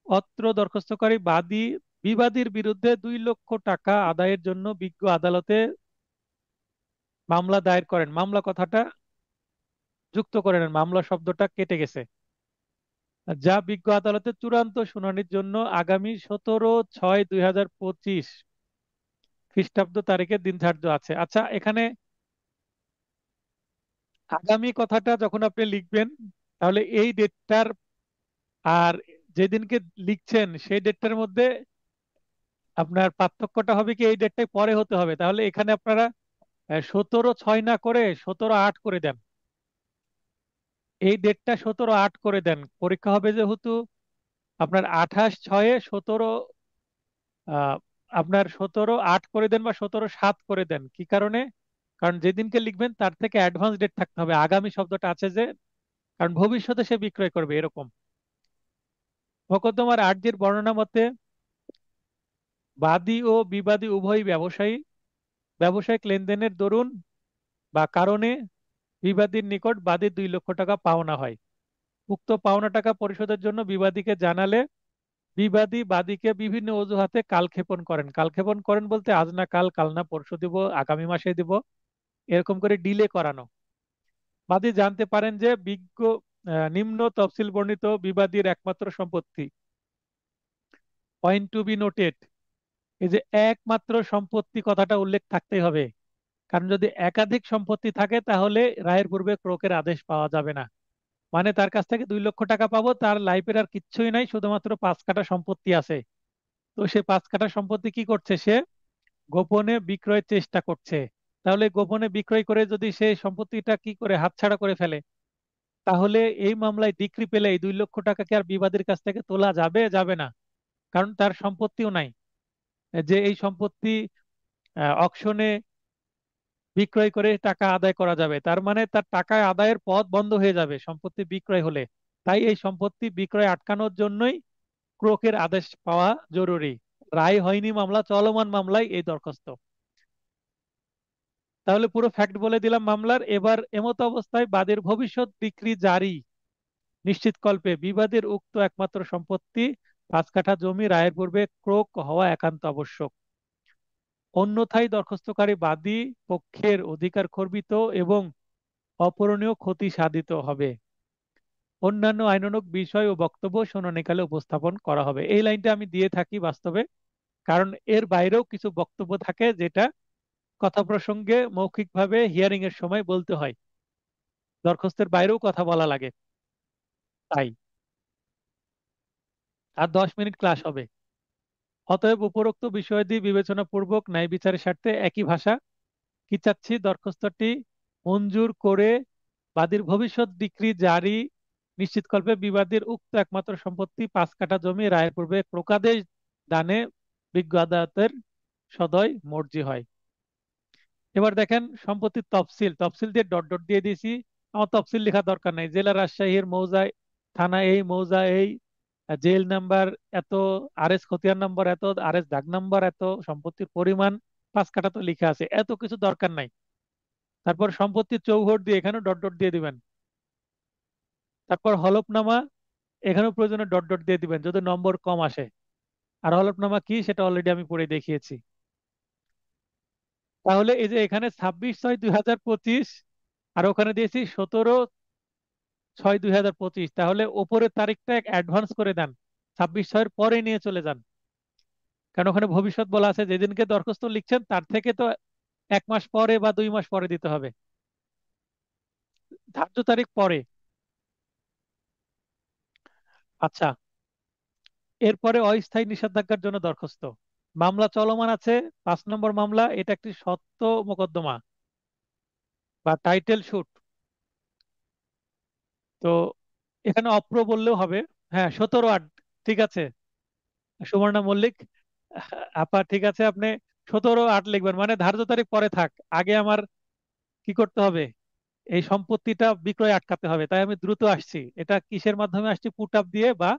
S1: অত্র দরখাস্তকারী বাদী বিবাদীর বিরুদ্ধে 2 লক্ষ টাকা আদায়ের জন্য বিজ্ঞ আদালতে মামলা দায়ের করেন। মামলা কথাটা যুক্ত করে নেন, মামলা শব্দটা কেটে গেছে। যা বিজ্ঞ আদালতে চূড়ান্ত শুনানির জন্য আগামী 17/6/2025 খ্রিস্টাব্দ তারিখের দিন ধার্য আছে। আচ্ছা, এখানে আগামী কথাটা যখন আপনি লিখবেন, তাহলে এই ডেটটার আর যেদিনকে লিখছেন সেই ডেটটার মধ্যে আপনার পার্থক্যটা হবে কি, এই ডেটটাই পরে হতে হবে। তাহলে এখানে আপনারা 17/6 না করে 17/8 করে দেন। এই ডেটটা 17/8 করে দেন। পরীক্ষা হবে যেহেতু আপনার 28/6 আহ, আপনার 17/8 করে দেন বা 17/7 করে দেন। কি কারণে? কারণ যেদিনকে লিখবেন তার থেকে অ্যাডভান্স ডেট থাকতে হবে। আগামী শব্দটা আছে যে, কারণ ভবিষ্যতে সে বিক্রয় করবে এরকম। মোকদ্দমার আর্জির বর্ণনা মতে বাদী ও বিবাদী উভয় ব্যবসায়ী, ব্যবসায়িক লেনদেনের দরুন বা কারণে বিবাদীর নিকট বাদীর 2 লক্ষ টাকা পাওনা হয়। উক্ত পাওনা টাকা পরিশোধের জন্য বিবাদীকে জানালে বিবাদী বাদীকে বিভিন্ন অজুহাতে কালক্ষেপণ করেন। কালক্ষেপণ করেন বলতে আজ না কাল, কাল না পরশু দিব, আগামী মাসে দিব, এরকম করে ডিলে করানো। বাদী জানতে পারেন যে বিজ্ঞ নিম্ন তফসিল বর্ণিত বিবাদীর একমাত্র সম্পত্তি। পয়েন্ট টু বি নোটেড, এই যে একমাত্র সম্পত্তি কথাটা উল্লেখ থাকতেই হবে। কারণ যদি একাধিক সম্পত্তি থাকে তাহলে রায়ের পূর্বে ক্রোকের আদেশ পাওয়া যাবে না। মানে তার কাছ থেকে 2 লক্ষ টাকা পাবো, তার লাইফের আর কিচ্ছুই নাই, শুধুমাত্র 5 কাঠা সম্পত্তি আছে। তো সে 5 কাঠা সম্পত্তি কি করছে? সে গোপনে বিক্রয়ের চেষ্টা করছে। তাহলে গোপনে বিক্রয় করে যদি সে সম্পত্তিটা কি করে হাতছাড়া করে ফেলে, তাহলে এই মামলায় ডিক্রি পেলে এই 2 লক্ষ টাকা কি আর বিবাদীর কাছ থেকে তোলা যাবে? যাবে না, কারণ তার সম্পত্তিও নাই যে এই সম্পত্তি অকশনে বিক্রয় করে টাকা আদায় করা যাবে। তার মানে তার টাকা আদায়ের পথ বন্ধ হয়ে যাবে সম্পত্তি বিক্রয় হলে। তাই এই সম্পত্তি বিক্রয় আটকানোর জন্যই ক্রোকের আদেশ পাওয়া জরুরি। রায় হয়নি, মামলা চলমান, মামলায় এই দরখাস্ত। তাহলে পুরো ফ্যাক্ট বলে দিলাম মামলার। এবার এমত অবস্থায় বাদীর ভবিষ্যৎ ডিক্রি জারি নিশ্চিত কল্পে বিবাদের উক্ত একমাত্র সম্পত্তি 5 কাঠা জমি রায়ের পূর্বে ক্রোক হওয়া একান্ত আবশ্যক। অন্যথায় দরখাস্তকারী বাদী পক্ষের অধিকার খর্বিত এবং অপূরণীয় ক্ষতি সাধিত হবে। অন্যান্য আইনানুগ বিষয় ও বক্তব্য শুনানিকালে উপস্থাপন করা হবে। এই লাইনটা আমি দিয়ে থাকি বাস্তবে, কারণ এর বাইরেও কিছু বক্তব্য থাকে যেটা কথা প্রসঙ্গে মৌখিকভাবে হিয়ারিং এর সময় বলতে হয়, দরখাস্তের বাইরেও কথা বলা লাগে। তাই আর 10 মিনিট ক্লাস হবে। অতএব উপরোক্ত বিষয়াদি বিবেচনাপূর্বক ন্যায় বিচারের স্বার্থে একই ভাষা কি চাচ্ছি, দরখাস্তটি মঞ্জুর করে বাদীর ভবিষ্যৎ ডিক্রি জারি নিশ্চিতকল্পে বিবাদীর উক্ত একমাত্র সম্পত্তি 5 কাঠা জমি রায়ের পূর্বে প্রকাদেশ দানে বিজ্ঞ আদালতের সদয় মর্জি হয়। এবার দেখেন সম্পত্তির তফসিল, তফসিল দিয়ে ডট ডট দিয়ে দিয়েছি। আমার তফসিল লেখা দরকার নাই। জেলা রাজশাহীর মৌজায়, থানা এই, মৌজা এই, জেল নাম্বার এত, আরএস খতিয়ান নাম্বার এত, আরএস দাগ নাম্বার এত, সম্পত্তির পরিমাণ 5 কাঠা তো লিখা আছে, এত কিছু দরকার নাই। তারপর সম্পত্তির চৌহদ দিয়ে এখানে ডট ডট দিয়ে দিবেন। তারপর হলফনামা, এখানেও প্রয়োজনে ডট ডট দিয়ে দিবেন যদি নম্বর কম আসে। আর হলফনামা কি সেটা অলরেডি আমি পড়ে দেখিয়েছি। তাহলে এই যে এখানে 26/6/2025 আর ওখানে দিয়েছি 17/6/2025, তাহলে ওপরের তারিখটা অ্যাডভান্স করে দেন, 26/6 পরে নিয়ে চলে যান। কারণ ওখানে ভবিষ্যৎ বলা আছে, যেদিনকে দরখাস্ত লিখছেন তার থেকে তো 1 মাস পরে বা 2 মাস পরে দিতে হবে, ধার্য তারিখ পরে। আচ্ছা, এরপরে অস্থায়ী নিষেধাজ্ঞার জন্য দরখাস্ত। মামলা চলমান আছে, 5 নম্বর মামলা, এটা একটি সত্য মোকদ্দমা বা টাইটেল শুট। তো এখানে অপ্র বললেও হবে। হ্যাঁ, 17/8, ঠিক আছে সুবর্ণা মল্লিক, আপা ঠিক আছে, আপনি 17/8 লিখবেন, মানে ধার্য তারিখ পরে থাক, আগে আমার কি করতে হবে, এই সম্পত্তিটা বিক্রয় আটকাতে হবে। তাই আমি দ্রুত আসছি। এটা কিসের মাধ্যমে আসছি, পুট আপ দিয়ে বা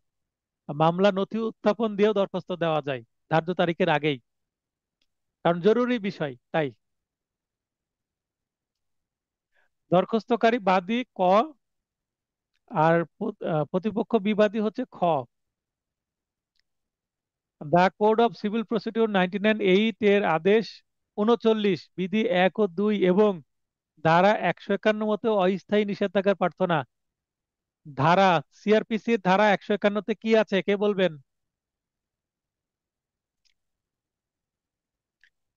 S1: মামলা নথি উত্থাপন দিয়েও দরখাস্ত দেওয়া যায় ধার্য তারিখের আগেই, কারণ জরুরি বিষয় তাই। দরখাস্তকারী বাদী ক, আর প্রতিপক্ষ বিবাদী হচ্ছে খ। The code of civil procedure 1908 এর আদেশ 39 বিধি 1 ও 2 এবং ধারা 151 মতে অস্থায়ী নিষেধাজ্ঞার প্রার্থনা। ধারা, সিআরপিসির ধারা 151-তে কি আছে কে বলবেন?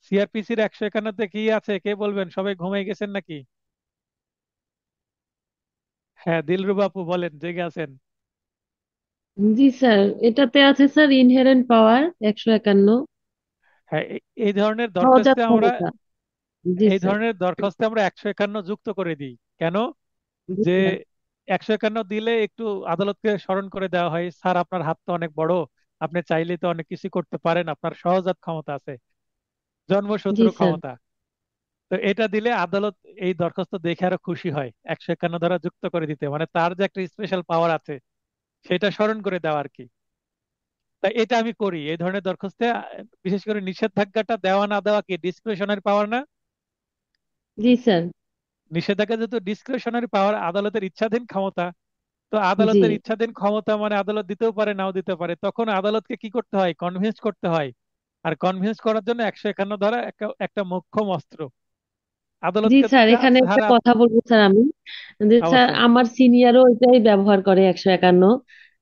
S1: সিআরপিসির 151-তে কি আছে কে বলবেন? সবাই ঘুমিয়ে গেছেন নাকি? হ্যাঁ, দিলরুবা আপু বলেন, জেগে আছেন?
S12: জি স্যার, এটাতে আছে স্যার ইনহেরেন্ট পাওয়ার 151।
S1: হ্যাঁ, এই ধরনের
S12: সহজাত
S1: দরখাস্তে আমরা,
S12: ক্ষমতা। জি
S1: এই
S12: স্যার।
S1: ধরনের দরখাস্তে আমরা 151 যুক্ত করে দিই। কেন?
S12: জি
S1: যে
S12: স্যার।
S1: 151 দিলে একটু আদালতকে স্মরণ করে দেওয়া হয়, স্যার আপনার হাত তো অনেক বড়, আপনি চাইলে তো অনেক কিছু করতে পারেন, আপনার সহজাত ক্ষমতা আছে,
S12: জি
S1: জন্মসূত্র
S12: স্যার।
S1: ক্ষমতা। তো এটা দিলে আদালত এই দরখাস্ত দেখে আরো খুশি হয়, 151 দ্বারা যুক্ত করে দিতে, মানে তার যে একটা স্পেশাল পাওয়ার আছে সেটা স্মরণ করে দেওয়া আর কি। তাই এটা আমি করি এই ধরনের দরখাস্তে। বিশেষ করে নিষেধাজ্ঞাটা দেওয়া না দেওয়া কি ডিসক্রিশনারি পাওয়ার না?
S12: জি স্যার।
S1: নিষেধাজ্ঞা যেহেতু ডিসক্রিশনারি পাওয়ার, আদালতের ইচ্ছাধীন ক্ষমতা, তো
S12: জি
S1: আদালতের ইচ্ছাধীন ক্ষমতা মানে আদালত দিতেও পারে নাও দিতে পারে, তখন আদালতকে কি করতে হয়, কনভিন্স করতে হয়। আর কনভিন্স করার জন্য 151 দ্বারা একটা মোক্ষম অস্ত্র।
S12: জি
S1: আদালতকে
S12: স্যার, এখানে একটা
S1: ছাড়া
S12: কথা বলবো স্যার আমি, যে স্যার
S1: অবশ্যই।
S12: আমার সিনিয়রও এটাই ব্যবহার করে 151।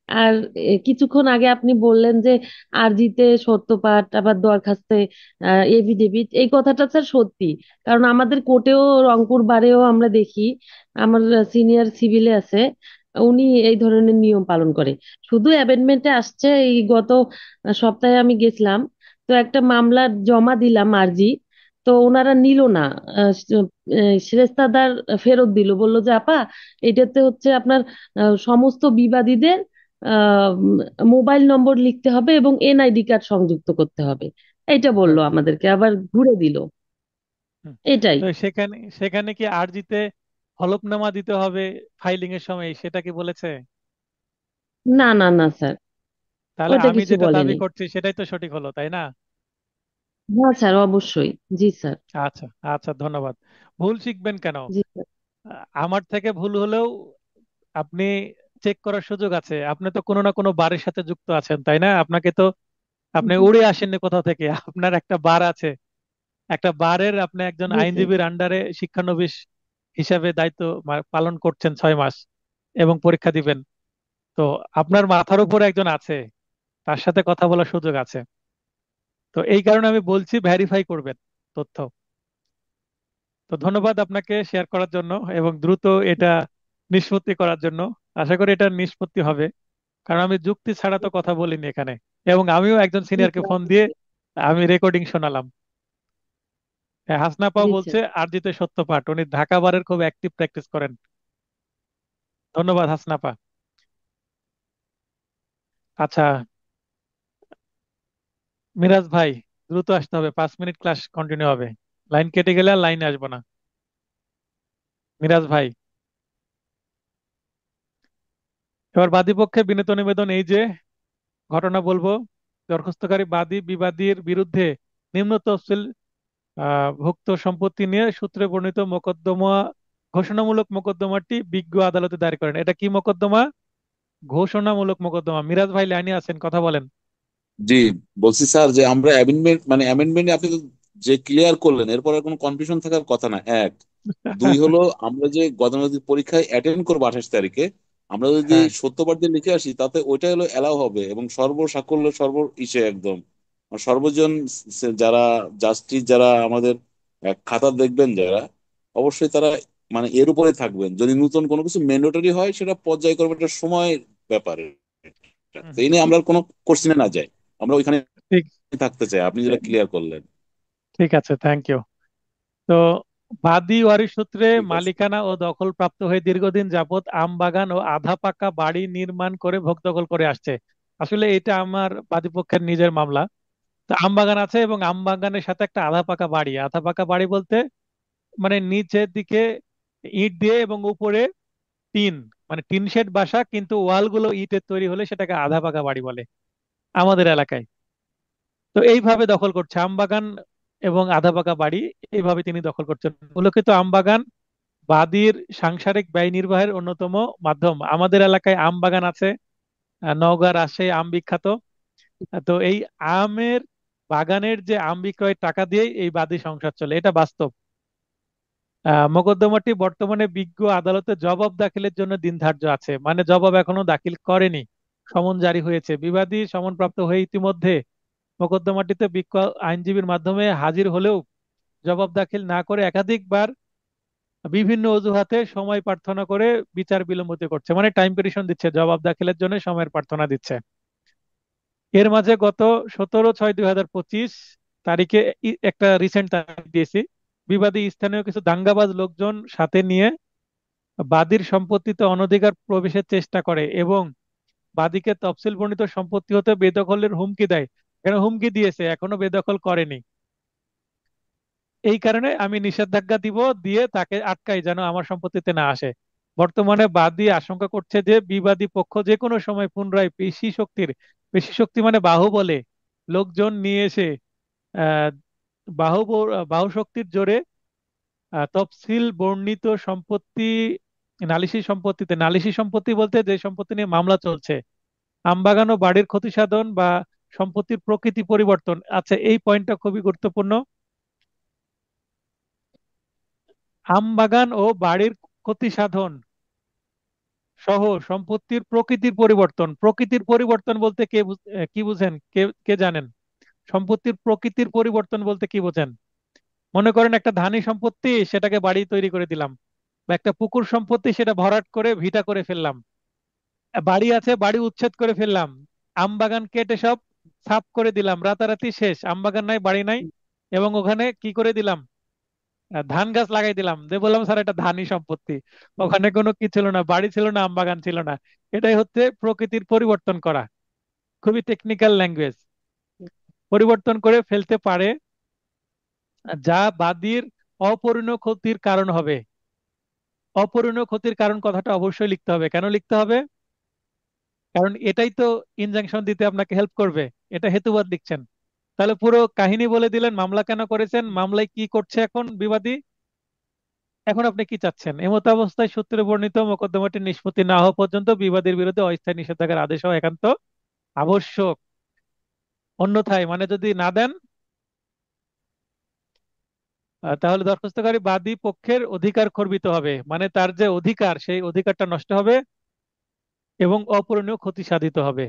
S12: আর কিছুক্ষণ আগে আপনি বললেন যে আরজিতে সত্যপাঠ, আবার দরখাস্তে এফিডেভিট, এই কথাটা স্যার সত্যি। কারণ আমাদের কোর্টেও, রংপুর বারেও আমরা দেখি, আমার সিনিয়র সিভিলে আছে, উনি এই ধরনের নিয়ম পালন করে। শুধু অ্যামেন্ডমেন্টে আসছে, এই গত সপ্তাহে আমি গেছিলাম, তো একটা মামলা জমা দিলাম আরজি, তো ওনারা নিল না। সেরেস্তাদার ফেরত দিল, বলল যে আপা, এটাতে হচ্ছে আপনার সমস্ত বিবাদীদের মোবাইল নম্বর লিখতে হবে এবং এনআইডি কার্ড সংযুক্ত করতে হবে, এটা বললো
S1: ওকে।
S12: আমাদেরকে, আবার ঘুরে দিল। এটাই।
S1: তো সেখানে সেখানে কি আরজিতে হলফনামা দিতে হবে ফাইলিং এর সময়, সেটা কি বলেছে?
S12: না না না স্যার,
S1: তাহলে
S12: ওটা
S1: আমি
S12: কিছু
S1: যেটা দাবি
S12: বলেনি।
S1: করছি সেটাই তো সঠিক হলো, তাই না?
S12: হ্যাঁ স্যার, অবশ্যই। জি স্যার।
S1: আচ্ছা, আচ্ছা, ধন্যবাদ। ভুল শিখবেন কেন?
S12: জি স্যার।
S1: আমার থেকে ভুল হলেও আপনি চেক করার সুযোগ আছে। আপনি তো কোনো না কোনো বারের সাথে যুক্ত আছেন, তাই না? আপনাকে তো, আপনি উড়ে আসেননি কোথাও থেকে, আপনার একটা বার আছে, একটা বারের আপনি একজন
S12: জি স্যার।
S1: আইনজীবীর আন্ডারে শিক্ষানবিশ হিসাবে দায়িত্ব পালন করছেন 6 মাস এবং পরীক্ষা দিবেন। তো আপনার মাথার উপরে একজন আছে, তার সাথে কথা বলার সুযোগ আছে। তো এই কারণে আমি বলছি ভেরিফাই করবেন তথ্য। তো ধন্যবাদ আপনাকে শেয়ার করার জন্য এবং দ্রুত এটা নিষ্পত্তি করার জন্য। আশা করি এটা নিষ্পত্তি হবে, কারণ আমি যুক্তি ছাড়া তো কথা বলিনি এখানে। এবং আমিও একজন
S12: জি
S1: সিনিয়রকে
S12: স্যার,
S1: ফোন দিয়ে আমি রেকর্ডিং শোনালাম। হ্যাঁ, হাসনাপাও
S12: জি
S1: বলছে
S12: স্যার।
S1: আরজিতে সত্যপাঠ, উনি ঢাকা বারের খুব অ্যাক্টিভ প্র্যাকটিস করেন। ধন্যবাদ হাসনাপা। আচ্ছা মিরাজ ভাই, দ্রুত আসতে হবে, 5 মিনিট ক্লাস কন্টিনিউ হবে। লাইন কেটে গেলে আর লাইনে আসবো না। মিরাজ ভাই, এবার বাদী পক্ষে বিনীত নিবেদন এই যে ঘটনা বলবো। দরখাস্তকারী বাদী বিবাদীর বিরুদ্ধে নিম্ন তফসিল ভুক্ত সম্পত্তি নিয়ে সূত্রে বর্ণিত মোকদ্দমা, ঘোষণামূলক মোকদ্দমাটি বিজ্ঞ আদালতে দায়ের করেন। এটা কি মোকদ্দমা? ঘোষণামূলক মোকদ্দমা। মিরাজ ভাই লাইনে আছেন, কথা বলেন।
S9: জি, বলছি স্যার যে আমরা অ্যামেন্ডমেন্ট মানে অ্যামেন্ডমেন্ট আপনি তো যে ক্লিয়ার করলেন, এরপর আর কোনো কনফিউশন থাকার কথা না। এক, দুই হলো আমরা যে গতানুগতিক পরীক্ষায় অ্যাটেন্ড করবো 28 তারিখে, আমরা যদি
S1: হ্যাঁ,
S9: সত্যবাদ দিয়ে লিখে আসি তাতে ওইটা হলো এলাও হবে, এবং সর্বসাকল্য সর্ব ইসে একদম সর্বজন যারা জাস্টিস যারা আমাদের খাতা দেখবেন যারা, অবশ্যই তারা মানে এর উপরে থাকবেন। যদি নতুন কোনো কিছু ম্যান্ডেটরি হয় সেটা পর্যায়ক্রমে একটা সময় ব্যাপারে,
S1: হুম,
S9: তো এই নিয়ে আমরা আর কোনো কোশ্চেনে না যাই, আমরা ওইখানে
S1: ঠিক
S9: থাকতে চাই, আপনি যেটা ক্লিয়ার করলেন।
S1: ঠিক আছে, থ্যাংক ইউ। তো বাদী ওয়ারিশ সূত্রে
S9: ঠিক আছে।
S1: মালিকানা ও দখল প্রাপ্ত হয়ে দীর্ঘদিন যাবৎ আম বাগান ও আধা পাকা বাড়ি নির্মাণ করে ভোগ দখল করে আসছে। আসলে এটা আমার বাদী পক্ষের নিজের মামলা। তো আম বাগান আছে এবং আম বাগানের সাথে একটা আধা পাকা বাড়ি। আধা পাকা বাড়ি বলতে মানে নিচের দিকে ইট দিয়ে এবং উপরে টিন, মানে টিন শেড বাসা, কিন্তু ওয়াল গুলো ইটের তৈরি হলে সেটাকে আধা পাকা বাড়ি বলে আমাদের এলাকায়। তো এইভাবে দখল করছে আম বাগান এবং আধা পাকা বাড়ি, এইভাবে তিনি দখল করছেন। উল্লেখিত আম বাগান বাদীর সাংসারিক ব্যয় নির্বাহের অন্যতম মাধ্যম। আমাদের এলাকায় আম বাগান আছে, নওগাঁ রাজশাহী আম বিখ্যাত। তো এই আমের বাগানের যে আম বিক্রয়ের টাকা দিয়ে এই বাদী সংসার চলে, এটা বাস্তব। মোকদ্দমাটি বর্তমানে বিজ্ঞ আদালতে জবাব দাখিলের জন্য দিন ধার্য আছে, মানে জবাব এখনো দাখিল করেনি, সমন জারি হয়েছে। বিবাদী সমন প্রাপ্ত হয়ে ইতিমধ্যে মোকদ্দমাটিতে বিজ্ঞ আইনজীবীর মাধ্যমে হাজির হলেও জবাব দাখিল না করে একাধিকবার বিভিন্ন অজুহাতে সময় প্রার্থনা করে বিচার বিলম্বিত করছে, মানে টাইম পিটিশন দিচ্ছে, জবাব দাখিলের জন্য সময়ের প্রার্থনা দিচ্ছে। এর মাঝে গত 17/6/2025 তারিখে একটা রিসেন্ট তারিখ দিয়েছি। বিবাদী স্থানীয় কিছু দাঙ্গাবাজ লোকজন সাথে নিয়ে বাদীর সম্পত্তিতে অনধিকার প্রবেশের চেষ্টা করে এবং বাদীকে তফসিল বর্ণিত সম্পত্তি হতে বেদখলের হুমকি দেয়। এখানে হুমকি দিয়েছে, এখনো বেদখল করেনি। এই কারণে আমি নিষেধাজ্ঞা দিব, দিয়ে তাকে আটকাই যেন আমার সম্পত্তিতে না আসে। বর্তমানে বাদী আশঙ্কা করছে যে বিবাদী পক্ষ যে কোনো সময় পুনরায় পেশি শক্তি মানে বাহুবলে লোকজন নিয়ে এসে আহ বাহু শক্তির জোরে তফসিল বর্ণিত সম্পত্তি নালিশি সম্পত্তি বলতে যে সম্পত্তি নিয়ে মামলা চলছে, আমবাগান ও বাড়ির ক্ষতি সাধন বা সম্পত্তির প্রকৃতি পরিবর্তন। আচ্ছা, এই পয়েন্টটা খুবই গুরুত্বপূর্ণ। আমবাগান ও বাড়ির ক্ষতি সাধন সহ সম্পত্তির প্রকৃতির পরিবর্তন। প্রকৃতির পরিবর্তন বলতে কি বুঝেন? কে জানেন? সম্পত্তির প্রকৃতির পরিবর্তন বলতে কি বোঝেন? মনে করেন একটা ধানী সম্পত্তি, সেটাকে বাড়ি তৈরি করে দিলাম, বা একটা পুকুর সম্পত্তি, সেটা ভরাট করে ভিটা করে ফেললাম। বাড়ি আছে, বাড়ি উচ্ছেদ করে ফেললাম, আম বাগান কেটে সব সাফ করে দিলাম, রাতারাতি শেষ, আম বাগান নাই, বাড়ি নাই। এবং ওখানে কি করে দিলাম? ধান গাছ লাগাই দিলাম, দিয়ে বললাম স্যার এটা ধানই সম্পত্তি। ওখানে কোনো কি ছিল না, বাড়ি ছিল না, আম বাগান ছিল না। এটাই হচ্ছে প্রকৃতির পরিবর্তন করা। খুবই টেকনিক্যাল ল্যাঙ্গুয়েজ। পরিবর্তন করে ফেলতে পারে যা বাদীর অপরিণয় ক্ষতির কারণ হবে। অপরিণয় ক্ষতির কারণ কথাটা অবশ্যই লিখতে হবে। কেন লিখতে হবে? কারণ এটাই তো ইনজাংশন দিতে আপনাকে হেল্প করবে। এটা হেতুবাদ লিখছেন। তাহলে পুরো কাহিনী বলে দিলেন, মামলা কেন করেছেন, মামলায় কি করছে এখন বিবাদী, এখন আপনি কি চাচ্ছেন। এমত অবস্থায় সূত্রে বর্ণিত মোকদ্দমাটি নিষ্পত্তি না হওয়া পর্যন্ত বিবাদীর বিরুদ্ধে অস্থায়ী নিষেধাজ্ঞার আদেশ হওয়া একান্ত আবশ্যক। অন্যথায় মানে যদি না দেন, তাহলে দরখাস্তকারী বাদী পক্ষের অধিকার খর্বিত হবে, মানে তার যে অধিকার সেই অধিকারটা নষ্ট হবে এবং অপূরণীয় ক্ষতি সাধিত হবে।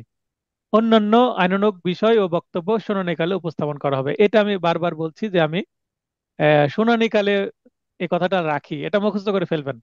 S1: অন্যান্য আইনানুগ বিষয় ও বক্তব্য শুনানিকালে উপস্থাপন করা হবে। এটা আমি বারবার বলছি যে আমি শুনানিকালে এই কথাটা রাখি, এটা মুখস্থ করে ফেলবেন।